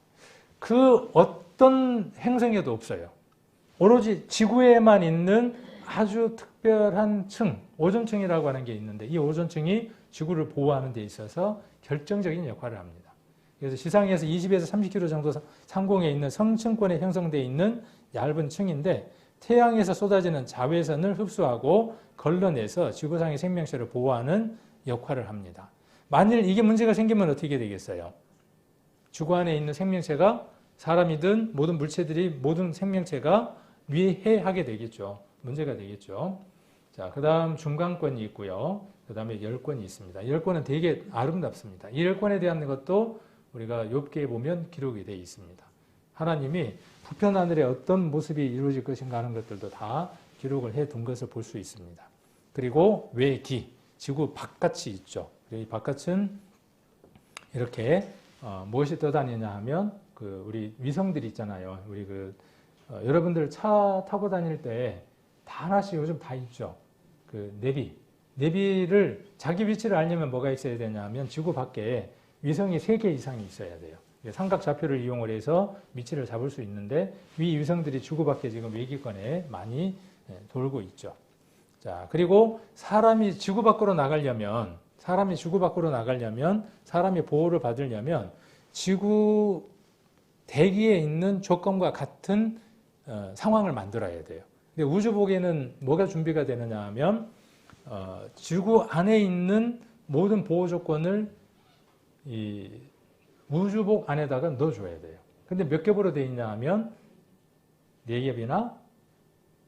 그 어떤 행성에도 없어요. 오로지 지구에만 있는 아주 특별한 층, 오존층이라고 하는 게 있는데, 이 오존층이 지구를 보호하는 데 있어서 결정적인 역할을 합니다. 그래서 지상에서 20에서 30km 정도 상공에 있는 성층권에 형성되어 있는 얇은 층인데, 태양에서 쏟아지는 자외선을 흡수하고 걸러내서 지구상의 생명체를 보호하는 역할을 합니다. 만일 이게 문제가 생기면 어떻게 되겠어요? 지구 안에 있는 생명체가, 사람이든 모든 물체들이, 모든 생명체가 위해하게 되겠죠. 문제가 되겠죠. 자, 그 다음 중간권이 있고요. 그 다음에 열권이 있습니다. 열권은 되게 아름답습니다. 이 열권에 대한 것도 우리가 욥기에 보면 기록이 되어 있습니다. 하나님이 부편 하늘에 어떤 모습이 이루어질 것인가 하는 것들도 다 기록을 해둔 것을 볼 수 있습니다. 그리고 외기, 지구 바깥이 있죠. 이 바깥은 이렇게 무엇이 떠다니냐 하면, 우리 위성들이 있잖아요. 우리 여러분들 차 타고 다닐 때 다 하나씩 요즘 다 있죠. 내비를, 자기 위치를 알려면 뭐가 있어야 되냐 하면, 지구 밖에 위성이 3개 이상이 있어야 돼요. 삼각좌표를 이용을 해서 위치를 잡을 수 있는데, 위 위성들이 지구 밖에 지금 외기권에 많이 돌고 있죠. 자, 그리고 사람이 지구 밖으로 나가려면, 사람이 보호를 받으려면 지구 대기에 있는 조건과 같은 상황을 만들어야 돼요. 근데 우주복에는 뭐가 준비가 되느냐 하면, 지구 안에 있는 모든 보호 조건을 이 우주복 안에다가 넣어줘야 돼요. 근데 몇 겹으로 되어 있냐 하면 4겹이나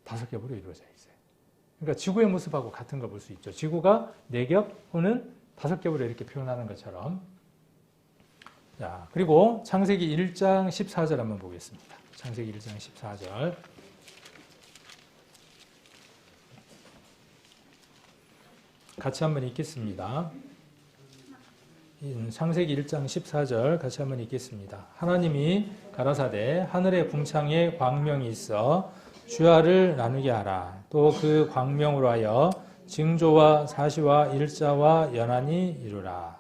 5겹으로 이루어져 있어요. 그러니까 지구의 모습하고 같은 걸 볼 수 있죠. 지구가 4겹 또는 5겹으로 이렇게 표현하는 것처럼. 자, 그리고 창세기 1장 14절 한번 보겠습니다. 창세기 1장 14절. 같이 한번 읽겠습니다. 창세기 1장 14절 같이 한번 읽겠습니다. 하나님이 가라사대 하늘의 궁창에 광명이 있어 주야를 나누게 하라. 또 그 광명으로 하여 징조와 사시와 일자와 연한이 이루라.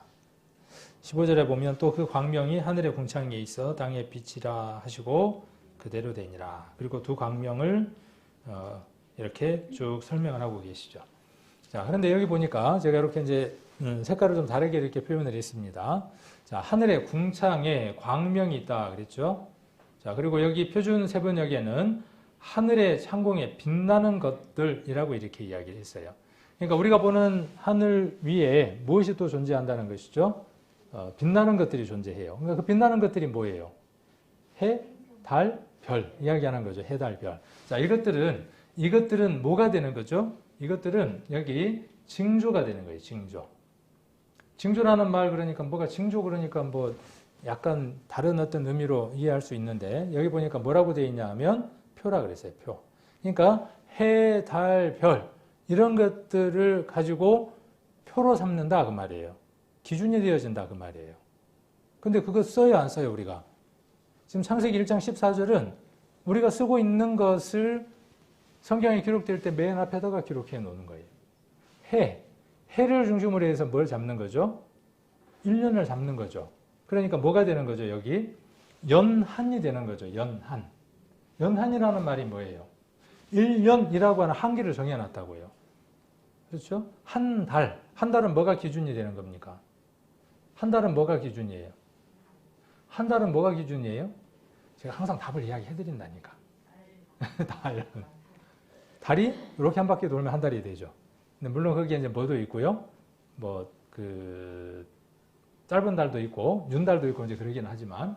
15절에 보면 또 그 광명이 하늘의 궁창에 있어 땅에 빛이라 하시고 그대로 되니라. 그리고 두 광명을 이렇게 쭉 설명을 하고 계시죠. 자, 그런데 여기 보니까 제가 이렇게 이제 색깔을 좀 다르게 이렇게 표현을 했습니다. 자, 하늘의 궁창에 광명이 있다 그랬죠. 자, 그리고 여기 표준 세번역에는 하늘의 창공에 빛나는 것들이라고 이렇게 이야기를 했어요. 그러니까 우리가 보는 하늘 위에 무엇이 또 존재한다는 것이죠? 빛나는 것들이 존재해요. 그러니까 그 빛나는 것들이 뭐예요? 해, 달, 별 이야기하는 거죠. 해, 달, 별. 자, 이것들은 뭐가 되는 거죠? 이것들은 여기 징조가 되는 거예요. 징조. 징조라는 말 그러니까 뭐가 징조 그러니까 뭐 약간 다른 어떤 의미로 이해할 수 있는데 여기 보니까 뭐라고 되어 있냐 하면 표라 그랬어요. 표. 그러니까 해, 달, 별 이런 것들을 가지고 표로 삼는다 그 말이에요. 기준이 되어진다 그 말이에요. 근데 그거 써요 안 써요 우리가? 지금 창세기 1장 14절은 우리가 쓰고 있는 것을 성경에 기록될 때 맨 앞에다가 기록해 놓는 거예요. 해를 중심으로 해서 뭘 잡는 거죠? 1년을 잡는 거죠. 그러니까 뭐가 되는 거죠 여기? 연한이 되는 거죠. 연한. 연한이라는 말이 뭐예요? 1년이라고 하는 한기를 정해놨다고요. 그렇죠? 한 달은 뭐가 기준이 되는 겁니까? 한 달은 뭐가 기준이에요? 한 달은 뭐가 기준이에요? 제가 항상 답을 이야기해드린다니까. 달이 이렇게 한 바퀴 돌면 한 달이 되죠. 근데 물론 거기에 이제 뭐도 있고요. 짧은 달도 있고, 윤달도 있고, 이제 그러긴 하지만.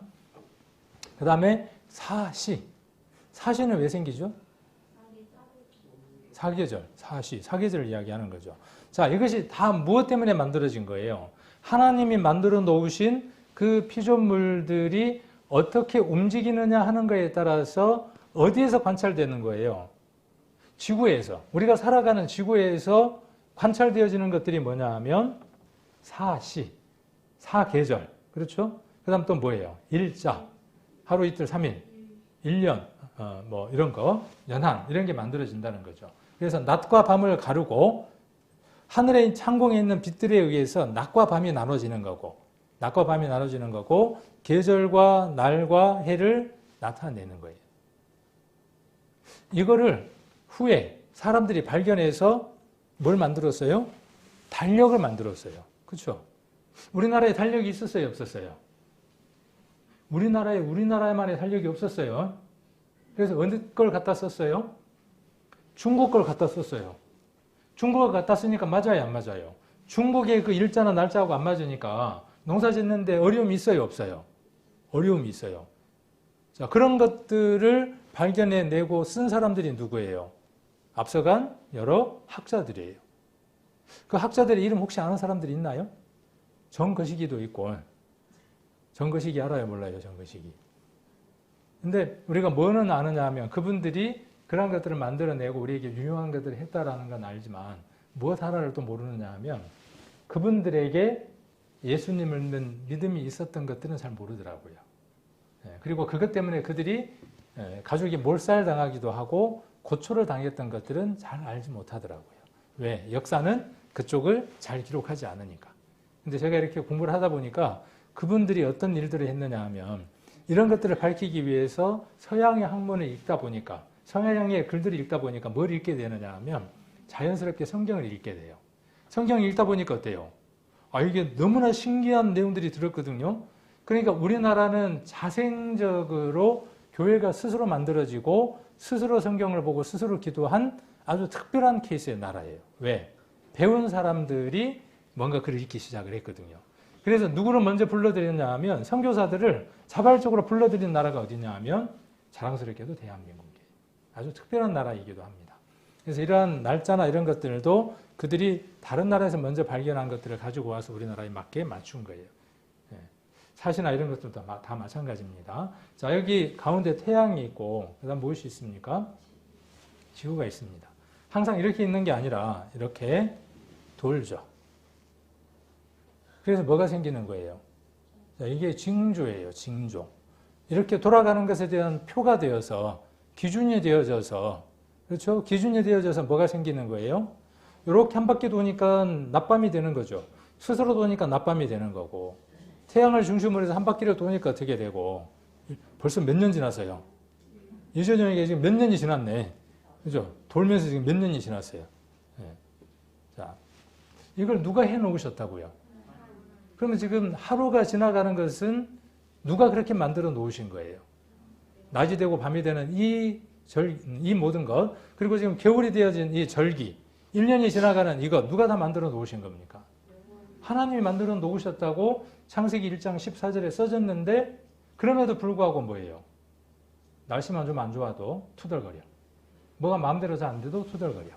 그 다음에 사시는 왜 생기죠? 사계절, 사계절을 이야기하는 거죠. 자, 이것이 다 무엇 때문에 만들어진 거예요? 하나님이 만들어 놓으신 그 피조물들이 어떻게 움직이느냐 하는 거에 따라서 어디에서 관찰되는 거예요? 지구에서. 우리가 살아가는 지구에서 관찰되어지는 것들이 뭐냐 하면 사계절. 그렇죠? 그 다음 또 뭐예요? 일자. 하루 이틀 3일. 1년. 이런 거. 연한. 이런 게 만들어진다는 거죠. 그래서 낮과 밤을 가르고 하늘의 창공에 있는 빛들에 의해서 낮과 밤이 나눠지는 거고 계절과 날과 해를 나타내는 거예요. 이거를 후에 사람들이 발견해서 뭘 만들었어요? 달력을 만들었어요. 그렇죠? 우리나라에 달력이 있었어요? 없었어요? 우리나라에만의 달력이 없었어요. 그래서 어느 걸 갖다 썼어요? 중국 걸 갖다 썼어요. 중국을 갖다 쓰니까 맞아요, 안 맞아요? 중국의 그 일자나 날짜하고 안 맞으니까 농사 짓는데 어려움이 있어요, 없어요? 어려움이 있어요. 자, 그런 것들을 발견해내고 쓴 사람들이 누구예요? 앞서간 여러 학자들이에요. 그 학자들의 이름 혹시 아는 사람들이 있나요? 정거시기도 있고. 정거시기 알아요, 몰라요, 정거시기? 근데 우리가 뭐는 아느냐 하면 그분들이 그런 것들을 만들어내고 우리에게 유용한 것들을 했다라는 건 알지만 무엇 하나를 또 모르느냐 하면 그분들에게 예수님을 믿는 믿음이 있었던 것들은 잘 모르더라고요. 그리고 그것 때문에 그들이 가족이 몰살당하기도 하고 고초를 당했던 것들은 잘 알지 못하더라고요. 왜? 역사는 그쪽을 잘 기록하지 않으니까. 근데 제가 이렇게 공부를 하다 보니까 그분들이 어떤 일들을 했느냐 하면 이런 것들을 밝히기 위해서 서양의 학문을 읽다 보니까 서양의 글들을 읽다 보니까 뭘 읽게 되느냐 하면 자연스럽게 성경을 읽게 돼요. 성경을 읽다 보니까 어때요? 이게 너무나 신기한 내용들이 들었거든요. 그러니까 우리나라는 자생적으로 교회가 스스로 만들어지고 스스로 성경을 보고 스스로 기도한 아주 특별한 케이스의 나라예요. 왜? 배운 사람들이 뭔가 글을 읽기 시작을 했거든요. 그래서 누구를 먼저 불러들였냐 하면 선교사들을 자발적으로 불러들인 나라가 어디냐 하면 자랑스럽게도 대한민국이에요. 아주 특별한 나라이기도 합니다. 그래서 이러한 날짜나 이런 것들도 그들이 다른 나라에서 먼저 발견한 것들을 가지고 와서 우리나라에 맞게 맞춘 거예요. 사시나 이런 것들도 다 마찬가지입니다. 자, 여기 가운데 태양이 있고 그 다음 무엇이 있습니까? 지구가 있습니다. 항상 이렇게 있는 게 아니라 이렇게 돌죠. 그래서 뭐가 생기는 거예요? 자, 이게 징조예요. 징조. 이렇게 돌아가는 것에 대한 표가 되어서 기준이 되어져서 그렇죠? 기준이 되어져서 뭐가 생기는 거예요? 이렇게 한 바퀴 도니까 낮밤이 되는 거죠. 스스로 도니까 낮밤이 되는 거고 태양을 중심으로 해서 한 바퀴를 도니까 어떻게 되고 벌써 몇 년 지났어요. 예전에 지금 몇 년이 지났네. 그죠? 돌면서 지금 몇 년이 지났어요. 자, 이걸 누가 해 놓으셨다고요? 그러면 지금 하루가 지나가는 것은 누가 그렇게 만들어 놓으신 거예요? 낮이 되고 밤이 되는 이 모든 것, 그리고 지금 겨울이 되어진 이 절기, 1년이 지나가는 이것, 누가 다 만들어 놓으신 겁니까? 하나님이 만들어 놓으셨다고 창세기 1장 14절에 써졌는데, 그럼에도 불구하고 뭐예요? 날씨만 좀 안 좋아도 투덜거려. 뭐가 마음대로 잘 안 돼도 투덜거려.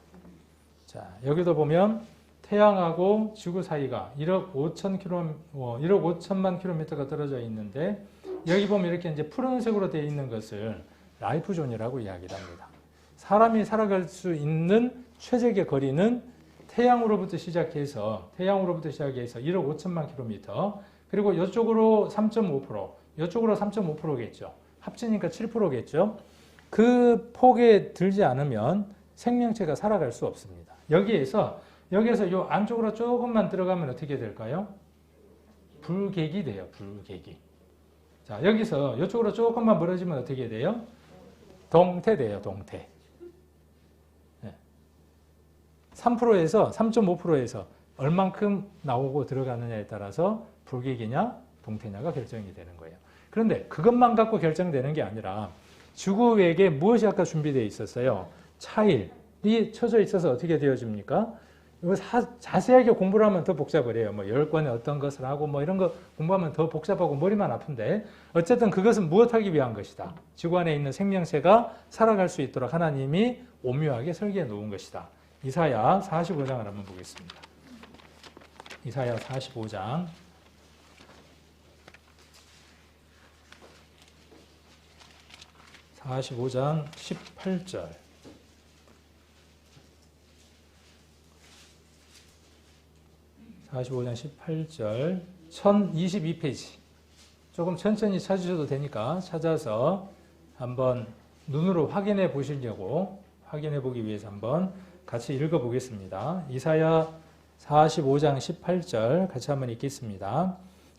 자, 여기도 보면 태양하고 지구 사이가 1억 5천만 킬로미터가 떨어져 있는데, 여기 보면 이렇게 이제 푸른색으로 되어 있는 것을 라이프 존이라고 이야기를 합니다. 사람이 살아갈 수 있는 최적의 거리는 태양으로부터 시작해서 1억 5천만 킬로미터, 그리고 이쪽으로 3.5%, 이쪽으로 3.5%겠죠. 합치니까 7%겠죠. 그 폭에 들지 않으면 생명체가 살아갈 수 없습니다. 여기에서 이 안쪽으로 조금만 들어가면 어떻게 될까요? 불객이 돼요. 불객이. 자, 여기서 이쪽으로 조금만 멀어지면 어떻게 돼요? 동태 돼요. 동태. 3%에서 3.5%에서 얼만큼 나오고 들어가느냐에 따라서 불객이냐 동태냐가 결정이 되는 거예요. 그런데 그것만 갖고 결정되는 게 아니라 지구 외에 무엇이 아까 준비되어 있었어요? 차일이 쳐져 있어서 어떻게 되어집니까? 이거 자세하게 공부를 하면 더 복잡해요. 뭐 10권에 어떤 것을 하고 뭐 이런 거 공부하면 더 복잡하고 머리만 아픈데, 어쨌든 그것은 무엇하기 위한 것이다. 지구 안에 있는 생명체가 살아갈 수 있도록 하나님이 오묘하게 설계해 놓은 것이다. 이사야 45장을 한번 보겠습니다. 이사야 45장 18절. 45장 18절 1022페이지. 조금 천천히 찾으셔도 되니까 찾아서 한번 눈으로 확인해 보시려고, 확인해 보기 위해서 한번 같이 읽어 보겠습니다. 이사야 45장 18절 같이 한번 읽겠습니다.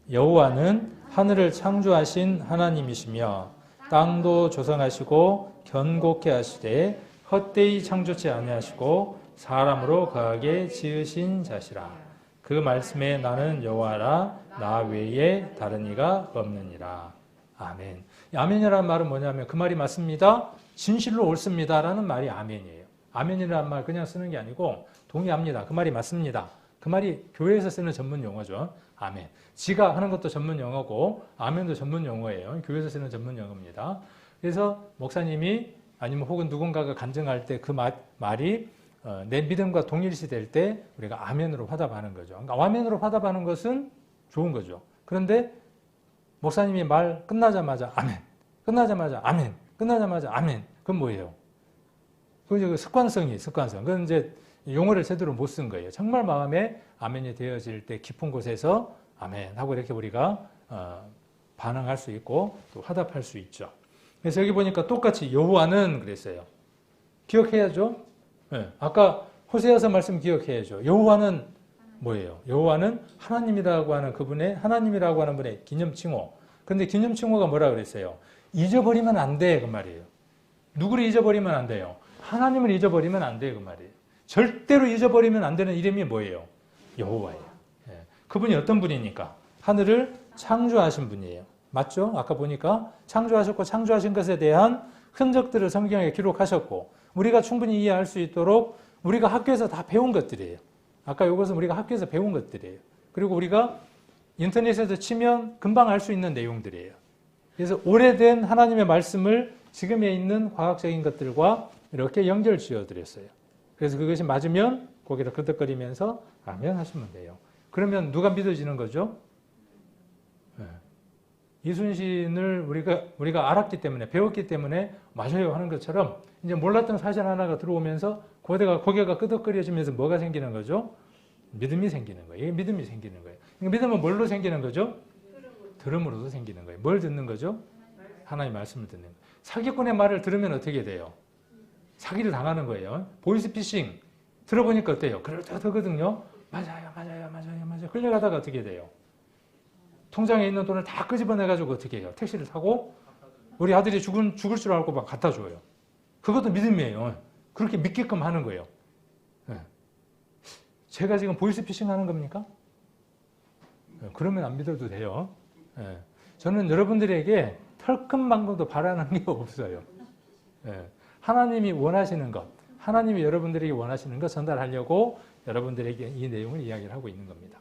여호와는 하늘을 창조하신 하나님이시며 땅도 조성하시고 견고케 하시되 헛되이 창조치 아니하시고 사람으로 거하게 지으신 자시라. 그 말씀에 나는 여호와라, 나 외에 다른 이가 없느니라. 아멘. 아멘이라는 말은 뭐냐면 그 말이 맞습니다, 진실로 옳습니다 라는 말이 아멘이에요. 아멘이라는 말 그냥 쓰는 게 아니고 동의합니다, 그 말이 맞습니다, 그 말이 교회에서 쓰는 전문 용어죠. 아멘. 지가 하는 것도 전문 용어고 아멘도 전문 용어예요. 교회에서 쓰는 전문 용어입니다. 그래서 목사님이 아니면 혹은 누군가가 간증할 때 그 말이 내 믿음과 동일시 될 때 우리가 아멘으로 화답하는 거죠. 그러니까 아멘으로 화답하는 것은 좋은 거죠. 그런데 목사님이 말 끝나자마자 아멘, 끝나자마자 아멘, 끝나자마자 아멘. 그건 뭐예요? 그 습관성. 그건 이제 용어를 제대로 못 쓴 거예요. 정말 마음에 아멘이 되어질 때 깊은 곳에서 아멘 하고 이렇게 우리가 반응할 수 있고 또 화답할 수 있죠. 그래서 여기 보니까 똑같이 여호와는 그랬어요. 기억해야죠. 네. 아까 호세아서 말씀 기억해야죠. 여호와는 뭐예요? 여호와는 하나님이라고 하는 하나님이라고 하는 분의 기념칭호. 그런데 기념칭호가 뭐라 그랬어요? 잊어버리면 안 돼, 그 말이에요. 누구를 잊어버리면 안 돼요? 하나님을 잊어버리면 안 돼요, 그 말이에요. 절대로 잊어버리면 안 되는 이름이 뭐예요? 여호와예요. 네. 그분이 어떤 분이니까? 하늘을 창조하신 분이에요. 맞죠? 아까 보니까 창조하셨고 창조하신 것에 대한 흔적들을 성경에 기록하셨고 우리가 충분히 이해할 수 있도록 우리가 학교에서 다 배운 것들이에요. 아까 이것은 우리가 학교에서 배운 것들이에요. 그리고 우리가 인터넷에서 치면 금방 알 수 있는 내용들이에요. 그래서 오래된 하나님의 말씀을 지금에 있는 과학적인 것들과 이렇게 연결 지어드렸어요. 그래서 그것이 맞으면 고개를 끄덕거리면서 아멘 하시면 돼요. 그러면 누가 믿어지는 거죠? 네. 이순신을 우리가 알았기 때문에, 배웠기 때문에 맞아요 하는 것처럼 이제 몰랐던 사실 하나가 들어오면서 고개가 끄덕거려지면서 뭐가 생기는 거죠? 믿음이 생기는 거예요. 이게 믿음이 생기는 거예요. 믿음은 뭘로 생기는 거죠? 들음으로도 생기는 거예요. 뭘 듣는 거죠? 하나님의 말씀을 듣는 거예요. 사기꾼의 말을 들으면 어떻게 돼요? 사기를 당하는 거예요. 보이스피싱 들어보니까 어때요? 그럴듯하거든요. 맞아요. 끌려가다가 어떻게 돼요? 통장에 있는 돈을 다 끄집어내가지고 어떻게 해요? 택시를 타고 우리 아들이 죽을 줄 알고 막 갖다 줘요. 그것도 믿음이에요. 그렇게 믿게끔 하는 거예요. 네. 제가 지금 보이스피싱 하는 겁니까? 네. 그러면 안 믿어도 돼요. 네. 저는 여러분들에게 털큰만큼도 바라는 게 없어요. 네. 하나님이 원하시는 것, 하나님이 여러분들에게 원하시는 것 전달하려고 여러분들에게 이 내용을 이야기를 하고 있는 겁니다.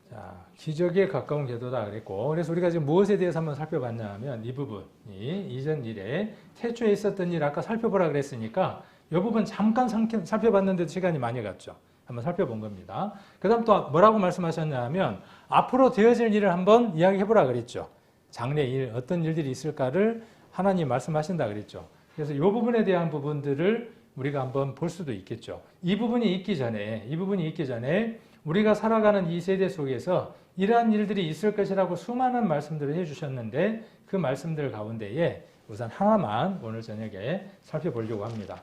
자, 기적에 가까운 궤도다 그랬고, 그래서 우리가 지금 무엇에 대해서 한번 살펴봤냐 하면 이 부분이 이전 일에 태초에 있었던 일 아까 살펴보라 그랬으니까 이 부분 잠깐 살펴봤는데도 시간이 많이 갔죠. 한번 살펴본 겁니다. 그 다음 또 뭐라고 말씀하셨냐 하면 앞으로 되어질 일을 한번 이야기해보라 그랬죠. 장래 일, 어떤 일들이 있을까를 하나님 말씀하신다 그랬죠. 그래서 이 부분에 대한 부분들을 우리가 한번 볼 수도 있겠죠. 이 부분이 있기 전에 우리가 살아가는 이 세대 속에서 이러한 일들이 있을 것이라고 수많은 말씀들을 해주셨는데 그 말씀들 가운데에 우선 하나만 오늘 저녁에 살펴보려고 합니다.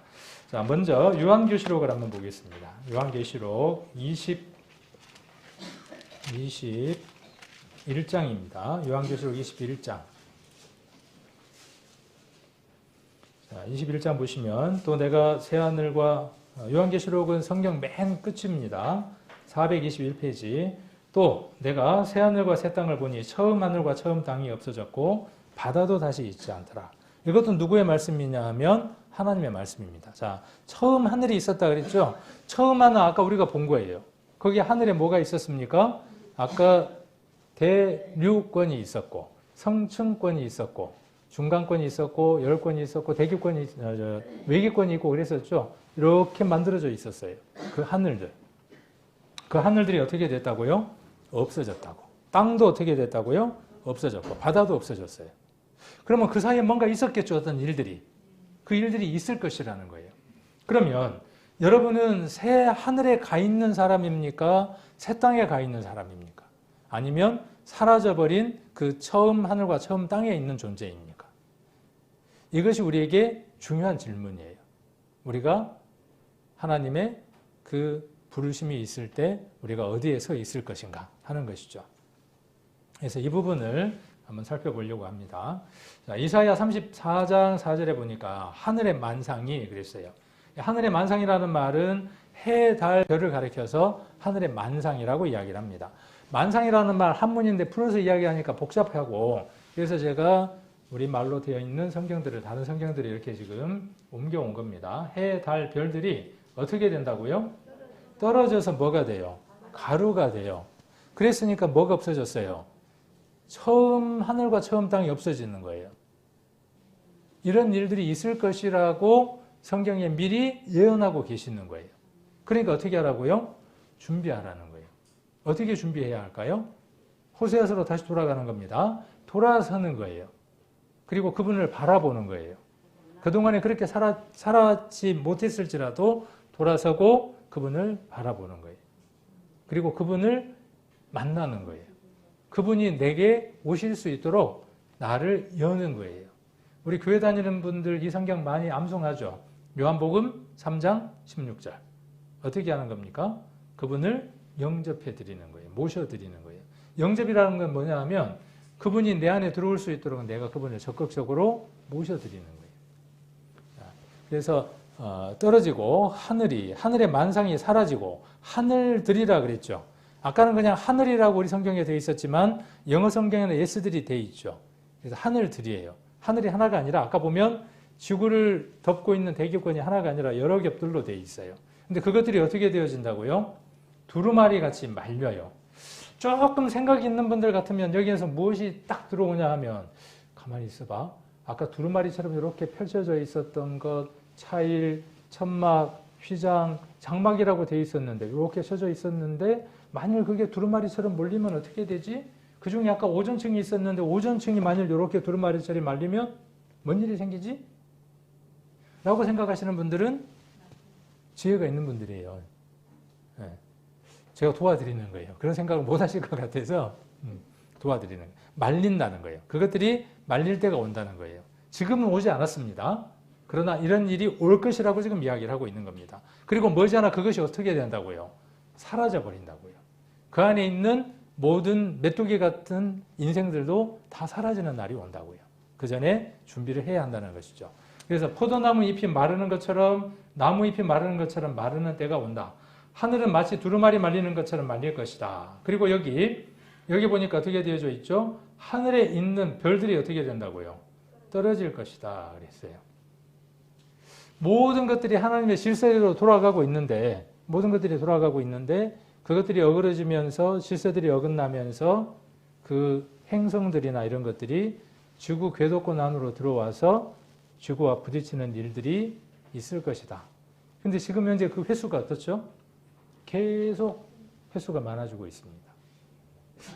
자, 먼저 요한계시록을 한번 보겠습니다. 요한계시록 21장입니다. 요한계시록 21장. 자, 21장 보시면 또 내가 새하늘과 요한계시록은 성경 맨 끝입니다. 421페이지. 또 내가 새하늘과 새 땅을 보니 처음 하늘과 처음 땅이 없어졌고 바다도 다시 있지 않더라. 이것도 누구의 말씀이냐 하면 하나님의 말씀입니다. 자, 처음 하늘이 있었다 그랬죠? 처음 하늘 아까 우리가 본 거예요. 거기 하늘에 뭐가 있었습니까? 아까 대류권이 있었고 성층권이 있었고 중간권이 있었고 열권이 있었고 대기권이 외기권이 있고 그랬었죠. 이렇게 만들어져 있었어요. 그 하늘들. 그 하늘들이 어떻게 됐다고요? 없어졌다고. 땅도 어떻게 됐다고요? 없어졌고 바다도 없어졌어요. 그러면 그 사이에 뭔가 있었겠죠. 어떤 일들이. 그 일들이 있을 것이라는 거예요. 그러면 여러분은 새 하늘에 가 있는 사람입니까? 새 땅에 가 있는 사람입니까? 아니면 사라져버린 그 처음 하늘과 처음 땅에 있는 존재입니까? 이것이 우리에게 중요한 질문이에요. 우리가 하나님의 그 부르심이 있을 때 우리가 어디에 서 있을 것인가 하는 것이죠. 그래서 이 부분을 한번 살펴보려고 합니다. 자, 이사야 34장 4절에 보니까 하늘의 만상이 그랬어요. 하늘의 만상이라는 말은 해, 달, 별을 가리켜서 하늘의 만상이라고 이야기를 합니다. 만상이라는 말 한문인데 풀어서 이야기하니까 복잡하고 그래서 제가 우리 말로 되어 있는 성경들을 다른 성경들을 이렇게 지금 옮겨온 겁니다. 해, 달, 별들이 어떻게 된다고요? 떨어져서 뭐가 돼요? 가루가 돼요. 그랬으니까 뭐가 없어졌어요? 처음 하늘과 처음 땅이 없어지는 거예요. 이런 일들이 있을 것이라고 성경에 미리 예언하고 계시는 거예요. 그러니까 어떻게 하라고요? 준비하라는 거예요. 어떻게 준비해야 할까요? 호세아서로 다시 돌아가는 겁니다. 돌아서는 거예요. 그리고 그분을 바라보는 거예요. 그동안에 그렇게 살았지 못했을지라도 돌아서고 그분을 바라보는 거예요. 그리고 그분을 만나는 거예요. 그분이 내게 오실 수 있도록 나를 여는 거예요. 우리 교회 다니는 분들 이 성경 많이 암송하죠. 요한복음 3장 16절. 어떻게 하는 겁니까? 그분을 영접해 드리는 거예요. 모셔 드리는 거예요. 영접이라는 건 뭐냐 하면 그분이 내 안에 들어올 수 있도록 내가 그분을 적극적으로 모셔 드리는 거예요. 그래서 떨어지고 하늘의 만상이 사라지고 하늘들이라 그랬죠. 아까는 그냥 하늘이라고 우리 성경에 되어 있었지만 영어 성경에는 s들이 되어 있죠. 그래서 하늘들이에요. 하늘이 하나가 아니라 아까 보면 지구를 덮고 있는 대기권이 하나가 아니라 여러 겹들로 되어 있어요. 근데 그것들이 어떻게 되어진다고요? 두루마리 같이 말려요. 조금 생각이 있는 분들 같으면 여기에서 무엇이 딱 들어오냐 하면 가만히 있어봐. 아까 두루마리처럼 이렇게 펼쳐져 있었던 것, 차일, 천막, 휘장, 장막이라고 되어 있었는데 이렇게 쳐져 있었는데 만일 그게 두루마리처럼 몰리면 어떻게 되지? 그 중에 아까 오존층이 있었는데 오존층이 만일 이렇게 두루마리처럼 말리면 뭔 일이 생기지? 라고 생각하시는 분들은 지혜가 있는 분들이에요. 네. 제가 도와드리는 거예요. 그런 생각을 못 하실 것 같아서 도와드리는 거예요. 말린다는 거예요. 그것들이 말릴 때가 온다는 거예요. 지금은 오지 않았습니다. 그러나 이런 일이 올 것이라고 지금 이야기를 하고 있는 겁니다. 그리고 머지않아 그것이 어떻게 된다고요? 사라져 버린다고요. 그 안에 있는 모든 메뚜기 같은 인생들도 다 사라지는 날이 온다고요. 그 전에 준비를 해야 한다는 것이죠. 그래서 포도나무 잎이 마르는 것처럼 나무 잎이 마르는 것처럼 마르는 때가 온다. 하늘은 마치 두루마리 말리는 것처럼 말릴 것이다. 그리고 여기 보니까 어떻게 되어져 있죠? 하늘에 있는 별들이 어떻게 된다고요? 떨어질 것이다 그랬어요. 모든 것들이 하나님의 질서대로 돌아가고 있는데 그것들이 어그러지면서 질서들이 어긋나면서 그 행성들이나 이런 것들이 지구 궤도권 안으로 들어와서 지구와 부딪히는 일들이 있을 것이다. 근데 지금 현재 그 횟수가 어떻죠? 계속 횟수가 많아지고 있습니다.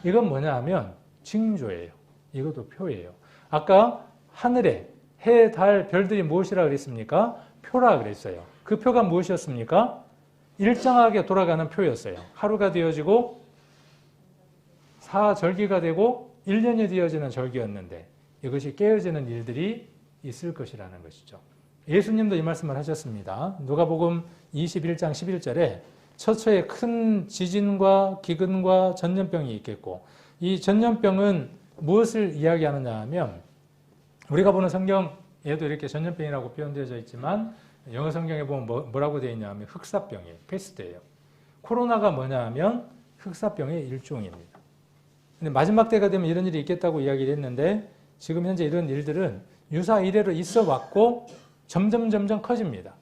이건 뭐냐 하면 징조예요. 이것도 표예요. 아까 하늘에 해, 달, 별들이 무엇이라 그랬습니까? 표라 그랬어요. 그 표가 무엇이었습니까? 일정하게 돌아가는 표였어요. 하루가 되어지고 사절기가 되고 1년이 되어지는 절기였는데 이것이 깨어지는 일들이 있을 것이라는 것이죠. 예수님도 이 말씀을 하셨습니다. 누가복음 21장 11절에 처처에 큰 지진과 기근과 전염병이 있겠고, 이 전염병은 무엇을 이야기하느냐 하면, 우리가 보는 성경에도 이렇게 전염병이라고 표현되어져 있지만 영어 성경에 보면 뭐라고 되어 있냐 하면 흑사병이에요. 패스트예요. 코로나가 뭐냐 하면 흑사병의 일종입니다. 근데 마지막 때가 되면 이런 일이 있겠다고 이야기를 했는데, 지금 현재 이런 일들은 유사 이래로 있어 왔고 점점 커집니다.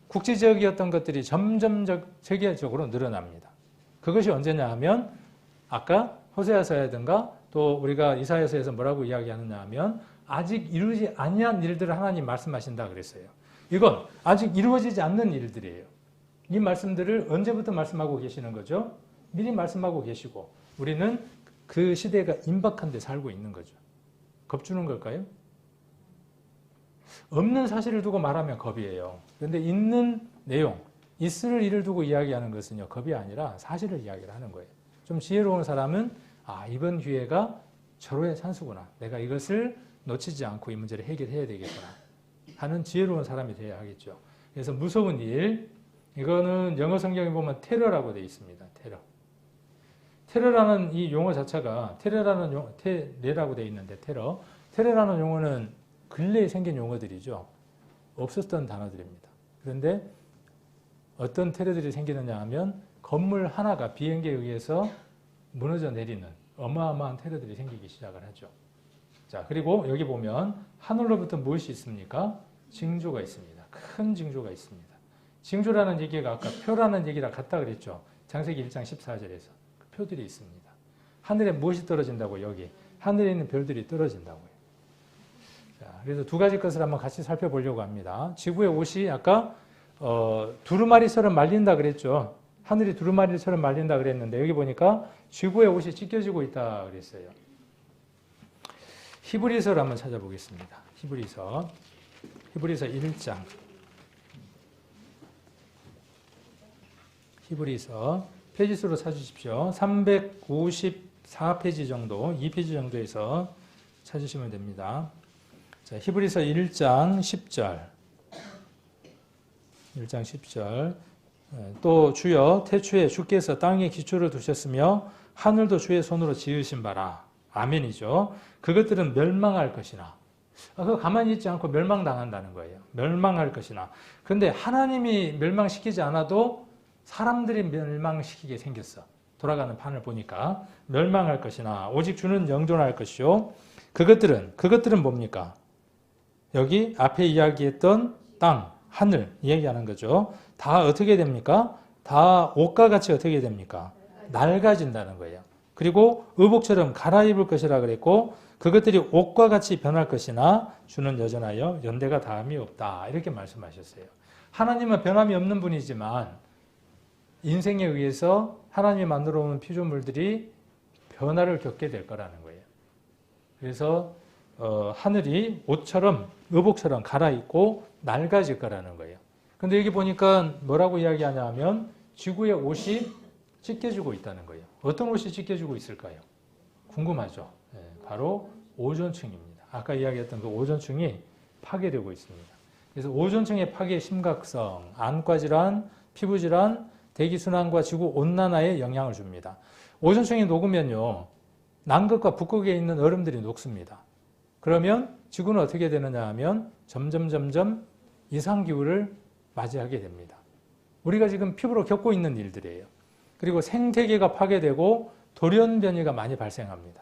국제적이었던 것들이 점점 세계적으로 늘어납니다. 그것이 언제냐 하면 아까 호세아서라든가 또 우리가 이사야서에서 뭐라고 이야기하느냐 하면 아직 이루지 아니한 일들을 하나님 말씀하신다 그랬어요. 이건 아직 이루어지지 않는 일들이에요. 이 말씀들을 언제부터 말씀하고 계시는 거죠? 미리 말씀하고 계시고 우리는 그 시대가 임박한 데 살고 있는 거죠. 겁주는 걸까요? 없는 사실을 두고 말하면 겁이에요. 그런데 있는 내용, 있을 일을 두고 이야기하는 것은요, 겁이 아니라 사실을 이야기를 하는 거예요. 좀 지혜로운 사람은 이번 기회가 절호의 찬스구나. 내가 이것을 놓치지 않고 이 문제를 해결해야 되겠구나 하는 지혜로운 사람이 되어야 하겠죠. 그래서 무서운 일, 이거는 영어 성경에 보면 테러라고 되어 있습니다. 테러. 테러라는 이 용어 자체가 테러라고 되어 있는데 테러라는 용어는 근래에 생긴 용어들이죠. 없었던 단어들입니다. 그런데 어떤 테러들이 생기느냐 하면 건물 하나가 비행기에 의해서 무너져 내리는 어마어마한 테러들이 생기기 시작을 하죠. 자, 그리고 여기 보면 하늘로부터 무엇이 있습니까? 징조가 있습니다. 큰 징조가 있습니다. 징조라는 얘기가 아까 표라는 얘기랑 같다 그랬죠. 창세기 1장 14절에서 그 표들이 있습니다. 하늘에 무엇이 떨어진다고? 여기 하늘에 있는 별들이 떨어진다고요. 자, 그래서 두 가지 것을 한번 같이 살펴보려고 합니다. 지구의 옷이 아까 두루마리처럼 말린다 그랬죠. 하늘이 두루마리처럼 말린다 그랬는데 여기 보니까 지구의 옷이 찢겨지고 있다 그랬어요. 히브리서를 한번 찾아보겠습니다. 히브리서 1장. 히브리서 페이지수로 찾으십시오. 354페이지 정도, 2페이지 정도에서 찾으시면 됩니다. 자, 히브리서 1장 10절. 1장 10절. 또 주여 태초에 주께서 땅에 기초를 두셨으며 하늘도 주의 손으로 지으신 바라. 아멘이죠. 그것들은 멸망할 것이나. 그거 가만히 있지 않고 멸망당한다는 거예요. 멸망할 것이나. 근데 하나님이 멸망시키지 않아도 사람들이 멸망시키게 생겼어. 돌아가는 판을 보니까 멸망할 것이나 오직 주는 영존할 것이요. 그것들은 뭡니까? 여기 앞에 이야기했던 땅, 하늘 이야기하는 거죠. 다 어떻게 됩니까? 다 옷과 같이 어떻게 됩니까? 낡아진다는 거예요. 그리고 의복처럼 갈아입을 것이라 그랬고 그것들이 옷과 같이 변할 것이나 주는 여전하여 연대가 다함이 없다. 이렇게 말씀하셨어요. 하나님은 변함이 없는 분이지만 인생에 의해서 하나님이 만들어 온 피조물들이 변화를 겪게 될 거라는 거예요. 그래서 하늘이 옷처럼 의복처럼 갈아입고 낡아질 거라는 거예요. 근데 여기 보니까 뭐라고 이야기하냐 하면 지구의 옷이 찢겨지고 있다는 거예요. 어떤 옷이 찢겨지고 있을까요? 궁금하죠? 네, 바로 오존층입니다. 아까 이야기했던 그 오존층이 파괴되고 있습니다. 그래서 오존층의 파괴의 심각성, 안과질환, 피부질환, 대기순환과 지구온난화에 영향을 줍니다. 오존층이 녹으면요, 남극과 북극에 있는 얼음들이 녹습니다. 그러면 지구는 어떻게 되느냐 하면 점점 이상기후를 맞이하게 됩니다. 우리가 지금 피부로 겪고 있는 일들이에요. 그리고 생태계가 파괴되고 돌연변이가 많이 발생합니다.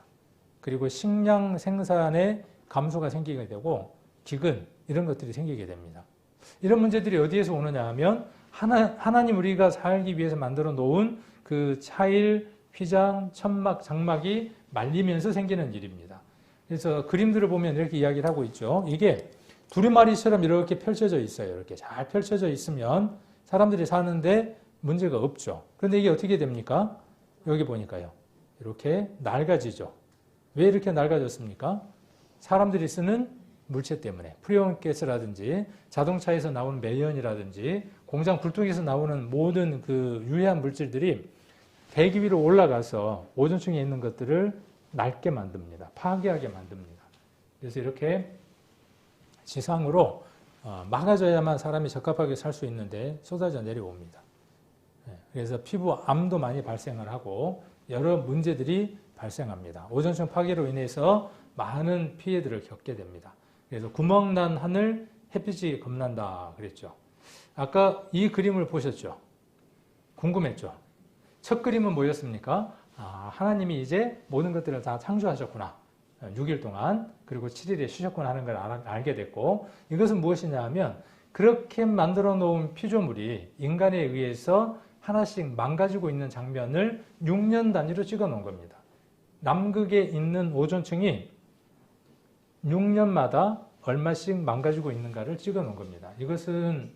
그리고 식량 생산에 감소가 생기게 되고 기근 이런 것들이 생기게 됩니다. 이런 문제들이 어디에서 오느냐 하면 하나님 우리가 살기 위해서 만들어 놓은 그 차일, 휘장, 천막, 장막이 말리면서 생기는 일입니다. 그래서 그림들을 보면 이렇게 이야기를 하고 있죠. 이게 두루마리처럼 이렇게 펼쳐져 있어요. 이렇게 잘 펼쳐져 있으면 사람들이 사는데 문제가 없죠. 그런데 이게 어떻게 됩니까? 여기 보니까요. 이렇게 낡아지죠. 왜 이렇게 낡아졌습니까? 사람들이 쓰는 물체 때문에 프리온가스라든지 자동차에서 나오는 매연이라든지 공장 굴뚝에서 나오는 모든 그 유해한 물질들이 대기 위로 올라가서 오존층에 있는 것들을 낡게 만듭니다. 파괴하게 만듭니다. 그래서 이렇게 지상으로 막아줘야만 사람이 적합하게 살 수 있는데 쏟아져 내려옵니다. 그래서 피부암도 많이 발생을 하고 여러 문제들이 발생합니다. 오존층 파괴로 인해서 많은 피해들을 겪게 됩니다. 그래서 구멍난 하늘, 햇빛이 겁난다 그랬죠. 아까 이 그림을 보셨죠? 궁금했죠? 첫 그림은 뭐였습니까? 하나님이 이제 모든 것들을 다 창조하셨구나. 6일 동안 그리고 7일에 쉬셨구나 하는 걸 알게 됐고, 이것은 무엇이냐 하면 그렇게 만들어 놓은 피조물이 인간에 의해서 하나씩 망가지고 있는 장면을 6년 단위로 찍어 놓은 겁니다. 남극에 있는 오존층이 6년마다 얼마씩 망가지고 있는가를 찍어 놓은 겁니다. 이것은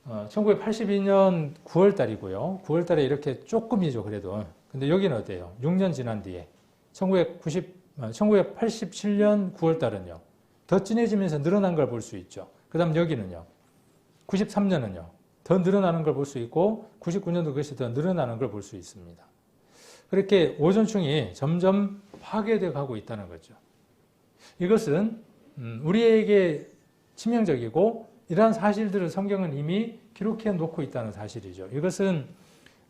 1982년 9월 달이고요. 9월 달에 이렇게 조금이죠, 그래도. 근데 여기는 어때요? 6년 지난 뒤에 1987년 9월 달은요. 더 진해지면서 늘어난 걸 볼 수 있죠. 그 다음 여기는요. 93년은요. 더 늘어나는 걸 볼 수 있고 99년도 그것이 더 늘어나는 걸 볼 수 있습니다. 그렇게 오존층이 점점 파괴되어 가고 있다는 거죠. 이것은 우리에게 치명적이고 이러한 사실들을 성경은 이미 기록해 놓고 있다는 사실이죠. 이것은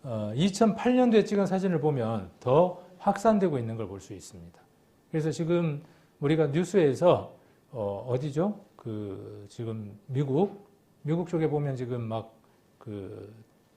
2008년도에 찍은 사진을 보면 더 확산되고 있는 걸 볼 수 있습니다. 그래서 지금 우리가 뉴스에서 어디죠? 지금 미국 쪽에 보면 지금 막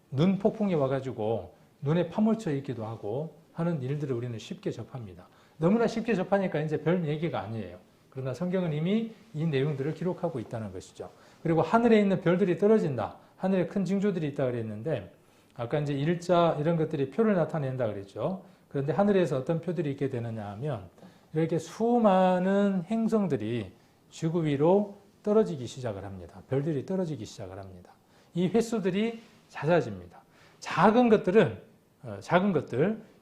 눈 폭풍이 와가지고 눈에 파묻혀 있기도 하고 하는 일들을 우리는 쉽게 접합니다. 너무나 쉽게 접하니까 이제 별 얘기가 아니에요. 그러나 성경은 이미 이 내용들을 기록하고 있다는 것이죠. 그리고 하늘에 있는 별들이 떨어진다. 하늘에 큰 징조들이 있다 그랬는데 아까 이제 일자 이런 것들이 표를 나타낸다 그랬죠. 그런데 하늘에서 어떤 표들이 있게 되느냐 하면 이렇게 수많은 행성들이 지구 위로 떨어지기 시작을 합니다. 별들이 떨어지기 시작을 합니다. 이 횟수들이 잦아집니다. 작은 것들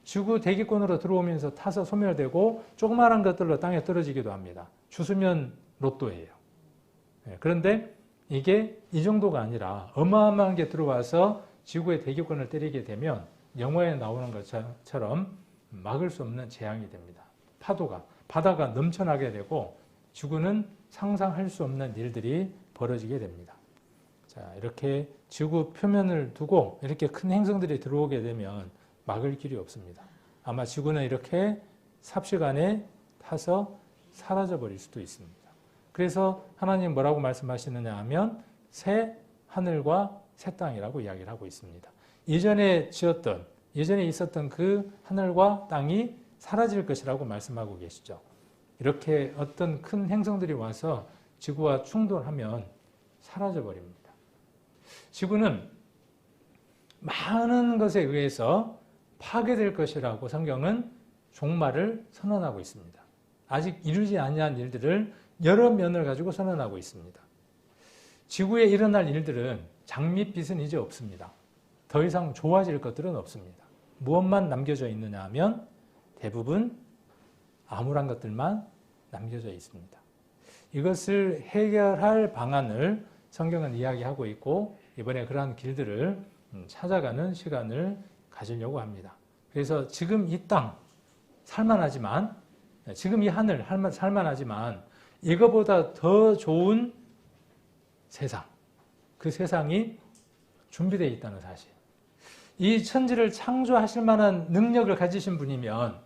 지구 대기권으로 들어오면서 타서 소멸되고 조그마한 것들로 땅에 떨어지기도 합니다. 주수면 로또예요. 그런데 이게 이 정도가 아니라 어마어마한 게 들어와서 지구의 대기권을 때리게 되면 영화에 나오는 것처럼 막을 수 없는 재앙이 됩니다. 바다가 넘쳐나게 되고 지구는 상상할 수 없는 일들이 벌어지게 됩니다. 자, 이렇게 지구 표면을 두고 이렇게 큰 행성들이 들어오게 되면 막을 길이 없습니다. 아마 지구는 이렇게 삽시간에 타서 사라져 버릴 수도 있습니다. 그래서 하나님 뭐라고 말씀하시느냐 하면 새 하늘과 새 땅이라고 이야기를 하고 있습니다. 예전에 있었던 그 하늘과 땅이 사라질 것이라고 말씀하고 계시죠. 이렇게 어떤 큰 행성들이 와서 지구와 충돌하면 사라져 버립니다. 지구는 많은 것에 의해서 파괴될 것이라고 성경은 종말을 선언하고 있습니다. 아직 이루지 아니한 일들을 여러 면을 가지고 선언하고 있습니다. 지구에 일어날 일들은 장밋빛은 이제 없습니다. 더 이상 좋아질 것들은 없습니다. 무엇만 남겨져 있느냐 하면 대부분 암울한 것들만 남겨져 있습니다. 이것을 해결할 방안을 성경은 이야기하고 있고 이번에 그러한 길들을 찾아가는 시간을 가지려고 합니다. 그래서 지금 이 땅 살만하지만 지금 이 하늘 살만하지만 이거보다 더 좋은 세상, 그 세상이 준비되어 있다는 사실. 이 천지를 창조하실 만한 능력을 가지신 분이면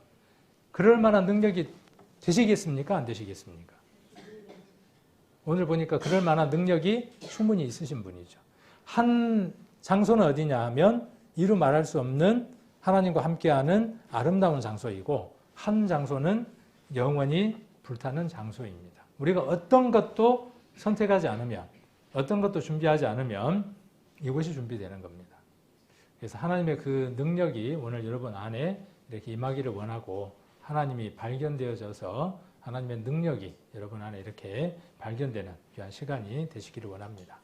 그럴 만한 능력이 되시겠습니까? 안 되시겠습니까? 오늘 보니까 그럴 만한 능력이 충분히 있으신 분이죠. 한 장소는 어디냐 하면 이루 말할 수 없는 하나님과 함께하는 아름다운 장소이고 한 장소는 영원히 불타는 장소입니다. 우리가 어떤 것도 선택하지 않으면 어떤 것도 준비하지 않으면 이것이 준비되는 겁니다. 그래서 하나님의 그 능력이 오늘 여러분 안에 이렇게 임하기를 원하고 하나님이 발견되어져서 하나님의 능력이 여러분 안에 이렇게 발견되는 귀한 시간이 되시기를 원합니다.